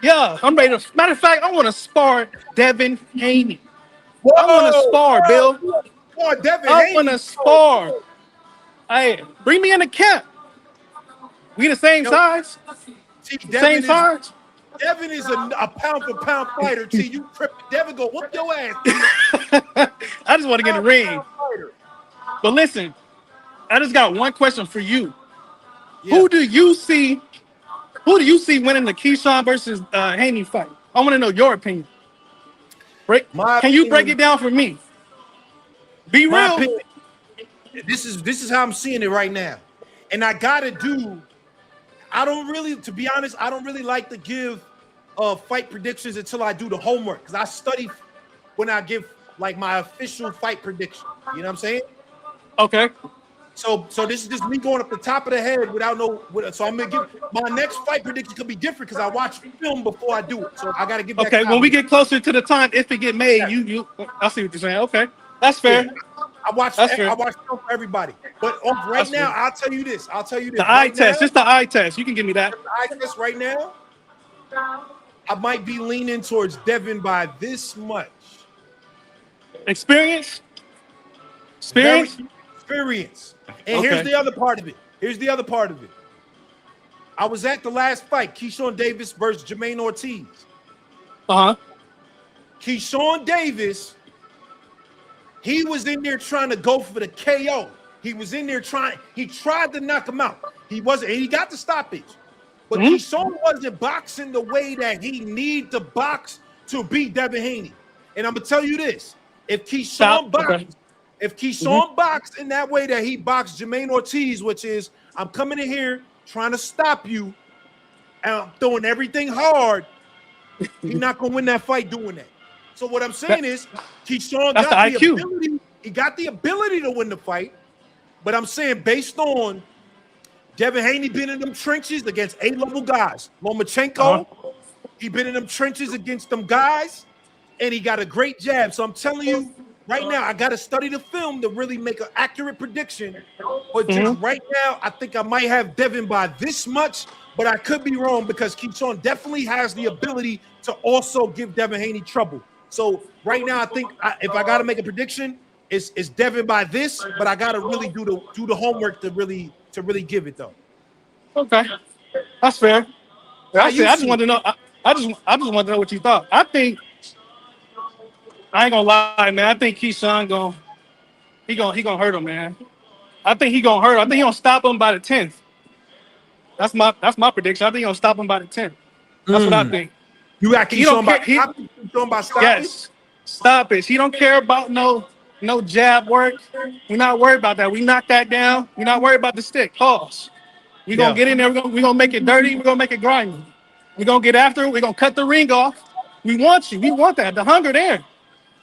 Yeah, I'm ready to. Matter of fact, I want to spar Devin Haney. I want to spar, Bill. I want to spar. Hey, bring me in the camp. We the same size? Same size? Devin is a pound for pound fighter. T, you tripping. Devin go whoop your ass. I just want to get in the ring. But listen, I just got one question for you. Yeah. Who do you see winning the Keyshawn versus Haney fight? I want to know your opinion. Can you break it down for me? Be real. Opinion, this is how I'm seeing it right now. And I gotta do. To be honest, I don't really like to give fight predictions until I do the homework because I study when I give like my official fight prediction. You know what I'm saying? Okay. So this is just me going up the top of the head so I'm gonna give my next fight prediction could be different because I watch film before I do it. So I gotta give that. Okay, when we get closer to the time, if it get made, you I see what you're saying. Okay. That's fair. Yeah. I watch film for everybody. But now, I'll tell you this. The eye test, just the eye test. You can give me that. The eye test right now, I might be leaning towards Devin by this much. Experience. And here's the other part of it. I was at the last fight, Keyshawn Davis versus Jermaine Ortiz. Keyshawn Davis, he was in there trying to go for the KO. He was in there he tried to knock him out. He got the stoppage. But Keyshawn wasn't boxing the way that he needed to box to beat Devin Haney. And I'm going to tell you this. If Keyshawn boxed in that way that he boxed Jermaine Ortiz, which is I'm coming in here trying to stop you and I'm throwing everything hard, he's not going to win that fight doing that. So what I'm saying is Keyshawn got the ability. He got the ability to win the fight, but I'm saying based on Devin Haney been in them trenches against A-level guys. Lomachenko, he been in them trenches against them guys, and he got a great jab. So I'm telling you right now, I got to study the film to really make an accurate prediction. But just right now, I think I might have Devin by this much, but I could be wrong because Keyshawn definitely has the ability to also give Devin Haney trouble. So right now, I think if I got to make a prediction, it's Devin by this, but I got to really do the homework to really give it though. Okay, that's fair. How That's it. you I just see it? want to know. I just want to know what you thought. I ain't gonna lie, man. I think Keyshawn gonna hurt him, man. I think he gonna hurt him. I think he gonna stop him by the 10th. That's my prediction. I think he gonna stop him by the 10th. That's what I think. You got He don't Keyshawn by care. stopping. Keyshawn by stopping. Yes, stop it. He don't care about no jab work. We're not worried about that. We knock that down. We're not worried about the stick. Pause. We're gonna Yeah. get in there. We're gonna make it dirty. We're gonna make it grimy. We're gonna get after it. We're gonna cut the ring off. We want you. We want that. The hunger there.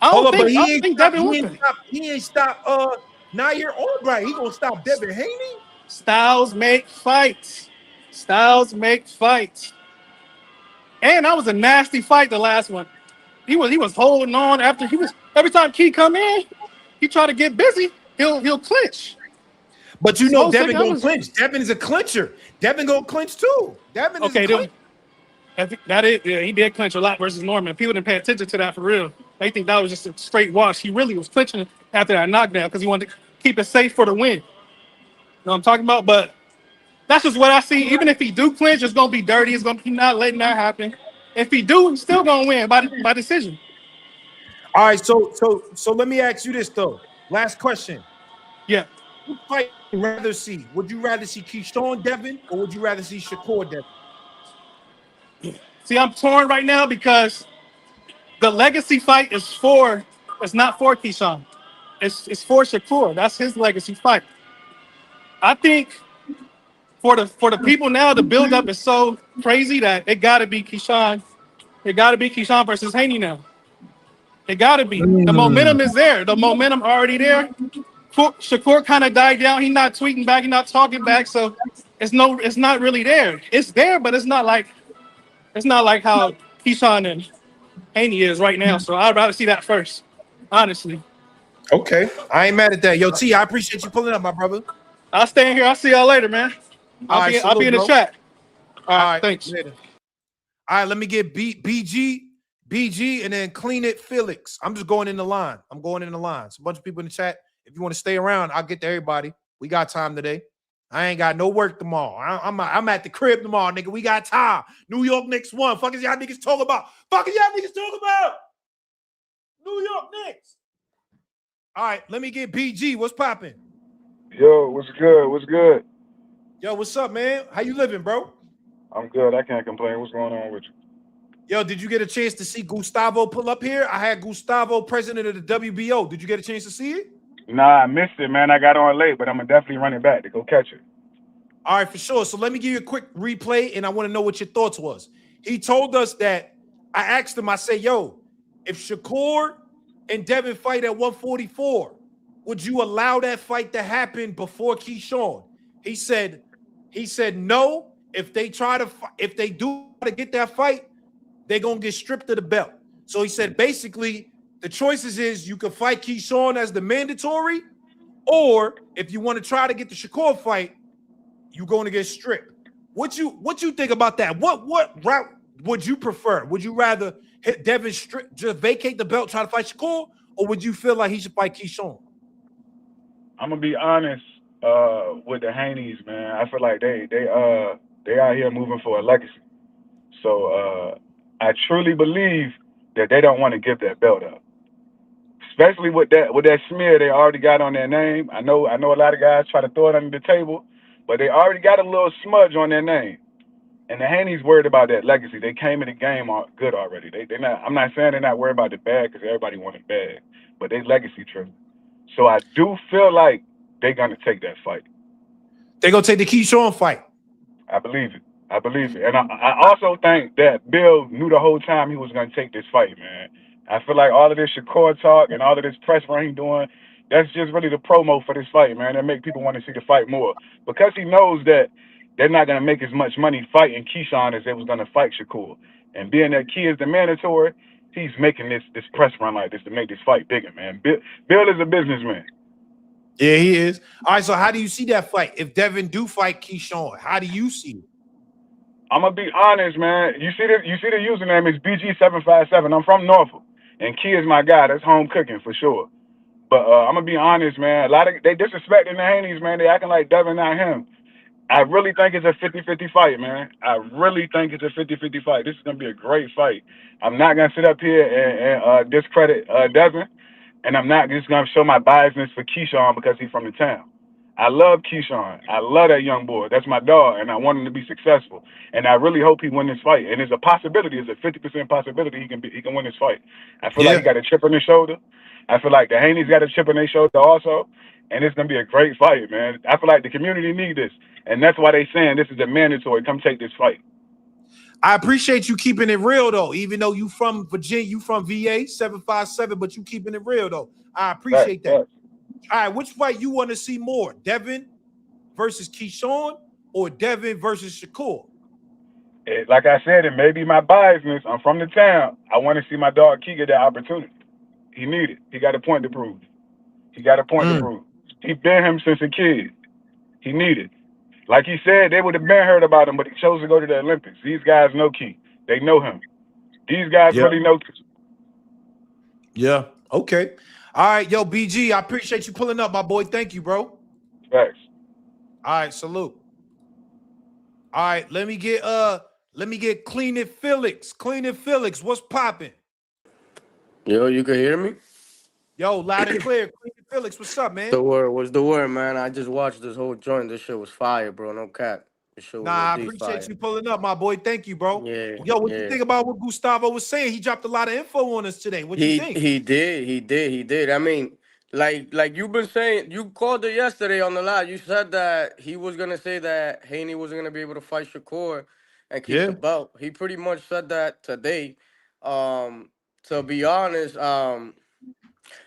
I Hold don't up, but think Devin wants that. he ain't stop Nair Albright. He gonna stop Devin Haney. Styles make fights. Styles make fights. And that was a nasty fight, the last one. He was holding on after every time Key come in, he try to get busy, he'll clinch. But you So I know was Devin thinking, gonna clinch. Devin is a clincher. Devin gonna clinch too. Devin is a okay, clincher. I think that is, yeah, he did clinch a lot versus Norman. People didn't pay attention to that for real. They think that was just a straight wash. He really was clinching after that knockdown because he wanted to keep it safe for the win. You know what I'm talking about? But that's just what I see. Even if he do clinch, it's gonna be dirty. He's not letting that happen. If he do, he's still gonna win by decision. All right, so let me ask you this though. Last question. Yeah. Who fight would you rather see? Would you rather see Keyshawn Devin or would you rather see Shakur Devin? See, I'm torn right now because the legacy fight it's not for Keyshawn. It's for Shakur. That's his legacy fight. I think for the people now, the buildup is so crazy that it gotta be Keyshawn. It gotta be Keyshawn versus Haney now. It gotta be. The momentum is there. The momentum already there. Shakur kind of died down. He's not tweeting back. He's not talking back. So it's not really there. It's there, but it's not like how Keyshawn and Haney is right now. So I'd rather see that first, honestly. Okay, I ain't mad at that. Yo, T, I appreciate you pulling up, my brother. I'll stay in here. I'll see y'all later, man. I'll be in the chat. All right, thanks. Later. All right, let me get BG, and then Clean It Felix. I'm just going in the line. I'm going in the line. It's a bunch of people in the chat. If you want to stay around, I'll get to everybody. We got time today. I ain't got no work tomorrow. I'm at the crib tomorrow, nigga. We got time. New York Knicks won. Fuck is y'all niggas talking about? Fuck is y'all niggas talking about? New York Knicks. All right, let me get BG. What's popping? Yo, what's good? What's good? Yo, what's up, man? How you living, bro? I'm good. I can't complain. What's going on with you? Yo, did you get a chance to see Gustavo pull up here? I had Gustavo, president of the WBO. Did you get a chance to see it? Nah, I missed it, man. I got on late, but I'm gonna definitely run it back to go catch it. All right, for sure. So let me give you a quick replay, and I want to know what your thoughts was. He told us that I asked him, I said, yo, if Shakur and Devin fight at 144, would you allow that fight to happen before Keyshawn? He said no. If they do try to get that fight, they're gonna get stripped of the belt. So he said basically the choices is you can fight Keyshawn as the mandatory, or if you want to try to get the Shakur fight, you're going to get stripped. What you think about that? What route would you prefer? Would you rather hit Devin just vacate the belt, try to fight Shakur, or would you feel like he should fight Keyshawn? I'm gonna be honest with the Haneys, man. I feel like they out here moving for a legacy. So I truly believe that they don't want to give that belt up, especially with that smear they already got on their name. I know a lot of guys try to throw it under the table, but they already got a little smudge on their name. And the Haneys worried about that legacy. They came in the game good already. They not. I'm not saying they're not worried about the bag because everybody wanted bag, but they legacy driven. So I do feel like they're gonna take that fight. They're gonna take the Keyshawn fight. I believe it. And I also think that Bill knew the whole time he was gonna take this fight, man. I feel like all of this Shakur talk and all of this press run he doing, that's just really the promo for this fight, man. That make people want to see the fight more because he knows that they're not gonna make as much money fighting Keyshawn as they was gonna fight Shakur. And being that Key is the mandatory, he's making this press run like this to make this fight bigger, man. Bill is a businessman. Yeah, he is. All right, so how do you see that fight? If Devin do fight Keyshawn, how do you see it? I'm gonna be honest, man. You see the username is BG757. I'm from Norfolk, and Key is my guy. That's home cooking for sure. But I'm gonna be honest, man. A lot of they disrespecting the Haneys, man. They acting like Devin not him. I really think it's a 50-50 fight, man. I really think it's a 50-50 fight. This is gonna be a great fight. I'm not gonna sit up here and discredit Devin, and I'm not just gonna show my biasness for Keyshawn because he's from the town. I love Keyshawn. I love that young boy. That's my dog, and I want him to be successful. And I really hope he win this fight. And it's a possibility. It's a 50% possibility he can win this fight. I feel like Yeah. he got a chip on his shoulder. I feel like the Haney's got a chip on their shoulder also, and it's gonna be a great fight, man. I feel like the community need this, and that's why they saying this is a mandatory. Come take this fight. I appreciate you keeping it real though, even though you from Virginia, you from VA 757, but you keeping it real though. I appreciate that. All right, which fight you want to see more? Devin versus Keyshawn or Devin versus Shakur? Like I said, it may be my biasness. I'm from the town. I want to see my dog Key get that opportunity. He need it. He got a point to prove. He got a point to prove. He been him since a kid. He needed. Like he said, they would have been heard about him, but he chose to go to the Olympics. These guys know Key. They know him. These guys really know Key. Yeah. Okay. All right, yo, BG, I appreciate you pulling up, my boy. Thank you, bro. Thanks. All right, salute. All right, let me get Clean It Felix. Clean It Felix, what's popping? Yo, you can hear me? Yo, loud and clear. Clean It Felix, what's up, man? The word was the word, man. I just watched this whole joint. This shit was fire, bro. No cap. This shit was Nah, I indeed appreciate fire. you pulling up, my boy. Thank you, bro. Yeah, Yo, what you yeah. think about what Gustavo was saying? He dropped a lot of info on us today. What you He think? he did, he did, he did. I mean, like you've been saying, you called it yesterday on the live. You said that he was gonna say that Haney wasn't gonna be able to fight Shakur and keep the Yeah. belt. He pretty much said that today. To be honest, I'm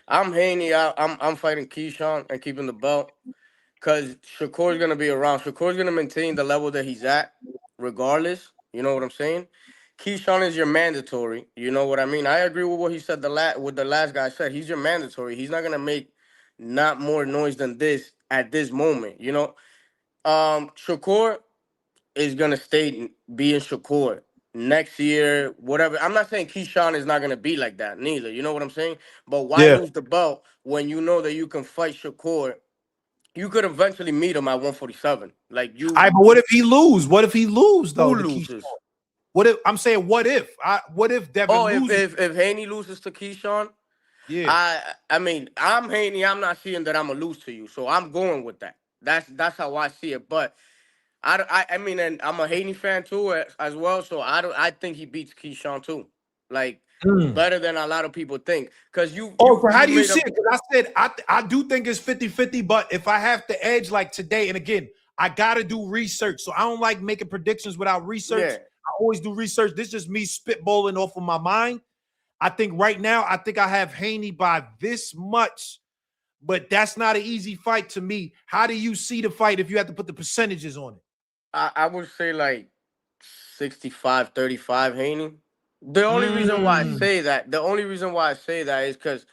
Haney. I'm fighting Keyshawn and keeping the belt. Because Shakur's going to be around. Shakur's going to maintain the level that he's at, regardless. You know what I'm saying? Keyshawn is your mandatory. You know what I mean? I agree with what he said, what the last guy said. He's your mandatory. He's not going to make not more noise than this at this moment, you know? Shakur is going to stay being Shakur. Next year, whatever. I'm not saying Keyshawn is not going to be like that, neither. You know what I'm saying? But why Yeah. lose the belt when you know that you can fight Shakur? You could eventually meet him at 147. Like All right, but what if he lose? What if he lose though? who To Keyshawn? loses? What if I'm saying? What if Devin Oh, loses? if Haney loses to Keyshawn, Yeah. I mean I'm Haney. I'm not seeing that I'm gonna lose to you, so I'm going with that. That's how I see it. But I mean, and I'm a Haney fan too as well. So I think he beats Keyshawn too. Like better than a lot of people think. Cause Oh, so how you do you made see up. it? Because I said I do think it's 50-50, but if I have to edge like today, and again, I gotta do research. So I don't like making predictions without research. Yeah. I always do research. This is just me spitballing off of my mind. I think right now, I think I have Haney by this much, but that's not an easy fight to me. How do you see the fight if you have to put the percentages on it? I would say like 65-35 Haney. The only reason why I Mm, say that, is because,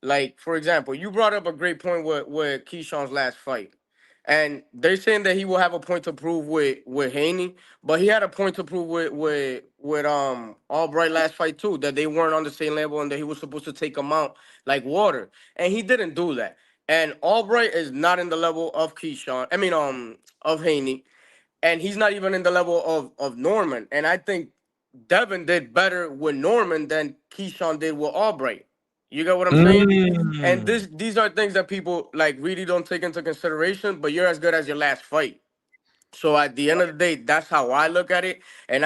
like, for example, you brought up a great point with Keyshawn's last fight. And they're saying that he will have a point to prove with Haney, but he had a point to prove with Albright last fight too, that they weren't on the same level and that he was supposed to take him out like water. And he didn't do that. And Albright is not in the level of Keyshawn. I mean, of Haney, and he's not even in the level of Norman. And I think Devin did better with Norman than Keyshawn did with Albright. You get what I'm saying? And mm. these are things that people like really don't take into consideration. But you're as good as your last fight. So at the end of the day, that's how I look at it. And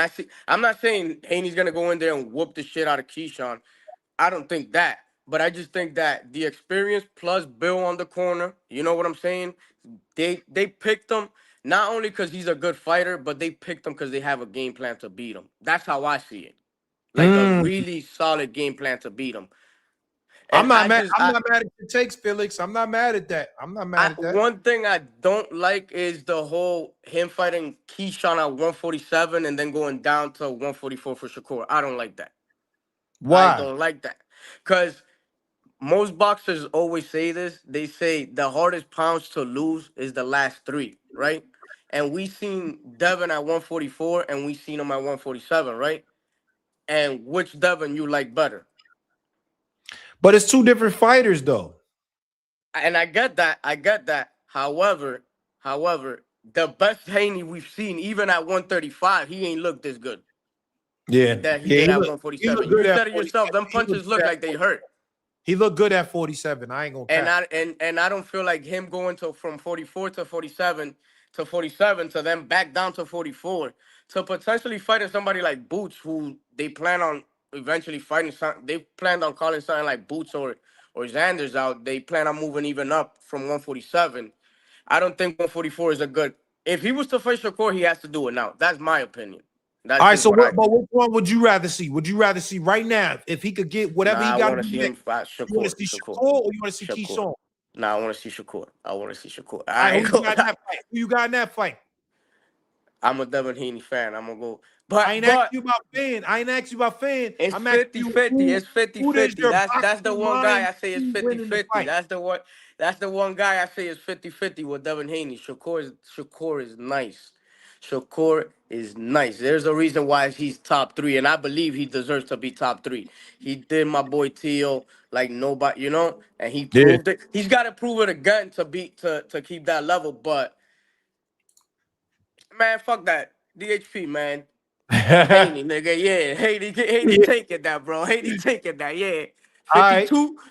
I'm not saying Haney's gonna go in there and whoop the shit out of Keyshawn. I don't think that. But I just think that the experience plus Bill on the corner, you know what I'm saying? They picked him not only because he's a good fighter, but they picked him because they have a game plan to beat him. That's how I see it. Like a Mm. really solid game plan to beat him. I'm And not mad. I'm not mad at your takes, Felix. I'm not mad at that. I'm not mad at that. one thing I don't like is the whole him fighting Keyshawn at 147 and then going down to 144 for Shakur. I don't like that. I Why? don't like that. Because most boxers always say this. They say the hardest pounds to lose is the last three, right? and we seen Devin at 144, and we seen him at 147, right? And which Devin you like better? But it's two different fighters, though. And I get that. I get that. However, the best Haney we've seen, even at 135, he ain't looked this good Yeah, that he yeah. did at He looked 147. good You at said it 47. yourself. Them punches look like they hurt. He looked good at 47. I ain't gonna And cap. I don't feel like him going to from 44 to 47 to then back down to 44 to potentially fighting somebody like Boots, who they plan on eventually fighting. They planned on calling something like Boots or Xander's out. They plan on moving even up from 147. I don't think 144 is a good. If he was to fight Shakur, he has to do it now. That's my opinion. That's All right, just so what I but think. which one would you rather see? Would you rather see right now if he could get Nah, whatever he I got want to to do see next? him fight You want Shakur. to see Shakur. Shakur or you want to see Shakur. Keyshawn? Nah, I want to see Shakur. I want to see Shakur. All All right, right, who you got in that fight? Who you got in that fight? I'm a Devin Haney fan. I'm gonna go. I ain't asking But you about fan. I ain't asking you about fan. it's I'm asking you 50-50. It's who does 50-50. your That's the boxing one guy mind I say is see winning the 50-50. fight? That's the one guy I say is 50-50 with Devin Haney. Shakur is nice. Shakur is nice. There's a reason why he's top 3, and I believe he deserves to be top 3. He did my boy Tio like nobody, and he Yeah. proved it. He's got to prove it again to keep that level. But man, fuck that. DHP, man. Haney, nigga, yeah. Haney Yeah. taking that, bro. Haney taking that, yeah. All right.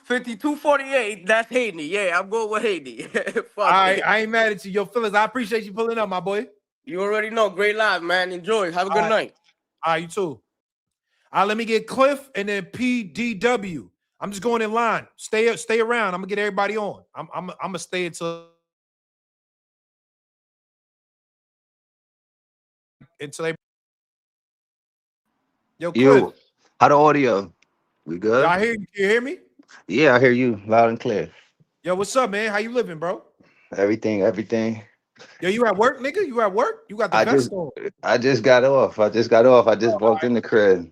52-48, that's Haney. Yeah, I'm going with Haney. All Fuck right. it. I ain't mad at you. Yo, Phyllis, I appreciate you pulling up, my boy. You already know. Great live, man. Enjoy. Have a All good right. night. All right, you too. All right, let me get Cliff and then PDW. I'm just going in line. Stay around. I'm gonna get everybody on. I'm gonna stay until they. Yo, Cliff. You, how the audio? We Yo, good? I hear you. Can you hear me? Yeah, I hear you loud and clear. Yo, what's up, man? How you living, bro? Everything. Yo, you at work, nigga? You at work? You got the I vest just, on. I just got off. I just walked in the crib.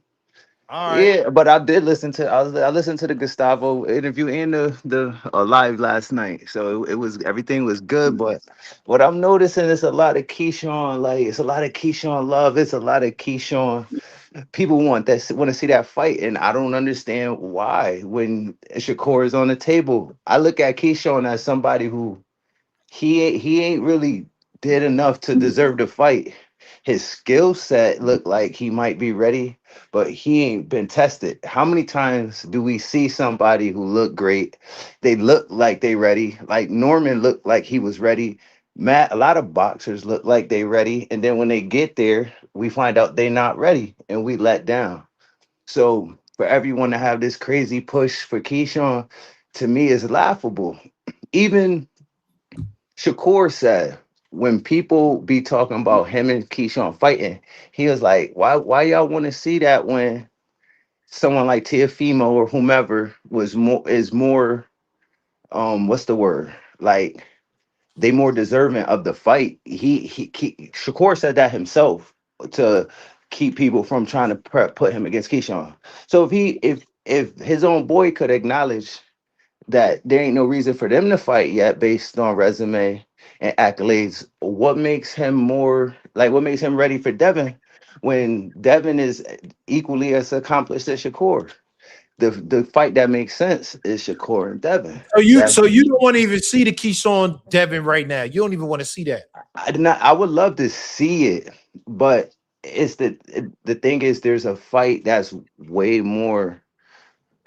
All right. Yeah, but I did listen to. I listened to the Gustavo interview and the live last night. So it was everything was good. But what I'm noticing is a lot of Keyshawn. Like it's a lot of Keyshawn love. It's a lot of Keyshawn. People want to see that fight, and I don't understand why. When Shakur is on the table, I look at Keyshawn as somebody who he ain't really did enough to deserve the fight. His skill set looked like he might be ready, but he ain't been tested. How many times do we see somebody who look great? They look like they ready. Like Norman looked like he was ready. Matt, a lot of boxers look like they ready, and then when they get there, we find out they not ready, and we let down. So for everyone to have this crazy push for Keyshawn, to me is laughable. Even Shakur said when people be talking about him and Keyshawn fighting, he was like, "Why y'all want to see that when someone like Teofimo or whomever was more what's the word, like they more deserving of the fight." Shakur said that himself to keep people from trying to put him against Keyshawn. So if his own boy could acknowledge that there ain't no reason for them to fight yet based on resume and accolades, what makes him ready for Devin when Devin is equally as accomplished as Shakur? The fight that makes sense is Shakur and Devin. So you don't want to even see the Keyshawn Devin right now. You don't even want to see that. I would love to see it, but the thing is there's a fight that's way more,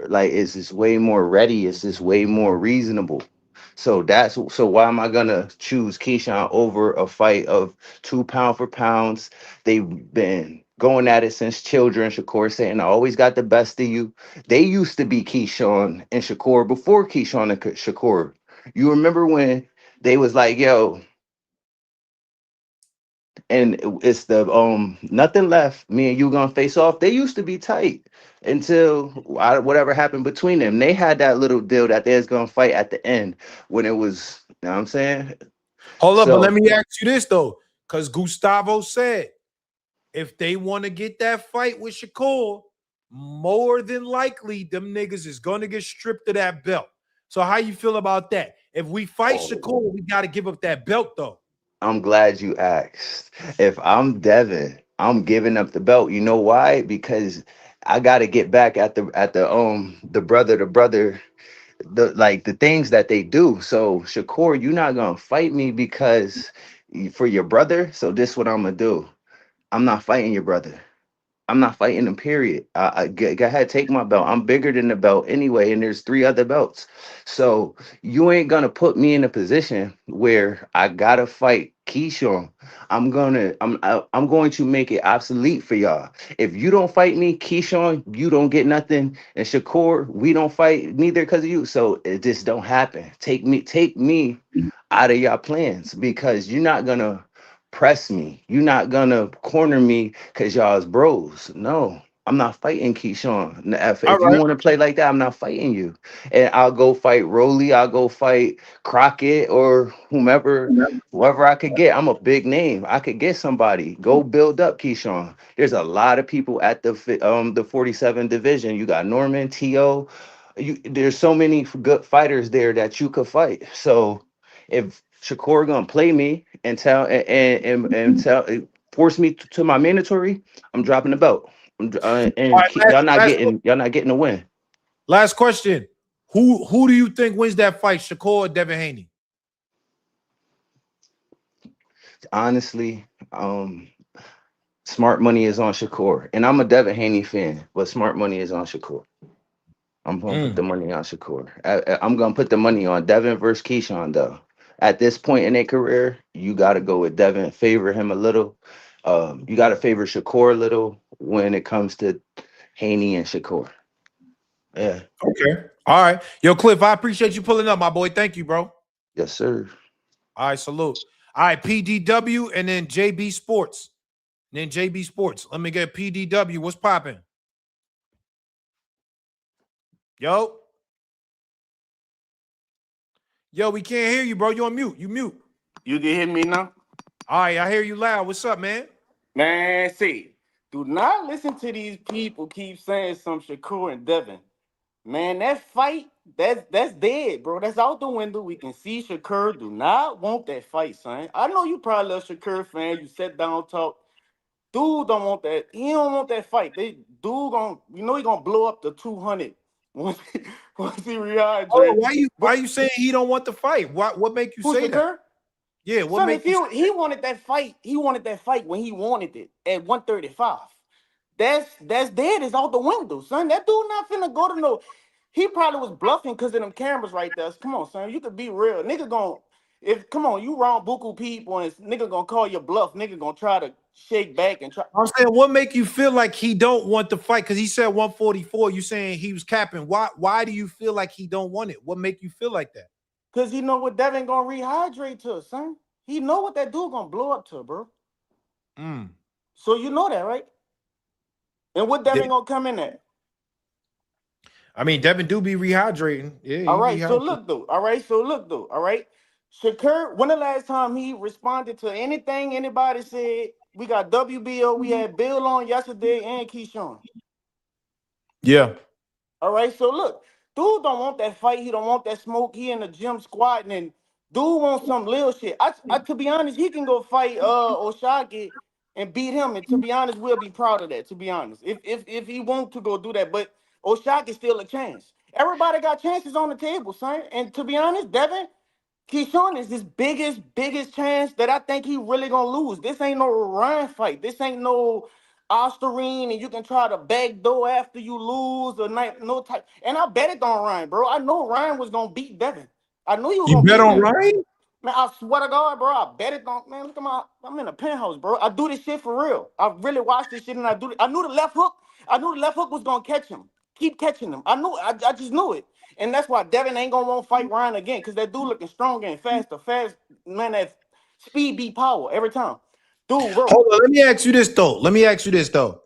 like it's just way more ready, it's just way more reasonable. So why am I gonna choose Keyshawn over a fight of 2 pound for pounds? They've been going at it since children. Shakur saying I always got the best of you. They used to be Keyshawn and Shakur before Keyshawn and Shakur. You remember when they was like, yo, and it's the nothing left. Me and you gonna face off. They used to be tight until whatever happened between them. They had that little deal that they was gonna fight at the end when it was. You know what I'm saying? Hold up, but let So me ask you this though, because Gustavo said if they want to get that fight with Shakur, more than likely them niggas is gonna get stripped of that belt. So how you feel about that? If we fight oh, Shakur, we got to give up that belt though. I'm glad you asked. If I'm Devin, I'm giving up the belt. You know why? Because I got to get back at the brother the things that they do. So Shakur, you're not gonna fight me because for your brother. So this what I'm gonna do. I'm not fighting your brother. I'm not fighting him, period. Go ahead, take my belt. I'm bigger than the belt anyway, and there's 3 other belts. So you ain't gonna put me in a position where I gotta fight Keyshawn. I'm going to make it obsolete for y'all. If you don't fight me, Keyshawn, you don't get nothing. And Shakur, we don't fight neither because of you. So it just don't happen. Take me out of y'all plans because you're not gonna press me. You're not gonna corner me because y'all's bros. No, I'm not fighting Keyshawn. All If you right. want to play like that, I'm not fighting you. And I'll go fight Rolly. I'll go fight Crockett or whoever I could get. I'm a big name. I could get somebody. Go build up Keyshawn. There's a lot of people at the 47 division. You got Norman, T.O. There's so many good fighters there that you could fight. So if Shakur gonna play me and force me to my mandatory, I'm dropping the belt. All And right, y'all not getting a win. last question. Who do you think wins that fight, Shakur or Devin Haney? Honestly, smart money is on Shakur, and I'm a Devin Haney fan, but smart money is on Shakur. I'm gonna put the money on Shakur. I'm gonna put the money on Devin versus Keyshawn though. At this point in their career, you got to go with Devin. Favor him a little. You got to favor Shakur a little when it comes to Haney and Shakur. Yeah. Okay. All right. Yo, Cliff, I appreciate you pulling up, my boy. Thank you, bro. Yes, sir. All right, salute. All right, PDW and then JB Sports. And then JB Sports. Let me get PDW. What's popping? Yo. Yo, we can't hear you, bro. You on mute. You mute. You can hear me now? All right, I hear you loud. What's up, man? Man, see, do not listen to these people keep saying some Shakur and Devin. Man, that fight, that's dead, bro. That's out the window. We can see Shakur do not want that fight, son. I know you probably a Shakur fan. You sat down, talk. Dude don't want that. He don't want that fight. He gonna blow up the 200 once he Oh, rehydrate. why But you saying he don't want the fight? What make you who's say that? Shakur? Yeah, what Son, make if you say he wanted that fight, he wanted that fight when he wanted it at 135. That's dead. It's out the window, son. That dude not finna go to no. He probably was bluffing because of them cameras right there. Come on, son. You could be real. Nigga gon' if come on, you wrong buku people and nigga gonna call your bluff. Nigga gonna try to shake back and try. I'm saying what make you feel like he don't want the fight? Because he said 144. You saying he was capping. Why do you feel like he don't want it? What make you feel like that? Cause he know what Devin gonna rehydrate to, son. He know what that dude gonna blow up to, bro. Mm. So you know that, right? And what Devin gonna come in at? I mean, Devin do be rehydrating. Yeah, All he right, so rehydrating. look though. All right. Shakur, when the last time he responded to anything anybody said? We got WBO, we had Bill on yesterday and Keyshawn. Yeah. All right, so look, dude don't want that fight. He don't want that smoke. He in the gym squatting and dude wants some little shit. I to be honest, he can go fight Oshaki and beat him. And to be honest, we'll be proud of that. To be honest, if he want to go do that, but Oshaki still a chance. Everybody got chances on the table, son. And to be honest, Devin, Keyshawn is his biggest chance that I think he really gonna lose. This ain't no Ryan fight. This ain't no Osterine, and you can try to backdoor after you lose or no type. And I bet it on Ryan, bro. I know Ryan was gonna beat Devin. I knew you was You gonna bet beat on Devin. Ryan? Man, I swear to God, bro. I bet it on. Man, look at I'm in a penthouse, bro. I do this shit for real. I really watch this shit, and I knew the left hook. I knew the left hook was gonna catch him. Keep catching him. I knew. I just knew it. And that's why Devin ain't gonna want to fight Ryan again, because that dude looking stronger and faster. Fast, man, that speed beat power every time. Dude, bro. Hold on. Let me ask you this though.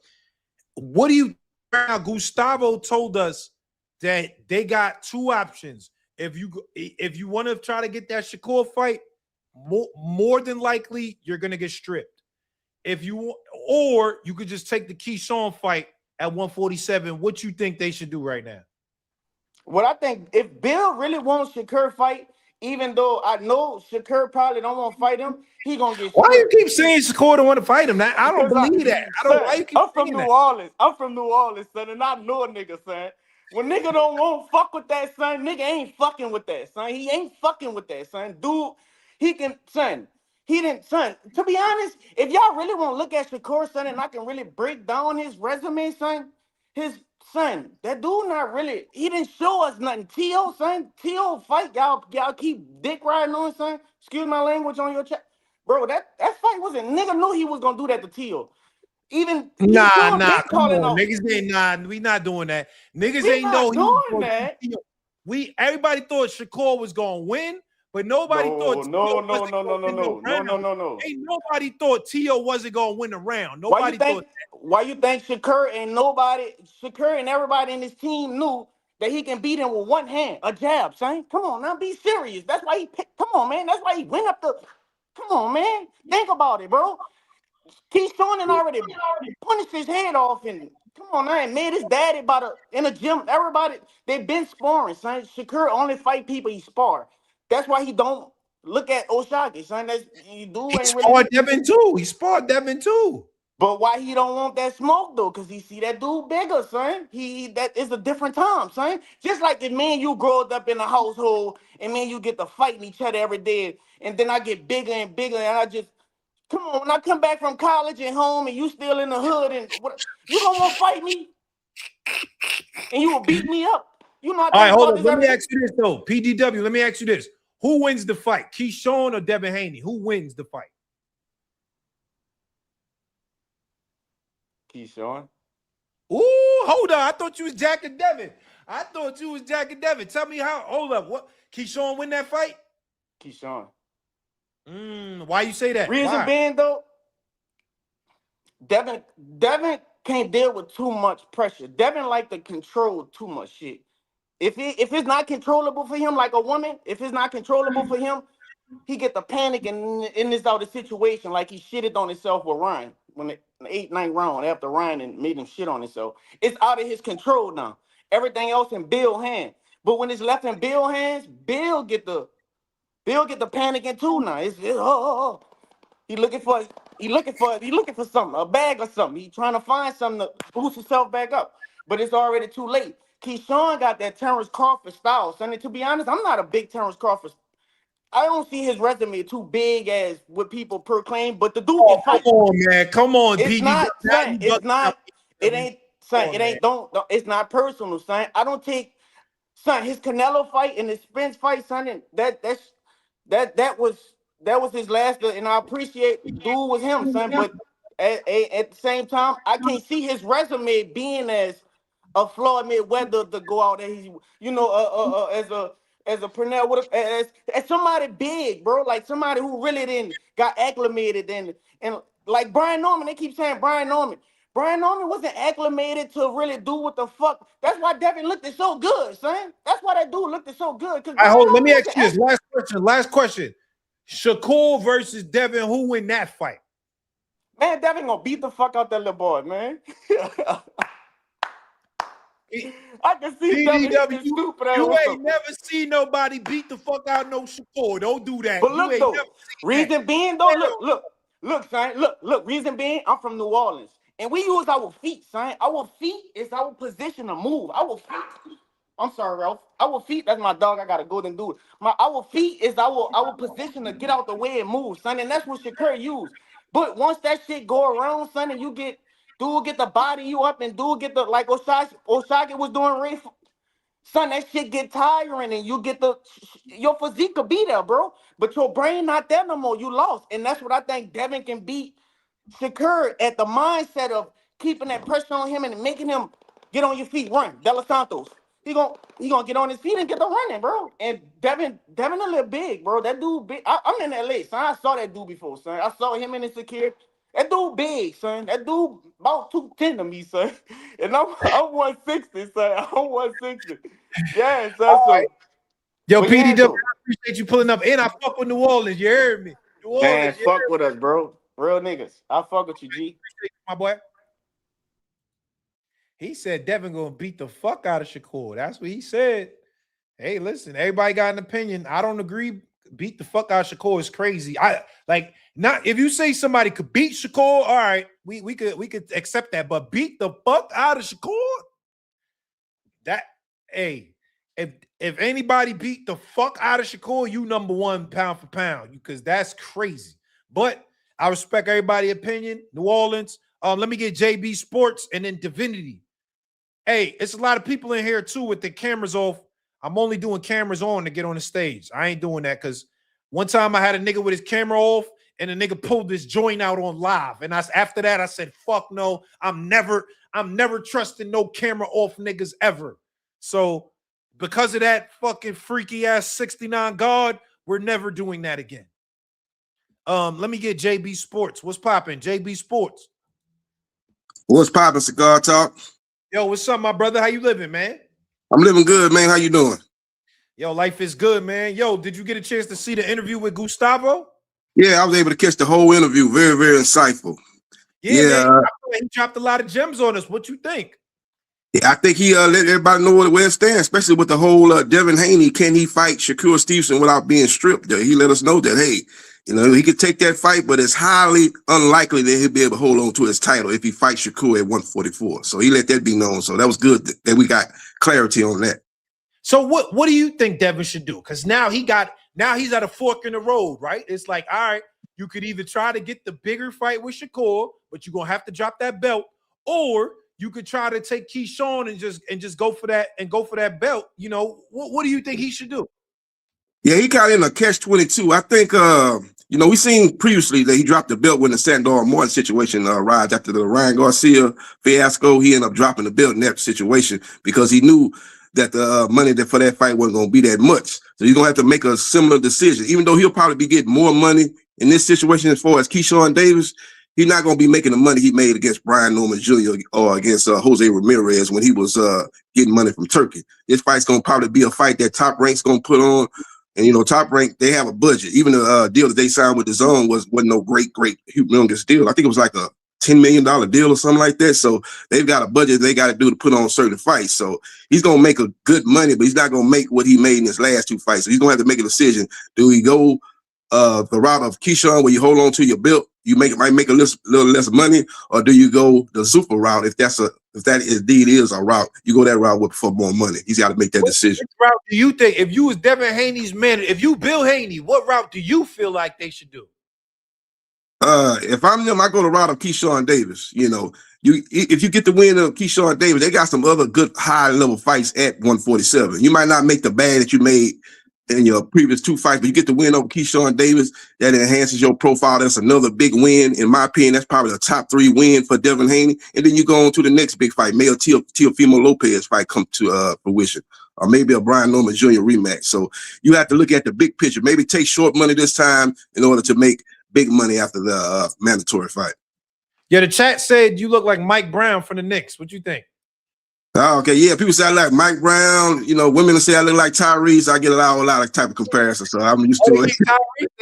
What do you now? Gustavo told us that they got 2 options. If you want to try to get that Shakur fight, more than likely you're gonna get stripped. Or you could just take the Keyshawn fight at 147. What you think they should do right now? What I think, if Bill really wants Shakur fight, Even though I know Shakur probably don't want to fight him, he gonna get Why you smoked. keep saying Shakur don't want to fight him? I don't Because believe that. I don't. Why son, you keep I'm from saying New that? Orleans. I'm from New Orleans, son, and I know a nigga, son. When nigga don't want fuck with that, son, nigga ain't fucking with that, son. He ain't fucking with that, son. Dude, he can, son. He didn't, son. To be honest, if y'all really want to look at Shakur, son, and I can really break down his resume, son, his son, that dude not really. He didn't show us nothing. T.O., son, T.O. fight, y'all keep dick riding on, son. Excuse my language on your chat. Bro, that fight wasn't. Nigga knew he was gonna do that to Teal. Even Keyshawn Nah. been Come calling on, out. niggas ain't nah. We not doing that. Niggas We ain't know not he was doing going that. to. Everybody thought Shakur was gonna win, but nobody thought No, Tio no, no, wasn't no, gonna no, no, win no no, no, no, round. no, no. Ain't nobody thought Tio wasn't gonna win a round. Why you Nobody thought. think? Why you think Shakur and everybody in his team knew that he can beat him with one hand, a jab, son? Come on, now be serious. That's why he picked. Come on, man. That's why he went up the. Come on, man. Think about it, bro. Keyshawn and already punched his head off and come on, man, made his daddy about in a gym. Everybody they been sparring, son. Shakur only fight people he spar. That's why he don't look at Oshaki, son. That's you do He ain't really. sparred Devin too. He sparred Devin too. But why he don't want that smoke though? Cause he see that dude bigger, son. He that is a different time, son. Just like if me and you growed up in a household and me and you get to fighting each other every day, and then I get bigger and bigger, and I just come on, when I come back from college and home and you still in the hood and what you gonna want to fight me and you will beat me up. You know I All right, think hold about on. this Let me every day. ask you this though. PDW, let me ask you this. Who wins the fight? Keyshawn or Devin Haney? Who wins the fight? Keyshawn. Ooh, hold on. I thought you was Jack and Devin. I thought you was Jack and Devin. Tell me how. Hold up. What? Keyshawn win that fight? Keyshawn. Why you say that? Reason Why? being though, Devin Devin can't deal with too much pressure. Devin like to control too much shit. If it's not controllable for him, like a woman, if it's not controllable for him, he get the panic and in this other situation, like he shitted on himself with Ryan when the 8th, 9th round after Ryan and made him shit on himself. It's out of his control now. Everything else in Bill's hand. But when it's left in Bill's hands, Bill get the panicking too now. Oh. He looking for something, a bag or something. He trying to find something to boost himself back up. But it's already too late. Keyshawn got that Terrence Crawford style. Son, and to be honest, I'm not a big Terrence Crawford. I don't see his resume too big as what people proclaim, but the dude Oh, can come fight. on, man. Come on, It's PDW. not, Now son. you It's bugging out, not, it PDW. ain't, Come son, on, it man. ain't, don't it's not personal, son. I don't take son, his Canelo fight and his Spence fight, son, and that was that was his last, and I appreciate dude was him, son. But at the same time, I can't see his resume being as a Floyd Mayweather to go out there. He's as a Pernell as somebody big, bro, like somebody who really didn't got acclimated and like Brian Norman. They keep saying Brian Norman. Brian Norman wasn't acclimated to really do what the fuck. That's why Devin looked it so good, son. That's why that dude looked it so good. Cause I Brian hold. Let Norman me ask wasn't you this. Last question. Last question. Shakur versus Devin. Who win that fight? man, Devin gonna beat the fuck out that little boy, man. I can see Devin hitting PDW, his stupid ass you with ain't some. never seen nobody beat the fuck out no Shakur. Don't do that. But You look ain't never though, seen that. reason being though, look, son, look. Reason being, I'm from New Orleans, and we use our feet, son. Our feet is our position to move. Our feet. I'm sorry, Ralph. Our feet. That's my dog. I gotta go and do it. Our feet is our position to get out the way and move, son. And that's what Shakur used. But once that shit go around, son, and you get dude get the body you up and dude get the like Oshaki was doing son, that shit get tiring and you get your physique could be there, bro. But your brain not there no more. You lost. And that's what I think Devin can beat Shakur at the mindset of keeping that pressure on him and making him get on your feet, run. De Los Santos. He gonna get on his feet and get the running, bro. And Devin a little big, bro. That dude big. I'm in LA, son. I saw that dude before, son. I saw him in the security. That dude big, son. That dude about 210 to me, son. And I'm 160, son. I'm 160. Yeah, son. So, Yo, but yeah, PDW, though. I appreciate you pulling up. And I fuck with New Orleans. You heard me. New Man, Orleans. You fuck heard with us, bro. Real niggas. I fuck with you, G. me, my boy. He said Devin gonna beat the fuck out of Shakur. That's what he said. Hey, listen, everybody got an opinion. I don't agree. Beat the fuck out of Shakur is crazy. I like not if you say somebody could beat Shakur, all right, we could accept that, but beat the fuck out of Shakur. That hey, if anybody beat the fuck out of Shakur, you number one pound for pound, because that's crazy. But I respect everybody's opinion. New Orleans. Let me get JB Sports and then Divinity. Hey, it's a lot of people in here too with the cameras off. I'm only doing cameras on to get on the stage. I ain't doing that because one time I had a nigga with his camera off and the nigga pulled this joint out on live. And after that, I said, fuck no, I'm never trusting no camera off niggas ever. So because of that fucking freaky ass 69 guard, we're never doing that again. Let me get JB Sports. What's popping? JB Sports. What's popping, Cigar Talk? Yo, what's up, my brother? How you living, man? I'm living good, man. How you doing? Yo, life is good, man. Yo, did you get a chance to see the interview with Gustavo? Yeah, I was able to catch the whole interview. Very, very insightful. Yeah, man. I feel like he dropped a lot of gems on us. What you think? Yeah, I think he let everybody know where it stands, especially with the whole Devin Haney. Can he fight Shakur Stevenson without being stripped? He let us know that, hey, he could take that fight, but it's highly unlikely that he'll be able to hold on to his title if he fights Shakur at 144. So he let that be known. So that was good that we got clarity on that. So what do you think Devin should do? Because now he's at a fork in the road, right? It's like, all right, you could either try to get the bigger fight with Shakur, but you're gonna have to drop that belt, or you could try to take Keyshawn and just go for that belt. What do you think he should do? Yeah, he got in a catch-22. I think we seen previously that he dropped the belt when the Sandor Martin situation arrived after the Ryan Garcia fiasco. He ended up dropping the belt in that situation because he knew that the money for that fight wasn't going to be that much. So he's going to have to make a similar decision, even though he'll probably be getting more money in this situation as far as Keyshawn Davis. He's not going to be making the money he made against Brian Norman Jr. or against Jose Ramirez when he was getting money from Turkey. This fight's going to probably be a fight that Top Rank's going to put on. And, Top Rank, they have a budget. Even the deal that they signed with DAZN wasn't no great, humongous deal. I think it was like a $10 million deal or something like that. So they've got a budget they got to do to put on certain fights. So he's going to make a good money, but he's not going to make what he made in his last two fights. So he's going to have to make a decision. Do we go the route of Keyshawn where you hold on to your belt, might make a little less money, or do you go the Zupa route? If that indeed is a route, you go that route for more money. He's got to make that decision. What route do you think, if you was Devin Haney's man, if you Bill Haney, what route do you feel like they should do? If I'm them, I go the route of Keyshawn Davis. If you get the win of Keyshawn Davis, they got some other good high level fights at 147. You might not make the bag that you made in your previous two fights, but you get the win over Keyshawn Davis. That enhances your profile. That's another big win. In my opinion, that's probably a top 3 win for Devin Haney. And then you go on to the next big fight, Mayo Teofimo Lopez fight come to fruition, or maybe a Brian Norman Jr. rematch. So you have to look at the big picture. Maybe take short money this time in order to make big money after the mandatory fight. Yeah, the chat said you look like Mike Brown from the Knicks. What you think? Oh, okay, yeah. People say I like Mike Brown. Women say I look like Tyrese. I get a lot of type of comparisons, so I'm used to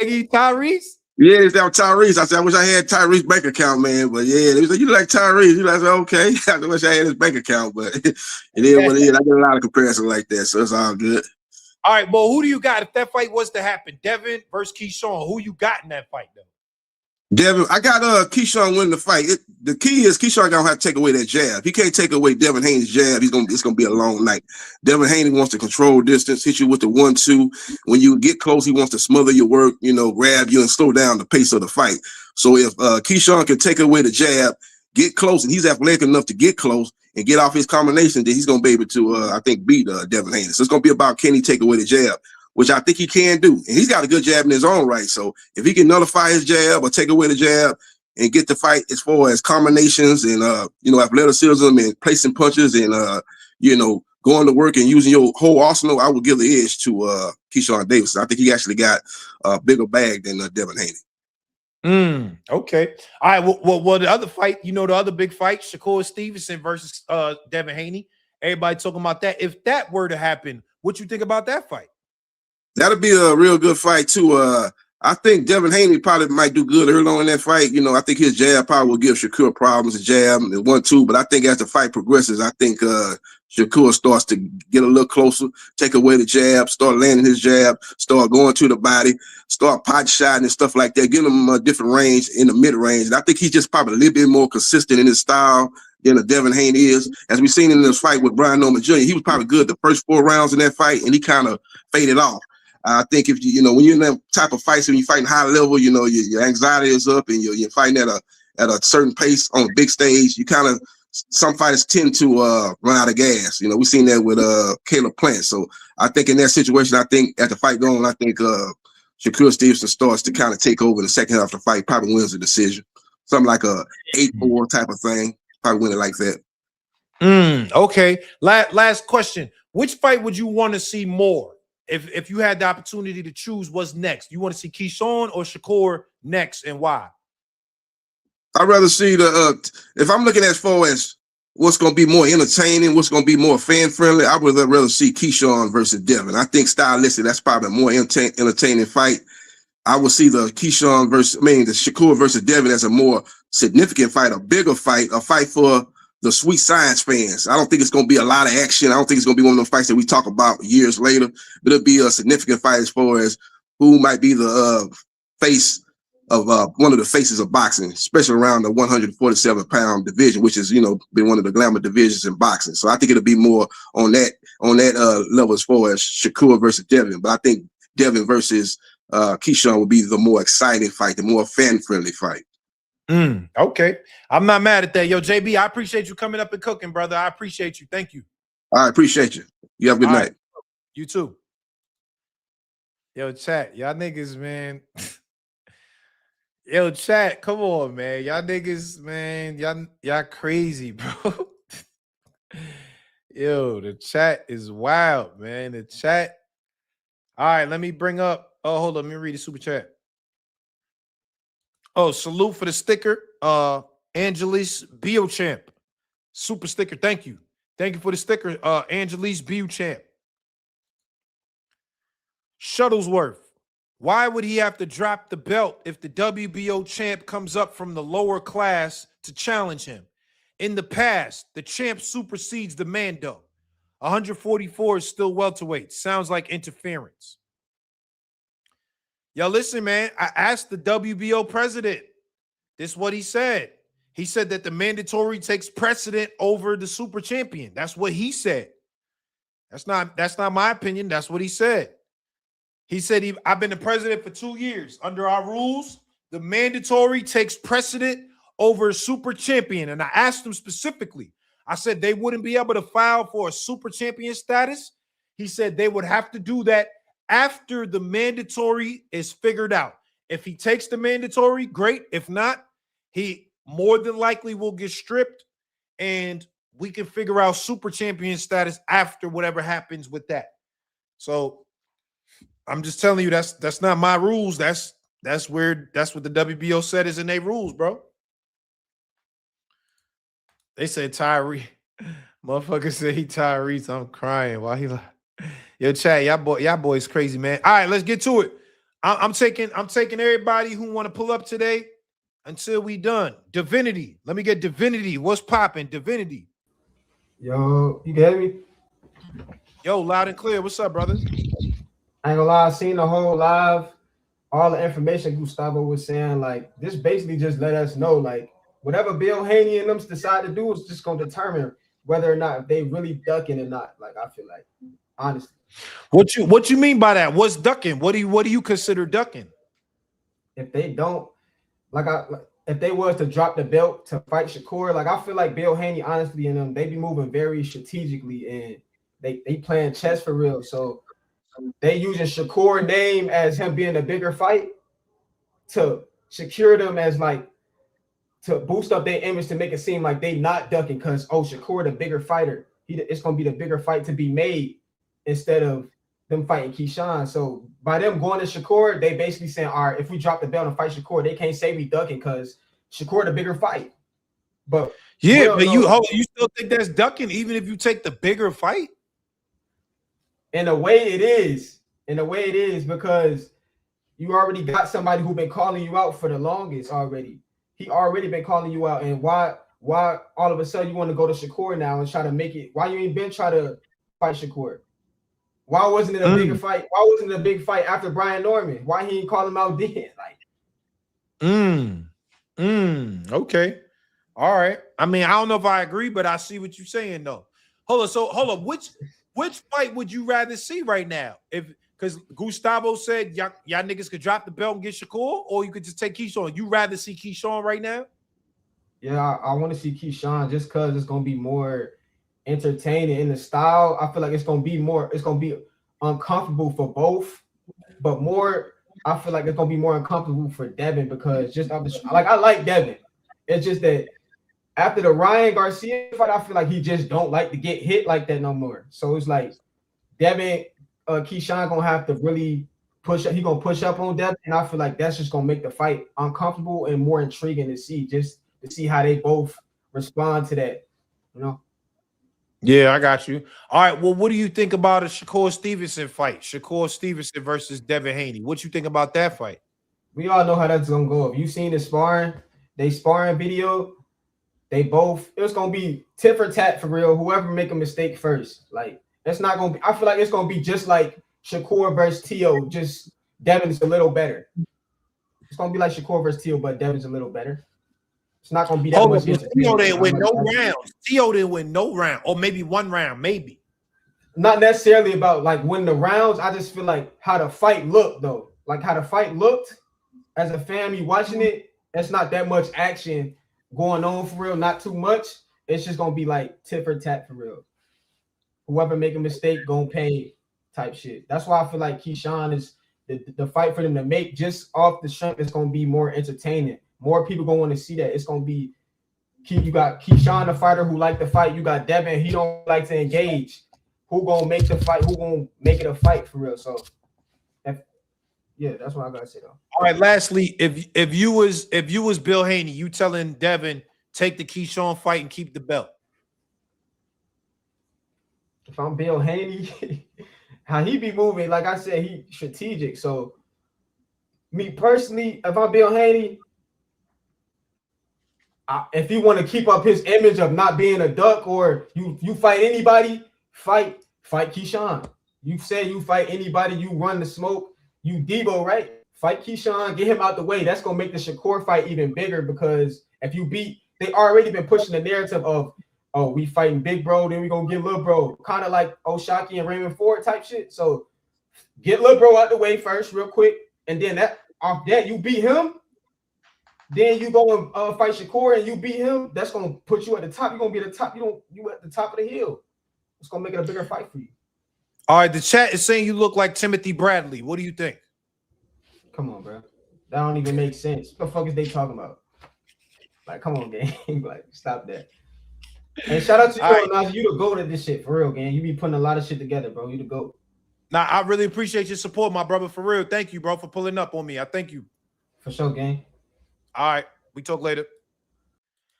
it. Tyrese? Yeah, it's that Tyrese. I said I wish I had Tyrese bank account, man. But yeah, they say you look like Tyrese. I said okay. I wish I had his bank account, but it is what it is. I get a lot of comparisons like that, so it's all good. All right, well, who do you got if that fight was to happen? Devin versus Keyshawn. Who you got in that fight, though? Devin, I got Keyshawn winning the fight. The key is Keyshawn gonna have to take away that jab. He can't take away Devin Haney's jab. It's gonna be a long night. Devin Haney wants to control distance, hit you with the 1-2. When you get close, he wants to smother your work, grab you and slow down the pace of the fight. So if Keyshawn can take away the jab, get close, and he's athletic enough to get close and get off his combination, then he's gonna be able to, I think, beat Devin Haney. So it's gonna be about can he take away the jab, which I think he can do. And he's got a good jab in his own right. So if he can nullify his jab or take away the jab and get the fight as far as combinations and, athleticism and placing punches and, going to work and using your whole arsenal, I would give the edge to Keyshawn Davis. I think he actually got a bigger bag than Devin Haney. Okay. All right. Well, the other fight, the other big fight, Shakur Stevenson versus Devin Haney. Everybody talking about that. If that were to happen, what you think about that fight? That'll be a real good fight too. I think Devin Haney probably might do good early on in that fight. I think his jab probably will give Shakur problems, a jab and 1-2. But I think as the fight progresses, I think Shakur starts to get a little closer, take away the jab, start landing his jab, start going to the body, start pot shotting and stuff like that, giving him a different range in the mid-range. And I think he's just probably a little bit more consistent in his style than a Devin Haney is. As we've seen in this fight with Brian Norman Jr., he was probably good the first 4 rounds in that fight, and he kind of faded off. I think if when you're in that type of fights, when you're fighting high level, your anxiety is up and you're fighting at a certain pace on a big stage, you kind of, some fighters tend to run out of gas. We've seen that with Caleb Plant. So I think in that situation, I think at the fight going, I think Shakur Stevenson starts to kind of take over in the second half of the fight, probably wins the decision. Something like a 8-4 type of thing, probably win it like that. Okay. Last question. Which fight would you want to see more? If you had the opportunity to choose what's next, you want to see Keyshawn or Shakur next, and why? I'd rather see if I'm looking as far as what's going to be more entertaining, what's going to be more fan-friendly, I would rather see Keyshawn versus Devin. I think stylistically, that's probably a more entertaining fight. I would see the Shakur versus Devin as a more significant fight, a bigger fight, a fight for the sweet science fans. I don't think it's going to be a lot of action. I don't think it's going to be one of those fights that we talk about years later, but it'll be a significant fight as far as who might be the face of one of the faces of boxing, especially around the 147-pound division, which is, been one of the glamour divisions in boxing. So I think it'll be more on that level as far as Shakur versus Devin. But I think Devin versus Keyshawn would be the more exciting fight, the more fan-friendly fight. Okay. I'm not mad at that. Yo, JB, I appreciate you coming up and cooking, brother. I appreciate you. Thank you. I appreciate you. You have a good night. Right. You too. Yo, chat. Y'all niggas, man. Yo, chat. Come on, man. Y'all niggas, man. Y'all crazy, bro. Yo, the chat is wild, man. The chat. All right, let me bring up. Oh, hold on. Let me read the super chat. Oh, salute for the sticker. Angelis Biochamp. Super sticker. Thank you. Thank you for the sticker. Angelis Biochamp. Shuttlesworth. Why would he have to drop the belt if the WBO champ comes up from the lower class to challenge him? In the past, the champ supersedes the Mando. 144 is still welterweight. Sounds like interference. Yo, listen, man. I asked the WBO president. This is what he said. He said that the mandatory takes precedent over the super champion. That's what he said. That's not my opinion. That's what he said. He said, I've been the president for 2 years. Under our rules, the mandatory takes precedent over a super champion. And I asked him specifically, I said they wouldn't be able to file for a super champion status. He said they would have to do that after the mandatory is figured out. If he takes the mandatory, great. If not, he more than likely will get stripped, and we can figure out super champion status after whatever happens with that. So I'm just telling you, that's not my rules. That's what the WBO said is in their rules, bro. They said Tyree. Motherfucker said he Tyrese. I'm crying. Why he like, yo, chat, y'all boys crazy, man. All right, let's get to it. I'm taking everybody who want to pull up today until we done. Divinity. Let me get Divinity. What's popping? Divinity. Yo, you can hear me? Yo, loud and clear. What's up, brother? I ain't gonna lie, I seen the whole live, all the information Gustavo was saying. Like, this basically just let us know, like, whatever Bill Haney and them decide to do is just gonna determine whether or not they really ducking or not. Like, I feel like, honestly. What you mean by that? What's ducking? What do you consider ducking? If they don't, if they was to drop the belt to fight Shakur, like, I feel like Bill Haney, honestly, and them, they be moving very strategically, and they playing chess for real. So they using Shakur name as him being a bigger fight to secure them as, like, to boost up their image, to make it seem like they not ducking because, oh, Shakur the bigger fighter. It's gonna be the bigger fight to be made instead of them fighting Keyshawn. So by them going to Shakur, they basically saying, all right, if we drop the belt and fight Shakur, they can't say we ducking because Shakur the bigger fight. But yeah, but you still think that's ducking even if you take the bigger fight? In a way it is. Because you already got somebody who been calling you out for the longest already. He already been calling you out. And why why all of a sudden you want to go to Shakur now and try to make it? Why you ain't been try to fight Shakur? Why wasn't it a bigger fight? Why wasn't it a big fight after Brian Norman? Why he ain't call him out then? Like, Okay. All right. I mean, I don't know if I agree, but I see what you're saying though. Hold on. Which fight would you rather see right now? Because Gustavo said y'all niggas could drop the belt and get Shakur, or you could just take Keyshawn. You rather see Keyshawn right now? yeah, I want to see Keyshawn just because it's gonna be more entertaining in the style. I feel like it's gonna be uncomfortable for both, but more. I feel like it's gonna be more uncomfortable for Devin because just like I like Devin. It's just that after the Ryan Garcia fight, I feel like he just don't like to get hit like that no more. So it's like Devin, Keyshawn gonna have to really push up. He gonna push up on Devin, and I feel like that's just gonna make the fight uncomfortable and more intriguing to see, just to see how they both respond to that. You know. Yeah, I got you. All right. Well, what do you think about a Shakur Stevenson fight? Shakur Stevenson versus Devin Haney. What you think about that fight? We all know how that's gonna go. If you seen the sparring video, it was gonna be tit for tat for real. Whoever make a mistake first, like it's not gonna be. I feel like it's gonna be just like Shakur versus Tio. Just Devin's a little better. It's gonna be like Shakur versus Tio, but Devin's a little better. It's not gonna be that much. Tio didn't win no rounds. Tio didn't win no round, or maybe one round, maybe. Not necessarily about like winning the rounds. I just feel like how the fight looked though. Like how the fight looked as a family watching it. It's not that much action going on for real. Not too much. It's just gonna be like tit for tat for real. Whoever make a mistake gonna pay type shit. That's why I feel like Keyshawn is the fight for them to make just off the strength. It's gonna be more entertaining. More people gonna want to see that. It's gonna be you got Keyshawn, the fighter who like to fight. You got Devin, he don't like to engage. Who gonna make the fight? Who gonna make it a fight for real? So, that's what I gotta say though. All right. Lastly, if you was Bill Haney, you telling Devin take the Keyshawn fight and keep the belt. If I'm Bill Haney, how he be moving, like I said, he strategic. So, me personally, if I'm Bill Haney, if you want to keep up his image of not being a duck, or you fight anybody, fight Keyshawn. You say you fight anybody, you run the smoke, you Debo, right? Fight Keyshawn, get him out the way. That's gonna make the Shakur fight even bigger because if you beat, they already been pushing the narrative of, oh, we fighting big bro, then we gonna get little bro, kind of like O'Shaquie and Raymond Ford type shit. So get little bro out the way first, real quick, and then off that you beat him. Then you go and fight Shakur and you beat him. That's gonna put you at the top. You're gonna be at the top. You at the top of the hill. It's gonna make it a bigger fight for you. All right, the chat is saying you look like Timothy Bradley. What do you think? Come on, bro. That don't even make sense. What the fuck is they talking about? Like, come on, gang. Like, stop that. And shout out to you, Najee. You the GOAT at this shit, for real, gang. You be putting a lot of shit together, bro. You the GOAT. Nah, I really appreciate your support, my brother, for real. Thank you, bro, for pulling up on me. I thank you. For sure, gang. All right, we talk later.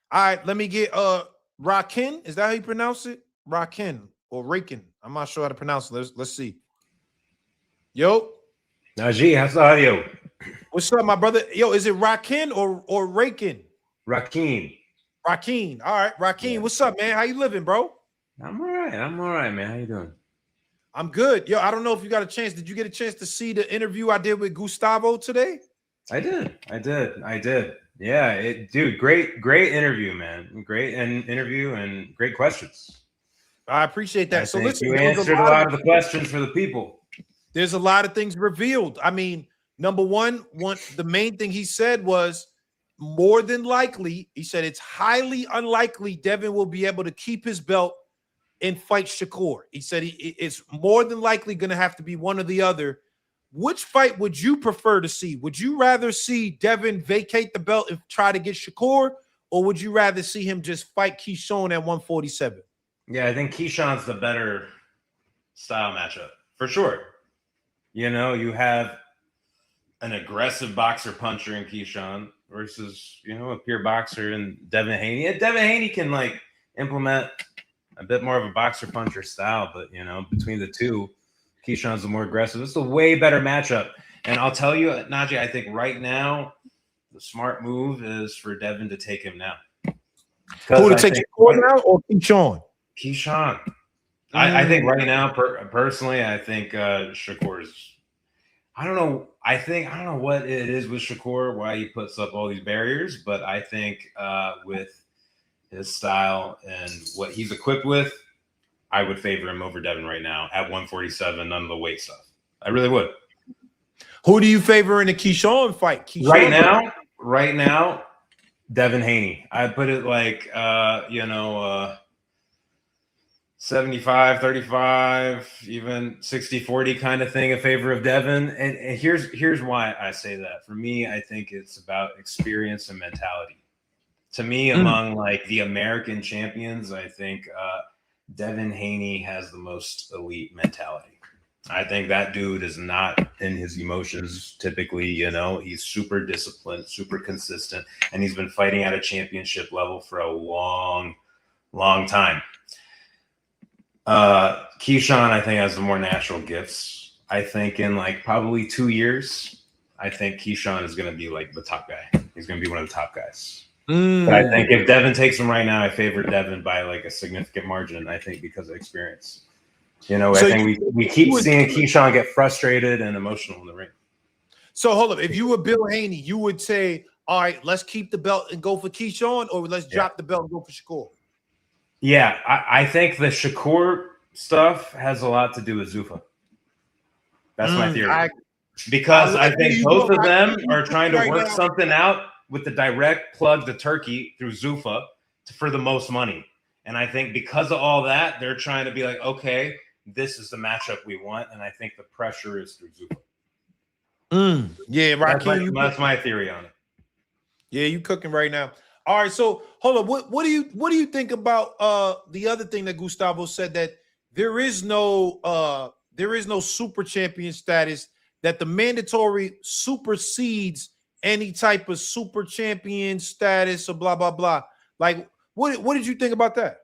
All right, let me get Rakin. Is that how you pronounce it? Rakin or Rakin? I'm not sure how to pronounce it. Let's see. Yo, Najee, how's the audio? What's up, my brother? Yo, is it Rakin or Rakin? Rakin. Rakin. All right, Rakin. Yeah. What's up, man? How you living, bro? I'm all right, man. How you doing? I'm good. Yo, I don't know if you got a chance. Did you get a chance to see the interview I did with Gustavo today? I did. Yeah, dude, great interview, man. Great interview and great questions. I appreciate that. So listen, you answered a lot of the questions for the people. There's a lot of things revealed. I mean, number one, the main thing he said was more than likely, he said it's highly unlikely Devin will be able to keep his belt and fight Shakur. He said it's more than likely going to have to be one or the other. Which fight would you prefer to see? Would you rather see Devin vacate the belt and try to get Shakur, or would you rather see him just fight Keyshawn at 147? Yeah, I think Keyshawn's the better style matchup for sure. You know, you have an aggressive boxer puncher in Keyshawn versus, a pure boxer in Devin Haney. Yeah, Devin Haney can like implement a bit more of a boxer puncher style, but between the two, Keyshawn's the more aggressive. It's a way better matchup. And I'll tell you, Najee, I think right now the smart move is for Devin to take him now. Who to I take think Shakur now or Keyshawn? Keyshawn. I think right now, personally, I think Shakur's. I don't know. I don't know what it is with Shakur, why he puts up all these barriers, but I think with his style and what he's equipped with, I would favor him over Devin right now at 147, none of the weight stuff. I really would. Who do you favor in the Keyshawn fight? Keyshawn Right now, Devin Haney. I put it like 75, 35, even 60, 40 kind of thing in favor of Devin. And here's why I say that. For me, I think it's about experience and mentality. To me, among like the American champions, I think Devin Haney has the most elite mentality. I think that dude is not in his emotions typically, he's super disciplined, super consistent, and he's been fighting at a championship level for a long, long time. Keyshawn, I think, has the more natural gifts. I think in like probably 2 years, I think Keyshawn is going to be like the top guy. He's going to be one of the top guys. But I think if Devin takes him right now, I favor Devin by like a significant margin, I think, because of experience. I think we keep seeing Keyshawn get frustrated and emotional in the ring. So hold up. If you were Bill Haney, you would say, all right, let's keep the belt and go for Keyshawn, or let's drop the belt and go for Shakur? Yeah, I think the Shakur stuff has a lot to do with Zuffa. That's my theory. Because I think both of them are trying to work something out with the direct plug to Turkey through Zuffa for the most money. And I think because of all that, they're trying to be like, okay, this is the matchup we want. And I think the pressure is through Zuffa. Yeah, Raheem. That's my theory on it. Yeah, you cooking right now. All right, so hold on. What do you think about the other thing that Gustavo said, that there is no super champion status, that the mandatory supersedes any type of super champion status or blah blah blah. Like, what did you think about that?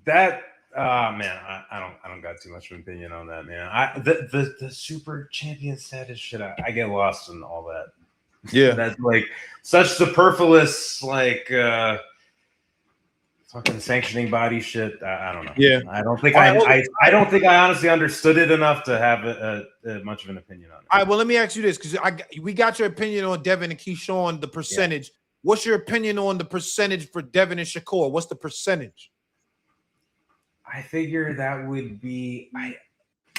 Man, I don't got too much of an opinion on that, man. The super champion status shit, I get lost in all that. Yeah, that's like such superfluous, like fucking sanctioning body shit. I don't know. Yeah, I don't think I don't think I honestly understood it enough to have much of an opinion on it. All right, well, let me ask you this, because we got your opinion on Devin and Keyshawn, the percentage. Yeah. What's your opinion on the percentage for Devin and Shakur? What's the percentage? I figure that would be.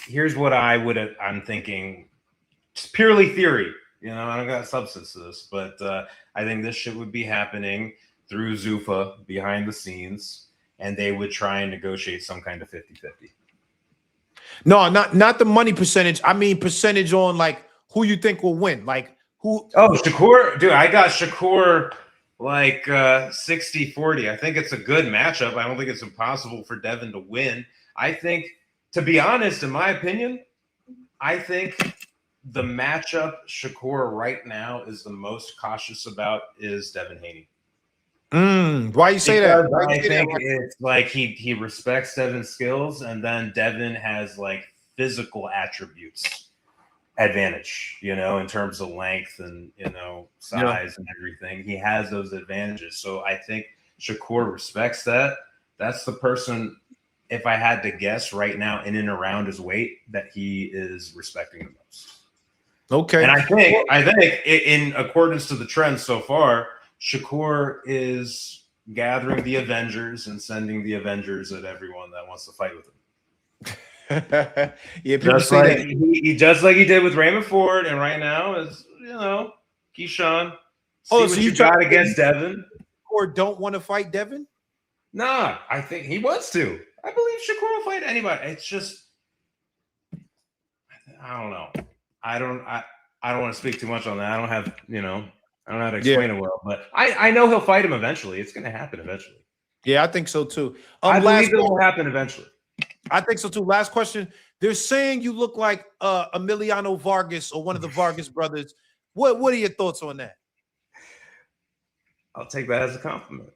Here's what I'm thinking. It's purely theory. I don't got substance to this, but I think this shit would be happening through Zuffa behind the scenes, and they would try and negotiate some kind of 50-50. No, not the money percentage. I mean percentage on like who you think will win. Like who? Oh, Shakur, dude, I got Shakur like 60-40. I think it's a good matchup. I don't think it's impossible for Devin to win. I think, to be honest, in my opinion, I think the matchup Shakur right now is the most cautious about is Devin Haney. Why you say that? I think it's like he respects Devin's skills, and then Devin has like physical attributes advantage, in terms of length and size and everything. He has those advantages. So I think Shakur respects that. That's the person, if I had to guess right now, in and around his weight, that he is respecting the most. Okay. And I think in accordance to the trend so far, Shakur is gathering the Avengers and sending the Avengers at everyone that wants to fight with him. Yeah, just like he did with Raymond Ford, and right now is Keyshawn. See what you got against Devin, or don't want to fight Devin? Nah, I think he wants to. I believe Shakur will fight anybody. It's just I don't know. I don't want to speak too much on that. I don't have I don't know how to explain it well, but I know he'll fight him eventually. It's going to happen eventually. Yeah, I think so too. I believe it will happen eventually. I think so too. Last question. They're saying you look like Emiliano Vargas or one of the Vargas brothers. What are your thoughts on that? I'll take that as a compliment.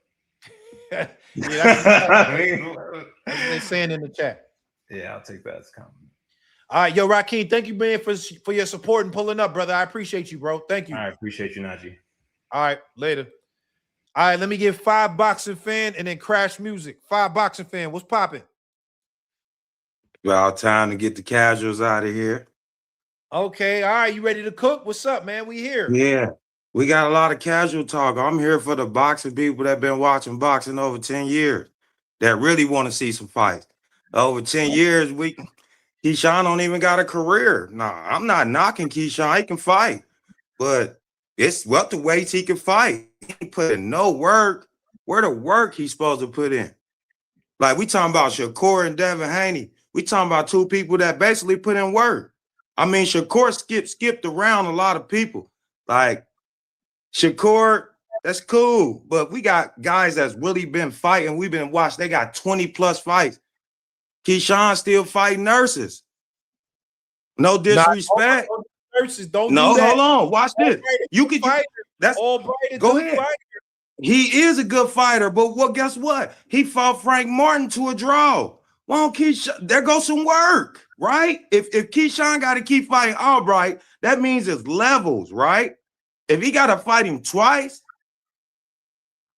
Yeah, that's what they're saying in the chat. Yeah, I'll take that as a compliment. All right, yo, Raheem, thank you, man, for your support and pulling up, brother. I appreciate you, bro. Thank you. I appreciate you, Najee. All right, later. All right, let me get 5 boxing fan and then crash music. 5 boxing fan, what's popping? About time to get the casuals out of here. Okay, all right, you ready to cook? What's up, man? We here. Yeah, we got a lot of casual talk. I'm here for the boxing people that been watching boxing over 10 years that really want to see some fights. Over 10 years, Keyshawn don't even got a career. Nah, I'm not knocking Keyshawn. He can fight, but it's welterweights he can fight. He put in no work. Where the work he's supposed to put in? Like we talking about Shakur and Devin Haney. We talking about 2 people that basically put in work. I mean, Shakur skipped around a lot of people. Like Shakur, that's cool, but we got guys that's really been fighting. We've been watching. They got 20 plus fights. Keyshawn still fighting nurses. No disrespect. Nurses, don't No, do that. hold on. Watch this. You could. That's all bright. Go ahead. Fighter. He is a good fighter, but guess what? He fought Frank Martin to a draw. Well, Keyshawn, there goes some work, right? If Keyshawn got to keep fighting Albright, that means it's levels, right? If he got to fight him twice,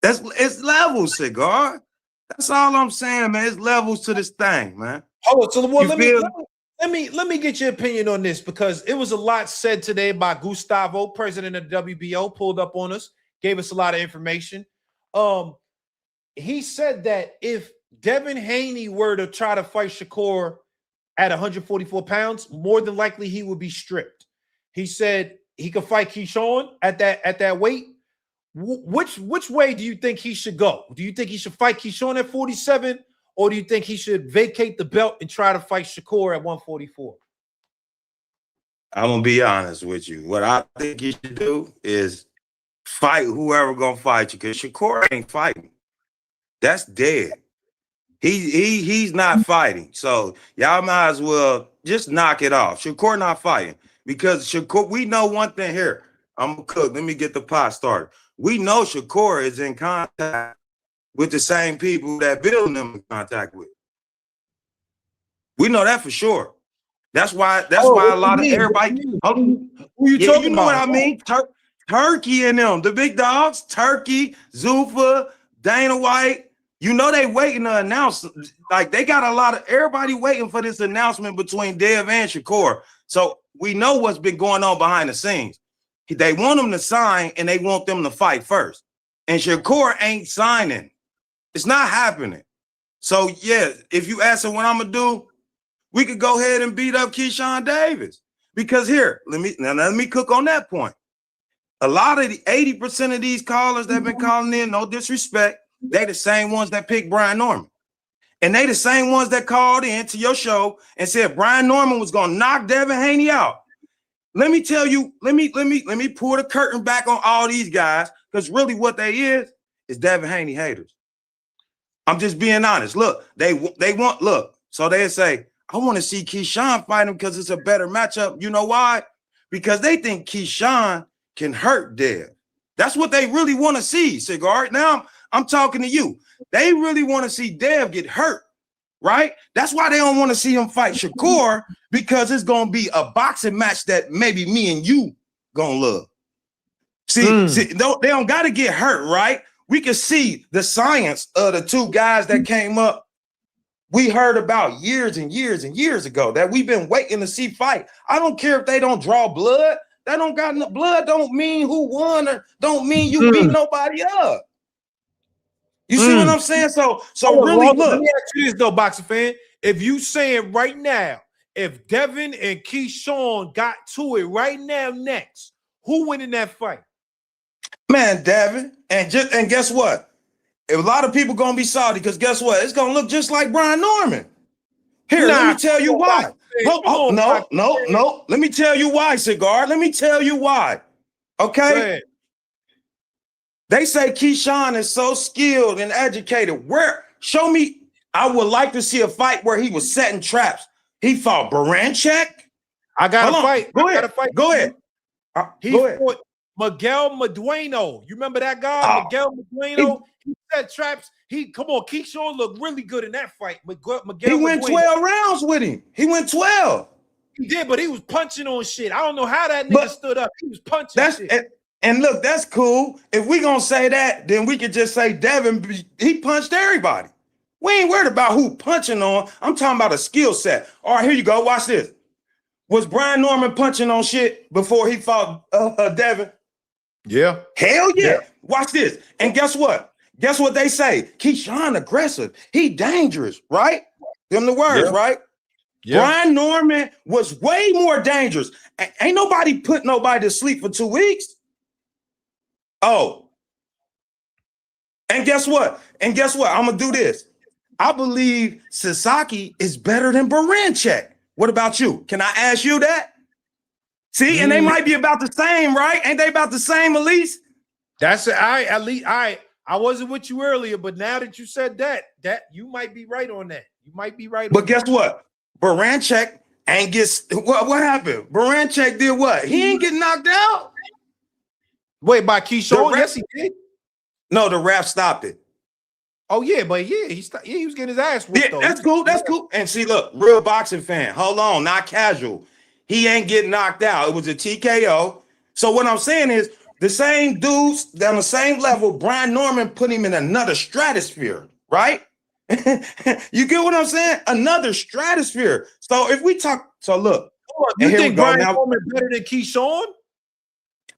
it's levels, Cigar. That's all I'm saying, man. It's levels to this thing, man. Oh, so let me get your opinion on this, because it was a lot said today by Gustavo, president of WBO, pulled up on us, gave us a lot of information. He said that if Devin Haney were to try to fight Shakur at 144 pounds, more than likely he would be stripped. He said he could fight Keyshawn at that weight. Which way do you think he should go? Do you think he should fight Keyshawn at 47, or do you think he should vacate the belt and try to fight Shakur at 144? I'm gonna be honest with you. What I think he should do is fight whoever gonna fight you, because Shakur ain't fighting. That's dead. He's not fighting. So y'all might as well just knock it off. Shakur not fighting, because Shakur, we know one thing here. I'm gonna cook. Let me get the pot started. We know Shakur is in contact with the same people that Bill and them in contact with. We know that for sure. That's why a lot of everybody. Who you talking you know about? what I mean? Turkey and them, the big dogs, Turkey, Zuffa, Dana White. You know they waiting to announce, like they got a lot of everybody waiting for this announcement between Dev and Shakur. So we know what's been going on behind the scenes. They want them to sign and they want them to fight first. And Shakur ain't signing. It's not happening. So yeah, if you ask him what I'm gonna do, we could go ahead and beat up Keyshawn Davis. Because here, let me cook on that point. A lot of the 80% of these callers that have been calling in, no disrespect, they the same ones that picked Brian Norman. And they the same ones that called in to your show and said Brian Norman was gonna knock Devin Haney out. Let me tell you, let me pull the curtain back on all these guys, because really what they is Devin Haney haters. I'm just being honest. Look, they want, look, so they say, I want to see Keyshawn fight him because it's a better matchup. You know why? Because they think Keyshawn can hurt Dev. That's what they really want to see, Cigar. Now I'm talking to you. They really want to see Dev get hurt, right? That's why they don't want to see him fight Shakur, because it's going to be a boxing match that maybe me and you going to love. See, they don't got to get hurt, right? We can see the science of the 2 guys that came up. We heard about years and years and years ago that we've been waiting to see fight. I don't care if they don't draw blood. That don't got no blood. Don't mean who won, or don't mean you beat nobody up. You see what I'm saying? So really, look. Let me ask you this though, boxing fan. If you saying right now, if Devin and Keyshawn got to it right now next, who winning that fight? Man, Devin. And guess what? A lot of people gonna be salty, because guess what? It's gonna look just like Brian Norman. Here, let me tell you why. No. Let me tell you why, Cigar. Let me tell you why. Okay. They say Keyshawn is so skilled and educated. Show me. I would like to see a fight where he was setting traps. He fought Baranchek. I got to fight. Go ahead. He fought Miguel Medueno. You remember that guy? Miguel Medueno. He set traps. Keyshawn looked really good in that fight. Miguel he went 12 rounds with him. He went 12. He did, but he was punching on shit. I don't know how that nigga stood up. He was punching shit. And look, that's cool. If we gonna say that, then we could just say Devin, he punched everybody. We ain't worried about who punching on. I'm talking about a skill set. All right, here you go. Watch this. Was Brian Norman punching on shit before he fought Devin? Yeah. Hell yeah. Watch this. And guess what? Guess what they say? Keyshawn aggressive. He dangerous, right? Them the words, right? Yeah. Brian Norman was way more dangerous. Ain't nobody put nobody to sleep for 2 weeks. Oh. And guess what? And guess what? I'm going to do this. I believe Sasaki is better than Baranchek. What about you? Can I ask you that? See, and they might be about the same, right? Ain't they about the same, at least? That's it. I wasn't with you earlier, but now that you said that you might be right on that. You might be right. But guess what? Baranchek ain't get what happened? Baranchek did what? He ain't get knocked out. Wait, by Keyshawn? Yes, he did. No, the ref stopped it. Oh yeah, but yeah, he was getting his ass whooped. Yeah, that's cool. That's cool. And see, look, real boxing fan. Hold on, not casual. He ain't getting knocked out. It was a TKO. So what I'm saying is the same dudes on the same level. Brian Norman put him in another stratosphere, right? You get what I'm saying? Another stratosphere. So if we talk, so look, you think Brian Norman better than Keyshawn?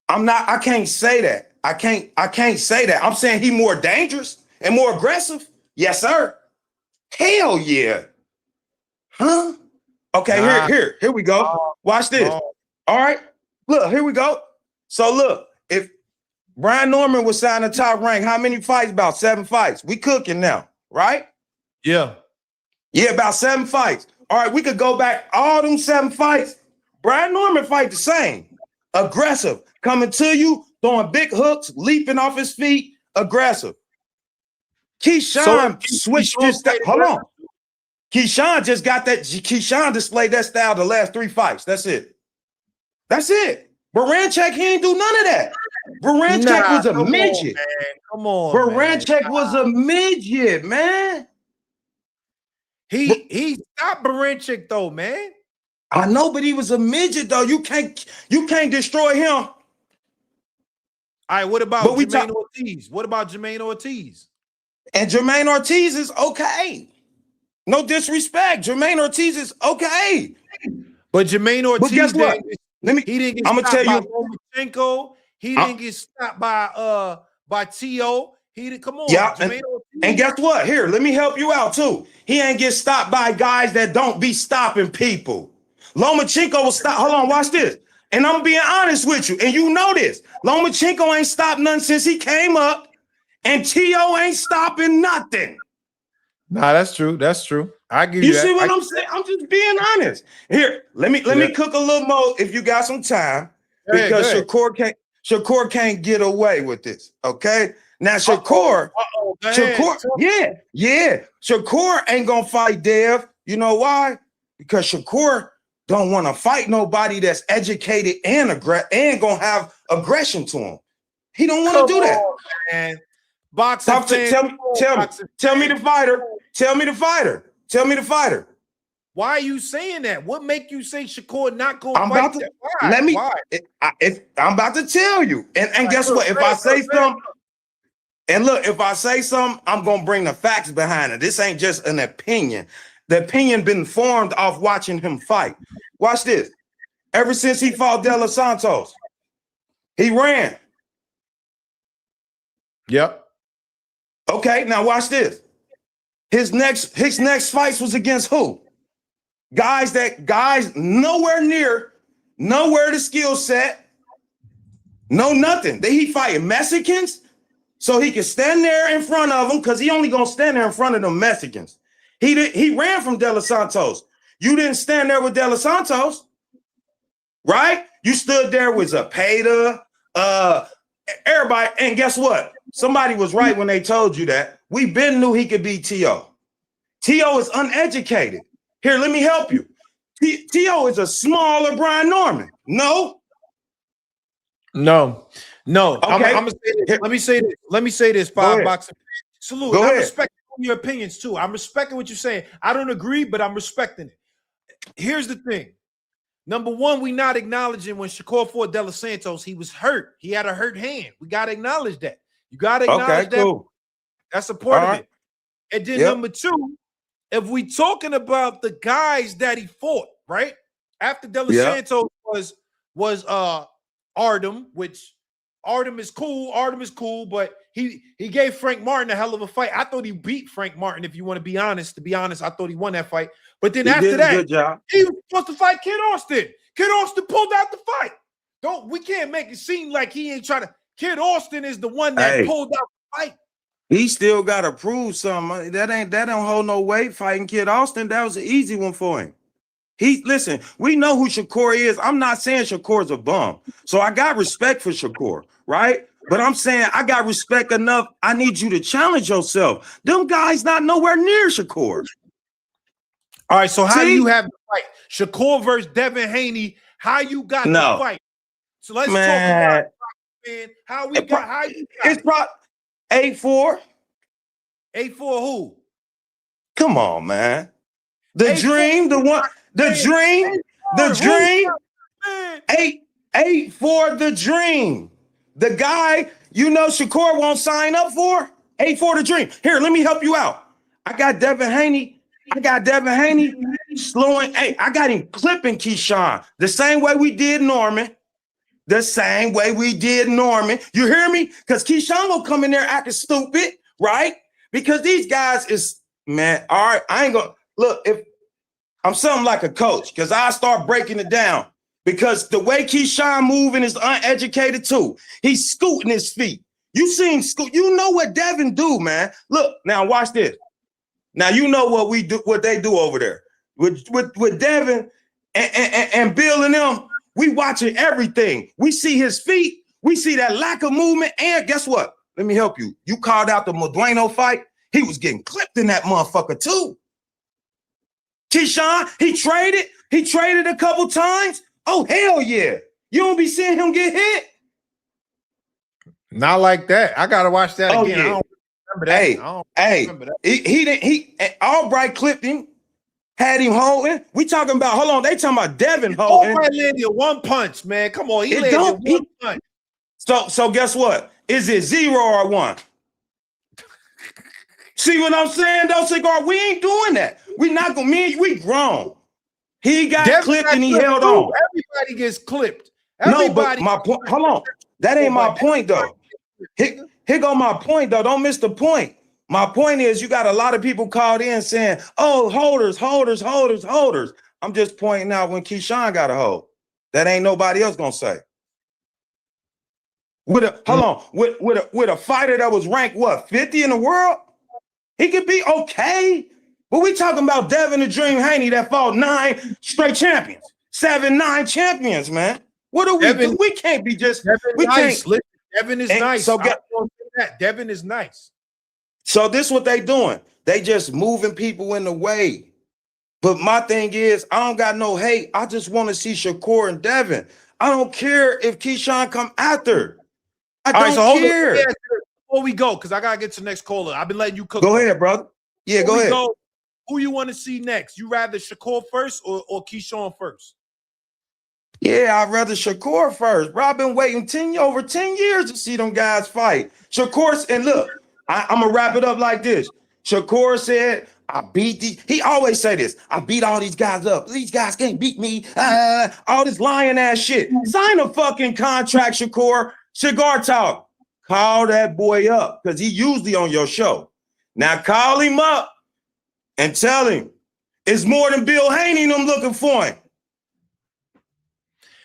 I can't say that. I can't say that. I'm saying he more dangerous and more aggressive. Yes, sir. Hell yeah. Huh? Okay, here we go. Watch this. All right. Look, here we go. So look, if Brian Norman was signed to top rank, how many fights? About 7 fights. We cooking now, right? Yeah. Yeah, about 7 fights. All right, we could go back all them 7 fights. Brian Norman fight the same. Aggressive. Coming to you, throwing big hooks, leaping off his feet, aggressive. Keyshawn switched his style. Hold on. Keyshawn just got that. Keyshawn displayed that style the last 3 fights. That's it. That's it. Baranchek, he ain't do none of that. Baranchek was a midget. Come on, Baranchek was a midget, man. He stopped Baranchek though, man. I know, but he was a midget though. You can't destroy him. All right, what about Jermaine Ortiz? What about Jermaine Ortiz? And Jermaine Ortiz is okay. No disrespect. Jermaine Ortiz is okay. But Jermaine Ortiz, but guess what? He didn't get stopped by Lomachenko. He didn't get stopped by T.O. He didn't come on. Yeah, and guess what? Here, let me help you out too. He ain't get stopped by guys that don't be stopping people. Lomachenko was stopped. Hold on, watch this. And I'm being honest with you, and you know this. Lomachenko ain't stopped nothing since he came up, and T.O. ain't stopping nothing. Nah, that's true. That's true. I give you You that. see what I'm saying? I'm just being honest. Here, let me cook a little more if you got some time, because Shakur can't get away with this. Okay. Now Shakur, Shakur ain't gonna fight Dev. You know why? Because Shakur don't want to fight nobody that's educated and gonna have aggression to him. He don't want to do that. Man. Boxing tell me the fighter. Tell me the fighter. Tell me the fighter. Why are you saying that? What make you say Shakur not going to fight? I'm about to tell you. And guess what? If I say something, and look, if I say something, I'm gonna bring the facts behind it. This ain't just an opinion. The opinion been formed off watching him fight. Watch this. Ever since he fought De Los Santos, he ran. Yep. Okay, now watch this. His next fights was against who? Guys nowhere the skill set, no nothing. He fighting Mexicans, so he can stand there in front of them because he only gonna stand there in front of them Mexicans. He ran from De Los Santos. You didn't stand there with De Los Santos, right? You stood there with Zapata, everybody, and guess what? Somebody was right when they told you that. We been knew he could beat T.O. T.O. is uneducated. Here, let me help you. T.O. is a smaller Brian Norman. No. Okay. Let me say this. Five boxing. Salute. Go I'm ahead. respecting your opinions too. I'm respecting what you're saying. I don't agree, but I'm respecting it. Here's the thing. Number one, we not acknowledging when Shakur fought De Los Santos, he was hurt. He had a hurt hand. We got to acknowledge that. You got to acknowledge that. Cool. That's a part All of right. it. And then number two, if we talking about the guys that he fought, right? After De Los Santos was Artem, which Artem is cool, but he gave Frank Martin a hell of a fight. I thought he beat Frank Martin, if you want to be honest. To be honest, I thought he won that fight. But then after that, good job. He was supposed to fight Kid Austin. Kid Austin pulled out the fight. We can't make it seem like he ain't trying to. Kid Austin is the one that pulled out the fight. He still got to prove something. That don't hold no weight. Fighting Kid Austin, that was an easy one for him. Listen, we know who Shakur is. I'm not saying Shakur's a bum. So I got respect for Shakur, right? But I'm saying I got respect enough. I need you to challenge yourself. Them guys not nowhere near Shakur. All right, so how do you have the fight? Shakur versus Devin Haney. How you got the fight? So let's talk about it, man. How you got it's probably 8-4. 8-4 who? Come on, man. The dream, the one, the dream, the dream. 8-4 the dream. The guy, Shakur won't sign up for. 8-4 the dream. Here, let me help you out. I got Devin Haney slowing. Hey, I got him clipping Keyshawn the same way we did Norman. The same way we did Norman. You hear me? Because Keyshawn will come in there acting stupid, right? Because these guys is, man, all right, I ain't gonna, look, if I'm something like a coach, because I start breaking it down. Because the way Keyshawn moving is uneducated too. He's scooting his feet. You seen scoot, you know what Devin do, man. Look, now watch this. Now you know what we do, what they do over there. With Devin and Bill and them, we watching everything. We see his feet, we see that lack of movement, and guess what? Let me help you. You called out the Modueno fight. He was getting clipped in that motherfucker too. Keyshawn, he traded a couple times. Oh, hell yeah. You don't be seeing him get hit? Not like that. I gotta watch that again. Yeah. I don't remember that. I don't remember that. He didn't Albright clipped him, had him holding. We talking about, hold on, they talking about Devin holding. Albright landed one punch, man. Come on, he landed one punch. So guess what? Is it 0 or 1? See what I'm saying, though, Cigar? We ain't doing that. We not gonna, we grown. He got clipped and he held on. Everybody gets clipped. No, but my point, hold on. That ain't my point, though. Here go my point, though. Don't miss the point. My point is you got a lot of people called in saying, oh, holders. I'm just pointing out when Keyshawn got a hold. That ain't nobody else gonna say. With a fighter that was ranked, what, 50 in the world? He could be okay. But we talking about Devin the Dream Haney that fought 9 straight champions, 9 champions, man. What do we do? We can't be just. Devin is nice. So Devin is nice. So this what they doing. They just moving people in the way. But my thing is, I don't got no hate. I just want to see Shakur and Devin. I don't care if Keyshawn come after. I don't care. Before we go, because I gotta get to the next caller. I've been letting you cook. Go ahead, brother. Yeah, go ahead. Who you want to see next? You rather Shakur first or Keyshawn first? Yeah, I'd rather Shakur first. Bro, I've been waiting over 10 years to see them guys fight. Shakur, and look, I'm gonna wrap it up like this. Shakur said, I beat these. He always say this. I beat all these guys up. These guys can't beat me. All this lying ass shit. Sign a fucking contract, Shakur. Cigar talk. Call that boy up because he usually on your show. Now call him up and tell him it's more than Bill Haney and them looking for him.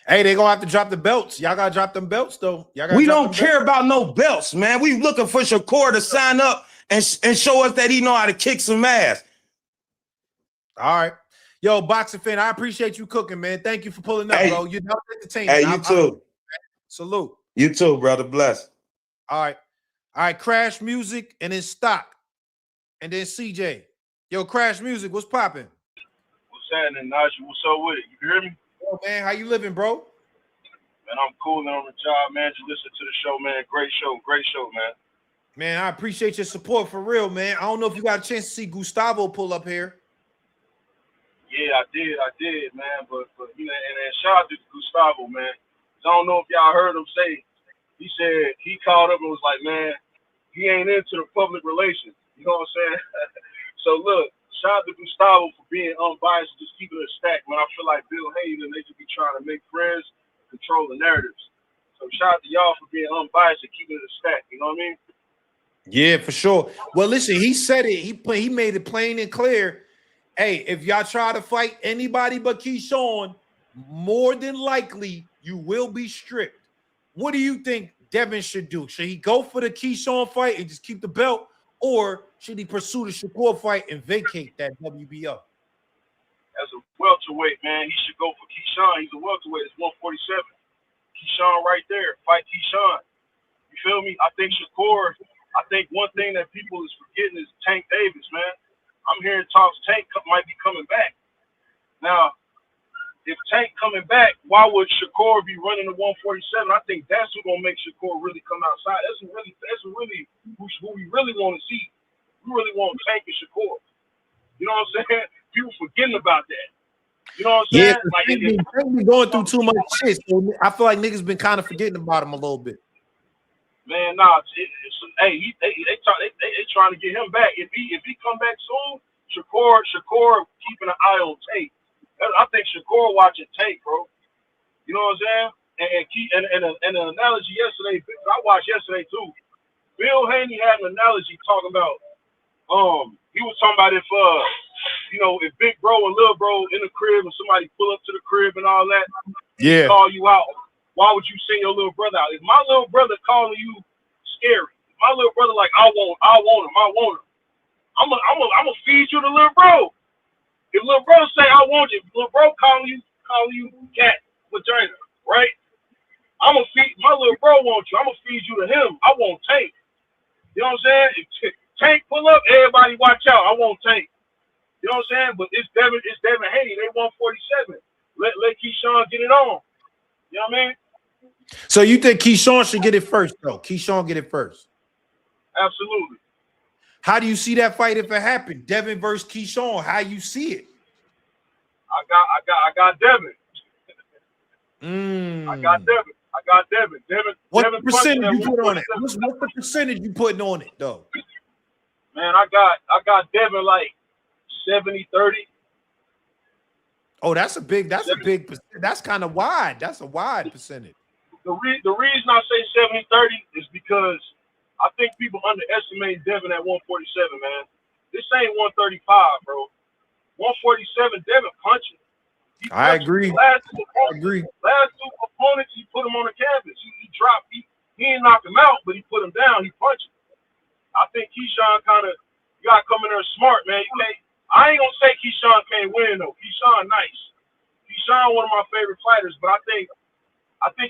Hey, they gonna have to drop the belts. Y'all gotta drop them belts though. We don't care about no belts, man. We looking for Shakur to sign up and show us that he know how to kick some ass. All right. Yo, boxing fan, I appreciate you cooking, man. Thank you for pulling up, bro. You're not entertaining. Hey, you too. Salute. You too, brother. Bless. All right. Crash Music and then Stock. And then CJ. Yo, Crash Music, what's popping? What's happening, Najee? What's up with it? You hear me? Yo, man, how you living, bro? Man, I'm cooling on the job, man. Just listen to the show, man. Great show, man. Man, I appreciate your support for real, man. I don't know if you got a chance to see Gustavo pull up here. Yeah, Yeah, I did, man. But you know, and shout out to Gustavo, man. I don't know if y'all heard him say. He said he called up and was like, man, he ain't into the public relations. You know what I'm saying? So look, shout out to Gustavo for being unbiased, just keeping it stacked. Man, I feel like Bill Hayden, they just be trying to make friends, control the narratives. So shout out to y'all for being unbiased and keeping it stacked. You know what I mean? Yeah, for sure. Well, listen, he said it. He made it plain and clear. Hey, if y'all try to fight anybody but Keyshawn, more than likely you will be stripped. What do you think Devin should do? Should he go for the Keyshawn fight and just keep the belt, or should he pursue the Shakur fight and vacate that WBO? As a welterweight, man, he should go for Keyshawn. He's a welterweight. It's 147. Keyshawn right there. Fight Keyshawn. You feel me? I think Shakur. I think one thing that people is forgetting is Tank Davis, man. I'm hearing talks Tank might be coming back. Now, if Tank coming back, why would Shakur be running the 147? I think that's what's gonna make Shakur really come outside. That's really who we really want to see. We really want Tank and Shakur. You know what I'm saying? People forgetting about that. You know what I'm Yeah, saying? Like Tank been going through too much shit. So I feel like niggas been kind of forgetting about him a little bit. man, nah. Hey, they trying to get him back. If he come back soon, Shakur keeping an eye on Tank. I think Shakur watching Tank, bro. You know what I'm saying? And an analogy yesterday, I watched yesterday too. Bill Haney had an analogy talking about he was talking about if if big bro and little bro in the crib and somebody pull up to the crib and all that, yeah, call you out. Why would you send your little brother out? If my little brother calling you scary, if my little brother like I want him. I'm gonna feed you the little bro. If little bro say I want you, if little bro calling you cat vagina, right? I'm gonna feed my little bro want you. I'm gonna feed you to him. I want Tank. You know what I'm saying? If Tank pull up, everybody watch out. I want Tank. You know what I'm saying? But it's Devin Haney. They 147. Let Keyshawn get it on. You know what I mean? So you think Keyshawn should get it first, though? Keyshawn get it first. Absolutely. How do you see that fight if it happened? Devin versus Keyshawn. How you see it? I got Devin. I got Devin. What Devin percentage you put on it? What's the percentage you putting on it, though? Man, I got Devin like 70-30. Oh, that's kind of wide. That's a wide percentage. The reason I say 70-30 is because I think people underestimate Devin at 147, man. This ain't 135, bro. 147, Devin punching. I agree. Last two opponents, he put him on the canvas. He dropped. He didn't knock him out, but he put him down. He punched him. I think Keyshawn you gotta come in there smart, man. I ain't gonna say Keyshawn can't win though. Keyshawn nice. Keyshawn one of my favorite fighters, but I think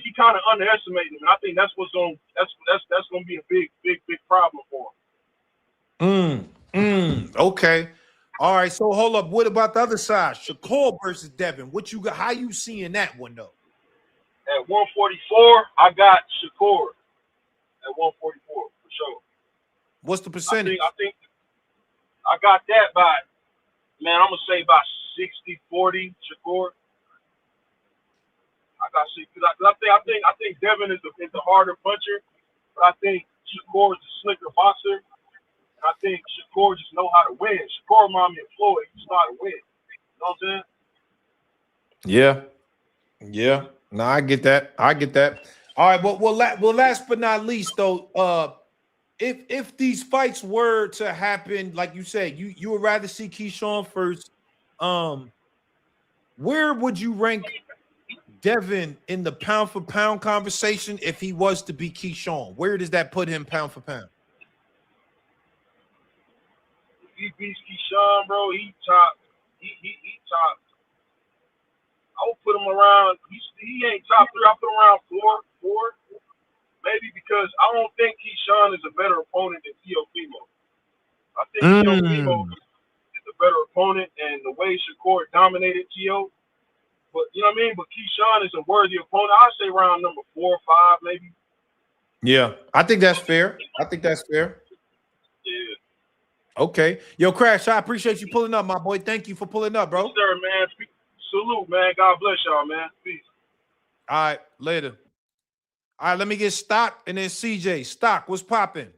he kind of underestimated him. And I think that's gonna be a big problem for him. Okay. All right. So hold up. What about the other side? Shakur versus Devin. What you got? How you seeing that one though? At 144, I got Shakur. At 144 for sure. What's the percentage? I think I got that by, man, I'm gonna say by 60-40 Shakur. I think Devin is the harder puncher, but I think Shakur is the slicker boxer. And I think Shakur just know how to win. Shakur reminds me of Floyd. He just know how to win. You know what I'm saying? Yeah. No, I get that. All right, well, last but not least, though, if these fights were to happen, like you said, you would rather see Keyshawn first. Where would you rank Devin in the pound for pound conversation if he was to be Keyshawn? Where does that put him pound for pound? If he beats Keyshawn, bro, he top. I would put him around. He ain't top 3. I put him around 4, maybe, because I don't think Keyshawn is a better opponent than Teofimo. I think Teofimo is a better opponent, and the way Shakur dominated Teo. But you know what I mean? But Keyshawn is a worthy opponent. I'd say around number 4 or 5, maybe. Yeah, I think that's fair. Yeah. Okay. Yo, Crash, I appreciate you pulling up, my boy. Thank you for pulling up, bro. Yes, sir, man. Salute, man. God bless y'all, man. Peace. All right, later. All right, let me get Stock and then CJ. Stock, what's popping?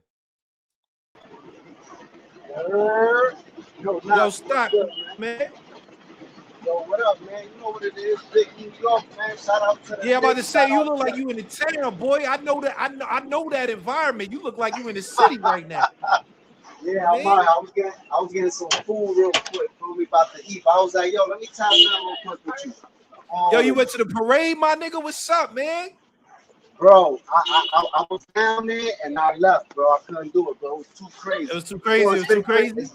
Yo, Stock, man. Yo, what up, man? You know what it is, big New York, man. Shout out to the Yeah, I'm about to Knicks, say shout you out look to like you in the town, boy. I know that. I know that environment. You look like you in the city right now. Yeah, I'm out. I was getting some food real quick. Food we about to eat. But I was like, yo, let me tap in real quick with you. Yo, you went to the parade, my nigga. What's up, man? Bro, I was down there and I left, bro. I couldn't do it, bro. It was too crazy. It was too crazy. It was too crazy.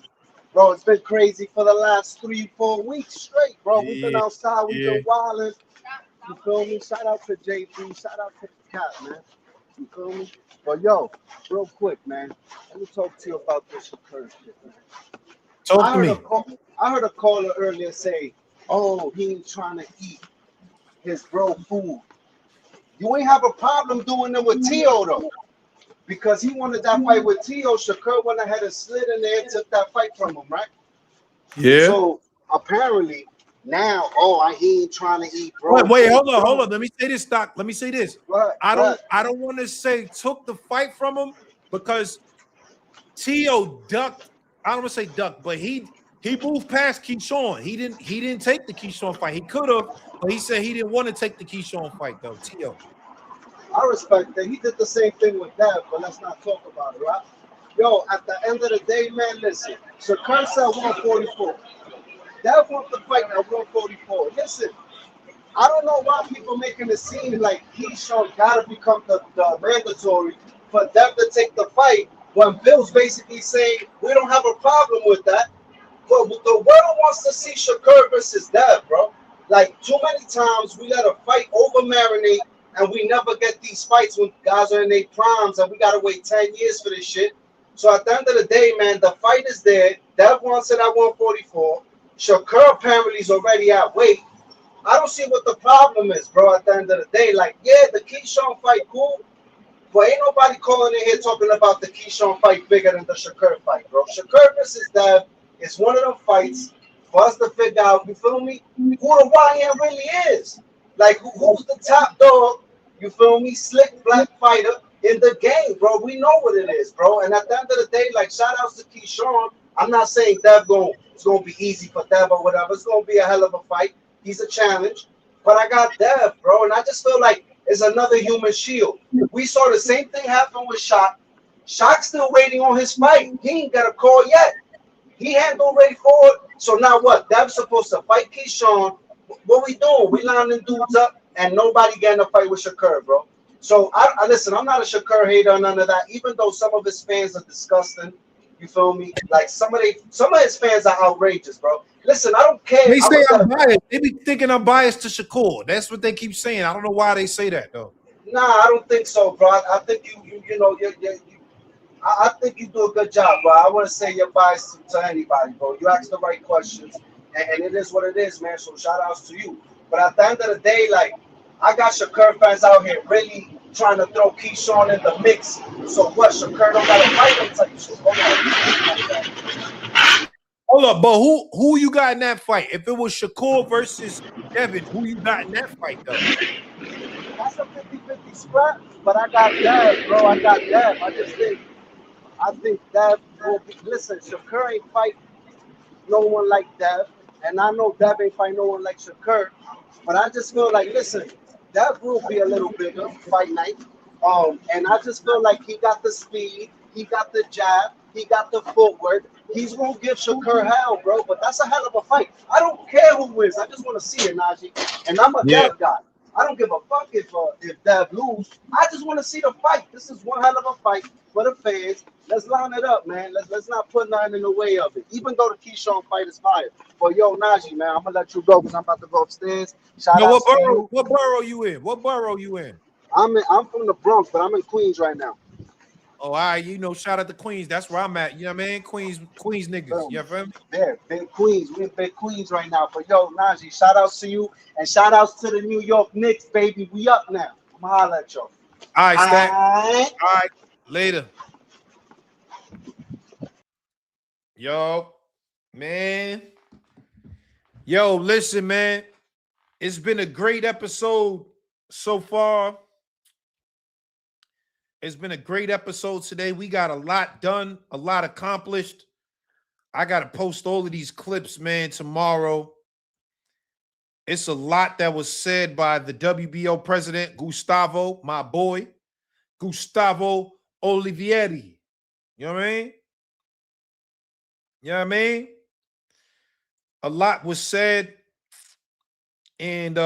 Bro, it's been crazy for the last 3-4 weeks straight, bro. We've been Yeah, outside. We've yeah. been wilding. You feel me? Shout out to JP. Shout out to the cat, man. You feel me? But yo, real quick, man. Let me talk to you about this Shakur shit, man. Talk to me. I heard a caller earlier say, "Oh, he ain't trying to eat his bro food." You ain't have a problem doing it with Tio though, because he wanted that fight with Tio. Shakur went ahead and slid in there and took that fight from him, right? Yeah. So apparently now, he ain't trying to eat, bro. Wait, hold on. Let me say this, Stock. Let me say this. What? I don't want to say took the fight from him because Tio ducked. I don't want to say ducked, but he moved past Keyshawn. He didn't take the Keyshawn fight. He could have, but he said he didn't want to take the Keyshawn fight though. Tio. I respect that. He did the same thing with Dev, but let's not talk about it, right? Yo, at the end of the day, man, listen. Shakur said 144. Dev wants to fight at 144. Listen, I don't know why people making it seem like Keyshawn gotta become the mandatory for Dev to take the fight when Bill's basically saying we don't have a problem with that. But the world wants to see Shakur versus Dev, bro. Like too many times we let a fight over marinate and we never get these fights when guys are in their primes and we gotta wait 10 years for this shit. So at the end of the day, man, the fight is there. Dev wants it at 144. Shakur apparently is already at weight. I don't see what the problem is, bro. At the end of the day, like, yeah, the Keyshawn fight, cool, but ain't nobody calling in here talking about the Keyshawn fight bigger than the Shakur fight, bro. Shakur versus Dev is one of them fights for us to figure out, you feel me, who the YN really is. Like, who's the top dog, you feel me, slick black fighter in the game, bro. We know what it is, bro. And at the end of the day, like, shout outs to Keyshawn. I'm not saying Dev it's going to be easy for Dev or whatever. It's going to be a hell of a fight. He's a challenge. But I got Dev, bro, and I just feel like it's another human shield. We saw the same thing happen with Shaq. Shaq's still waiting on his fight. He ain't got a call yet. He handled ready for it. So now what? Dev's supposed to fight Keyshawn. What we doing? We lining dudes up and nobody getting a fight with Shakur, bro. So I listen, I'm not a Shakur hater or none of that, even though some of his fans are disgusting. You feel me? Like some of his fans are outrageous, bro. Listen, I don't care. They say I'm biased. They be thinking I'm biased to Shakur. That's what they keep saying. I don't know why they say that though. Nah, I don't think so, bro. I think I think you do a good job, bro. I wouldn't say you're biased to anybody, bro. You ask the right questions, and it is what it is, man. So shout outs to you. But at the end of the day, like, I got Shakur fans out here really trying to throw Keyshawn in the mix. So what? Shakur don't got to fight him type shit. Hold up, but who you got in that fight? If it was Shakur versus Devin, who you got in that fight though? That's a 50-50 scrap, but I got Dev, bro. I got Dev. I think Dev will be. Listen, Shakur ain't fight no one like Dev, and I know Dev ain't fight no one like Shakur. But I just feel like, listen, Dev will be a little bigger fight night. And I just feel like he got the speed, he got the jab, he got the footwork. He's gonna give Shakur hell, bro. But that's a hell of a fight. I don't care who wins. I just want to see it, Najee. And I'm a Dev guy. I don't give a fuck if Dev lose. I just want to see the fight. This is one hell of a fight for the fans. Let's line it up, man. Let's not put nothing in the way of it. Even though the Keyshawn fight is fire. But yo, Najee, man, I'm gonna let you go because I'm about to go upstairs. Shout out to you. What borough you in? What borough you in? I'm from the Bronx, but I'm in Queens right now. Oh, all right, shout out to Queens. That's where I'm at. You know what I mean? Queens niggas. You feel me? Yeah, big Queens. We're in big Queens right now. But yo, Najee, shout outs to you and shout outs to the New York Knicks, baby. We up now. I'm gonna holler at y'all. All right, Stack. All right, later. Yo, man. Yo, listen, man. It's been a great episode so far. It's been a great episode today. We got a lot done, a lot accomplished. I got to post all of these clips, man, tomorrow. It's a lot that was said by the WBO president, Gustavo, my boy, Gustavo Olivieri. You know what I mean? You know what I mean? A lot was said. And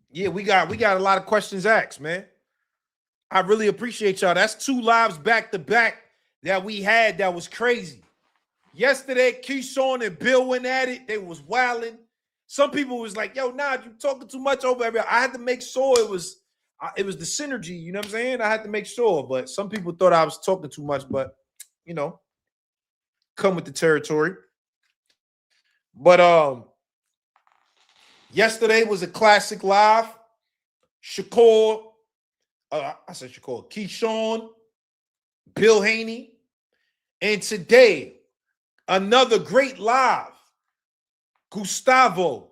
yeah, we got a lot of questions asked, man. I really appreciate y'all. That's 2 lives back to back that we had that was crazy. Yesterday, Keyshawn and Bill went at it. They was wilding. Some people was like, yo, nah, you talking too much over everybody. I had to make sure it was the synergy, you know what I'm saying? I had to make sure, but some people thought I was talking too much, but, you know, come with the territory. But yesterday was a classic live. Shakur, Keyshawn, Bill Haney. And today, another great live. Gustavo,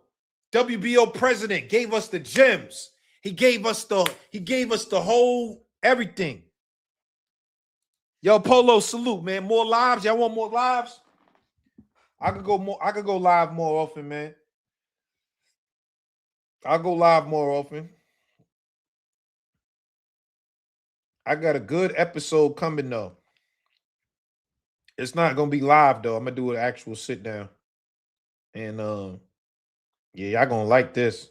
WBO president, gave us the gems. He gave us the whole everything. Yo, Polo, salute, man. More lives. Y'all want more lives? I could go live more often, man. I'll go live more often. I got a good episode coming though. It's not gonna be live though. I'm gonna do an actual sit down. And yeah, y'all gonna like this.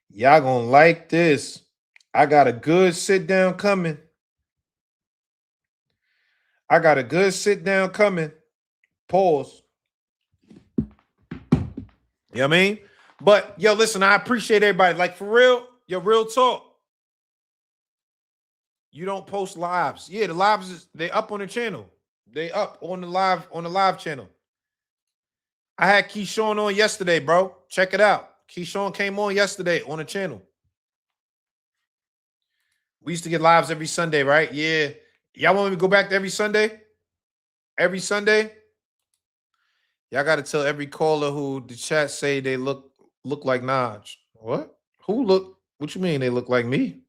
Y'all gonna like this. I got a good sit down coming. Pause. You know what I mean? But yo, listen, I appreciate everybody. Like for real, yo, real talk. You don't post lives. Yeah, the lives they up on the channel. They up on the live channel. I had Keyshawn on yesterday, bro. Check it out. Keyshawn came on yesterday on the channel. We used to get lives every Sunday, right? Yeah. Y'all want me to go back to every Sunday? Every Sunday? Y'all got to tell every caller who the chat say they look like Naj. What? Who look? What you mean they look like me?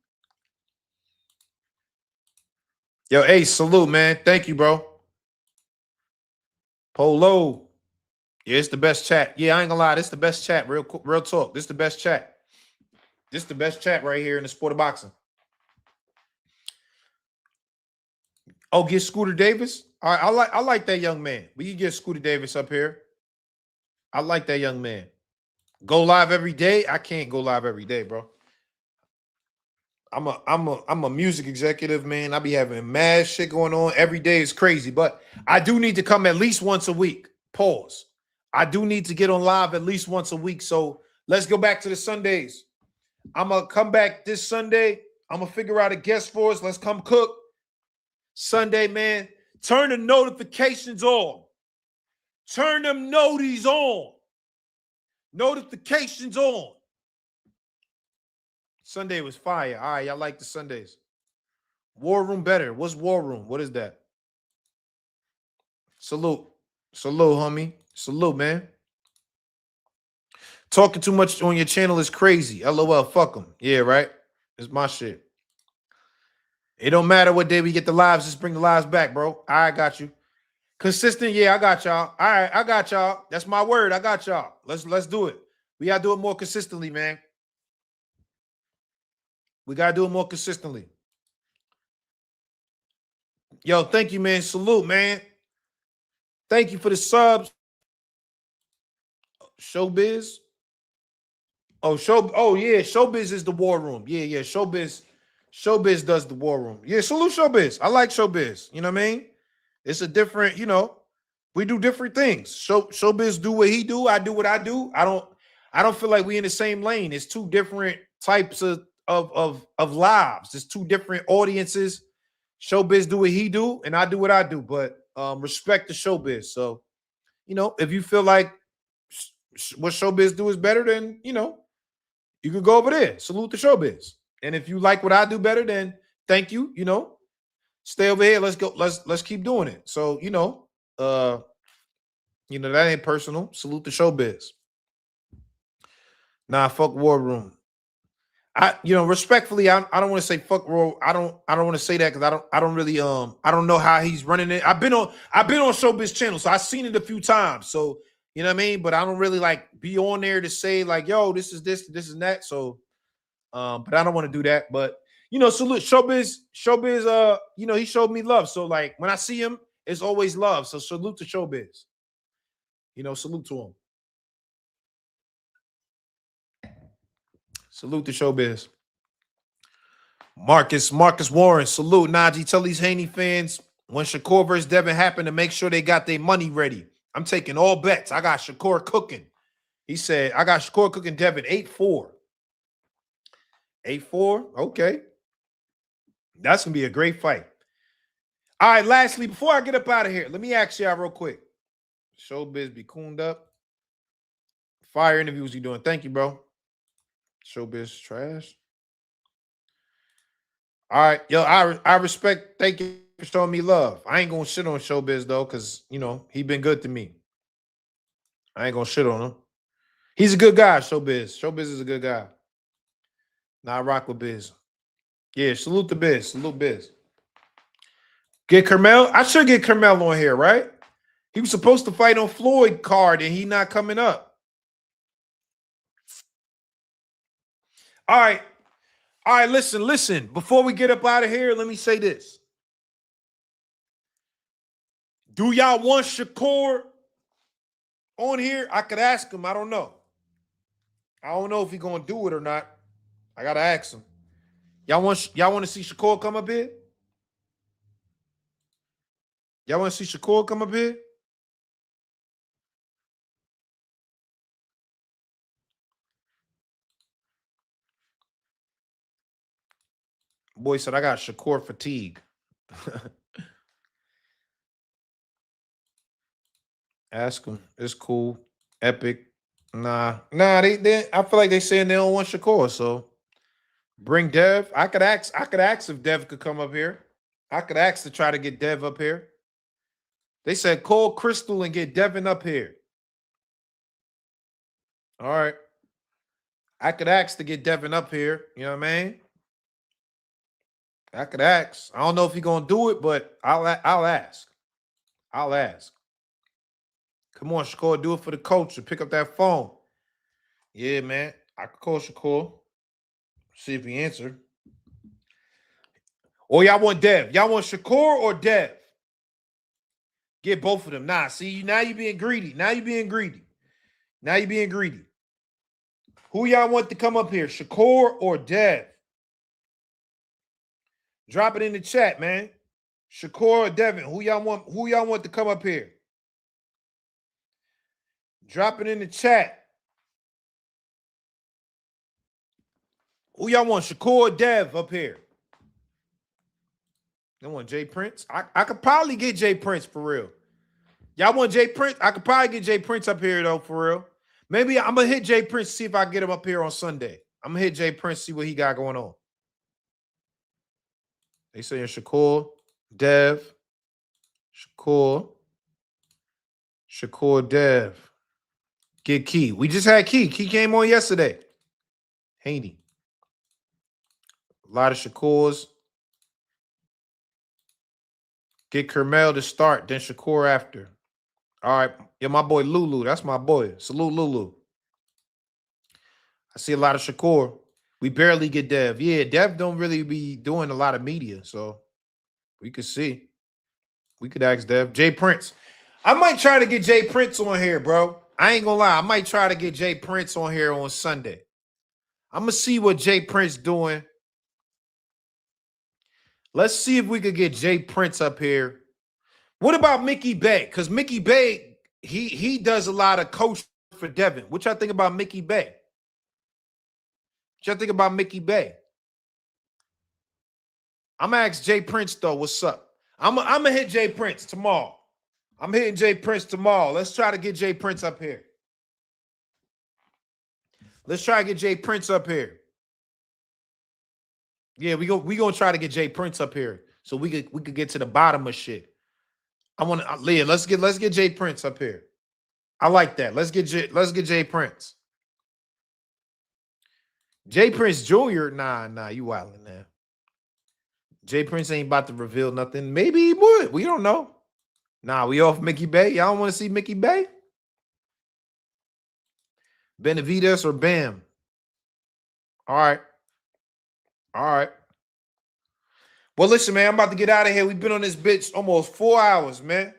Yo, hey, salute, man. Thank you, bro. Polo. Yeah, it's the best chat. Yeah, I ain't gonna lie. This is the best chat. Real talk. This is the best chat. This is the best chat right here in the sport of boxing. Oh, get Scooter Davis? All right, I like that young man. We can get Scooter Davis up here. I like that young man. Go live every day? I can't go live every day, bro. I'm a music executive, man. I be having mad shit going on. Every day is crazy, but I do need to come at least once a week. Pause. I do need to get on live at least once a week. So let's go back to the Sundays. I'm going to come back this Sunday. I'm going to figure out a guest for us. Let's come cook. Sunday, man. Turn the notifications on. Turn them noties on. Notifications on. Sunday was fire. All right, y'all like the Sundays. War Room better. What's War Room? What is that? Salute. Salute, homie. Salute, man. Talking too much on your channel is crazy. LOL, fuck them. Yeah, right? It's my shit. It don't matter what day we get the lives. Just bring the lives back, bro. All right, got you. Consistent, yeah, I got y'all. All right, I got y'all. That's my word. I got y'all. Let's do it. We got to do it more consistently, man. We got to do it more consistently. Yo, thank you, man. Salute, man. Thank you for the subs. Showbiz. Oh, yeah. Showbiz is the war room. Yeah. Showbiz does the war room. Yeah, salute Showbiz. I like Showbiz. You know what I mean? It's a different, we do different things. Showbiz do what he do. I do what I do. I don't feel like we in the same lane. It's two different types of lives. It's two different audiences. Showbiz do what he do, and I do what I do. But respect the Showbiz. So, if you feel like what Showbiz do is better, then you could go over there. Salute the Showbiz. And if you like what I do better, then thank you. stay over here. Let's go. Let's keep doing it. So, that ain't personal. Salute the showbiz. Nah, fuck War Room. Respectfully, I don't want to say fuck War. I don't want to say that because I don't really I don't know how he's running it. I've been on Showbiz channel, so I've seen it a few times. So you know what I mean, but I don't really like be on there to say like, yo, this is this is that. So but I don't want to do that. But salute Showbiz, he showed me love. So like when I see him, it's always love. So salute to Showbiz. Salute to him. Salute to Showbiz. Marcus Warren, salute. Najee, tell these Haney fans when Shakur versus Devin happen to make sure they got their money ready. I'm taking all bets. I got Shakur cooking. He said, I got Shakur cooking Devin 8-4. 8-4? Okay. That's going to be a great fight. All right, lastly, before I get up out of here, let me ask y'all real quick. Showbiz be cooned up. Fire interviews you doing. Thank you, bro. Showbiz trash. All right, yo, I respect. Thank you for showing me love. I ain't gonna shit on Showbiz though, because he been good to me. I ain't gonna shit on him. He's a good guy, Showbiz. Showbiz is a good guy. Now I rock with Biz. Yeah, salute to Biz. Salute Biz. Get Carmel. I should get Carmel on here, right? He was supposed to fight on Floyd card, and he not coming up. All right. All right, listen. Before we get up out of here, let me say this. Do y'all want Shakur on here? I could ask him. I don't know. I don't know if he's gonna do it or not. I gotta ask him. Y'all want to see Shakur come up here? Y'all want to see Shakur come up here? Boy said I got Shakur fatigue. Ask him. It's cool. Epic. Nah. They I feel like they saying they don't want Shakur, so bring Dev. I could ask if Dev could come up here. I could ask to try to get Dev up here. They said call Crystal and get Devin up here. All right. I could ask to get Devin up here. You know what I mean? I could ask. I don't know if he's gonna do it, but I'll ask. I'll ask. Come on, Shakur, do it for the culture. Pick up that phone. Yeah, man. I could call Shakur. See if he answer. Or y'all want Dev? Y'all want Shakur or Dev? Get both of them. Nah, see, now you being greedy. Now you being greedy. Who y'all want to come up here? Shakur or Dev? Drop it in the chat, man. Shakur or Devin? Who y'all want to come up here? Drop it in the chat. Who y'all want? Shakur or Dev up here? Y'all want Jay Prince? I could probably get Jay Prince for real. Y'all want Jay Prince? I could probably get Jay Prince up here though, for real. Maybe I'm gonna hit Jay Prince, see if I can get him up here on Sunday. I'm gonna hit Jay Prince, see what he got going on. They saying Shakur, Dev, Shakur, Dev. Get Key. We just had Key. Key came on yesterday. Haney. A lot of Shakurs. Get Carmel to start, then Shakur after. All right. Yeah, my boy Lulu. That's my boy. Salute Lulu. I see a lot of Shakur. We barely get Dev. Yeah, Dev don't really be doing a lot of media, so we could see. We could ask Dev. Jay Prince. I might try to get Jay Prince on here, bro. I ain't gonna lie. I might try to get Jay Prince on here on Sunday. I'm gonna see what Jay Prince doing. Let's see if we could get Jay Prince up here. What about Mickey Bay? Because Mickey Bay, he does a lot of coaching for Devin. What y'all think about Mickey Bay? What y'all think about Mickey Bay? I'm gonna ask Jay Prince though. What's up? I'm gonna hit Jay Prince tomorrow. I'm hitting Jay Prince tomorrow. Let's try to get Jay Prince up here. Let's try to get Jay Prince up here. Yeah, we gonna try to get Jay Prince up here. so we could get to the bottom of shit. I want to Leah. Let's get Jay Prince up here. I like that. Let's get Jay Prince. Jay Prince Jr. Nah, you wildin' now. Jay Prince ain't about to reveal nothing. Maybe he would. We don't know. Nah, we off Mickey Bay. Y'all don't want to see Mickey Bay? Benavides or Bam? All right. Well, listen, man, I'm about to get out of here. We've been on this bitch almost 4 hours, man.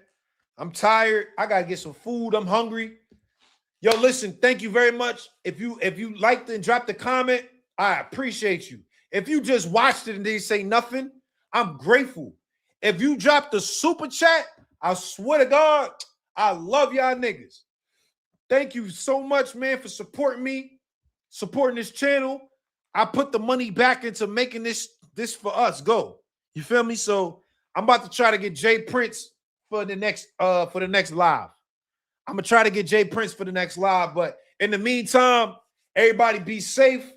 I'm tired. I gotta get some food. I'm hungry. Yo, listen, thank you very much. If you liked it and dropped a comment, I appreciate you. If you just watched it and didn't say nothing, I'm grateful. If you dropped the super chat, I swear to God, I love y'all niggas. Thank you so much, man, for supporting me, supporting this channel. I put the money back into making this for us go. You feel me? So I'm about to try to get Jay Prince for the next live. I'm gonna try to get Jay Prince for the next live, but in the meantime, everybody be safe.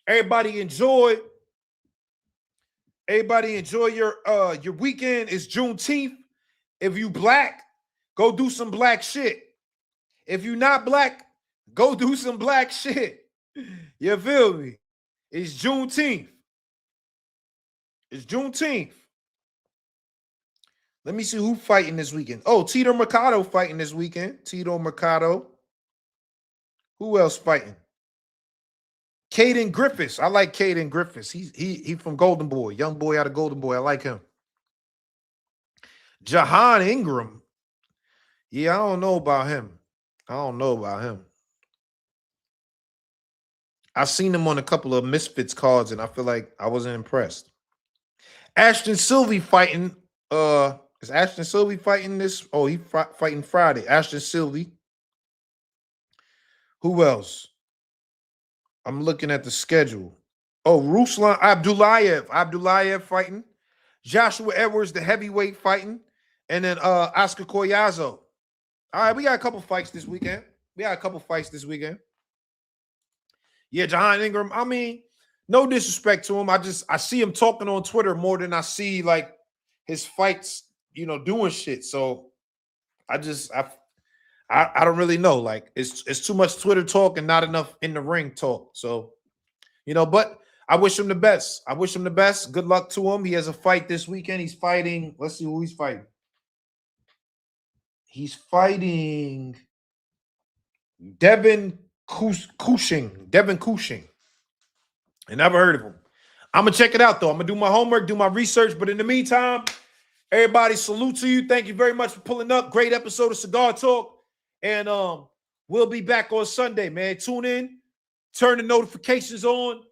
Everybody enjoy your weekend. It's Juneteenth. If you black, go do some black shit. If you not black, go do some black shit. You feel me? It's Juneteenth. Let me see who fighting this weekend. Oh, Tito Mercado fighting this weekend. Tito Mercado. Who else fighting? Caden Griffiths. I like Caden Griffiths. He from Golden Boy. Young boy out of Golden Boy. I like him. Jahan Ingram. Yeah, I don't know about him. I seen him on a couple of Misfits cards, and I feel like I wasn't impressed. Ashton Sylvie fighting. Is Ashton Sylvie fighting this? Oh, he fighting Friday. Ashton Sylvie. Who else? I'm looking at the schedule. Oh, Ruslan Abdullayev fighting. Joshua Edwards, the heavyweight fighting. And then Oscar Collazo. All right, we got a couple fights this weekend. Yeah, Jahan Ingram. I mean, no disrespect to him. I see him talking on Twitter more than I see like his fights, doing shit. So I don't really know. Like it's too much Twitter talk and not enough in the ring talk. So, but I wish him the best. Good luck to him. He has a fight this weekend. He's fighting. Let's see who he's fighting. He's fighting Devin Cushing. I never heard of him. I'm going to check it out, though. I'm going to do my homework, do my research. But in the meantime, everybody, salute to you. Thank you very much for pulling up. Great episode of Cigar Talk. And we'll be back on Sunday, man. Tune in. Turn the notifications on.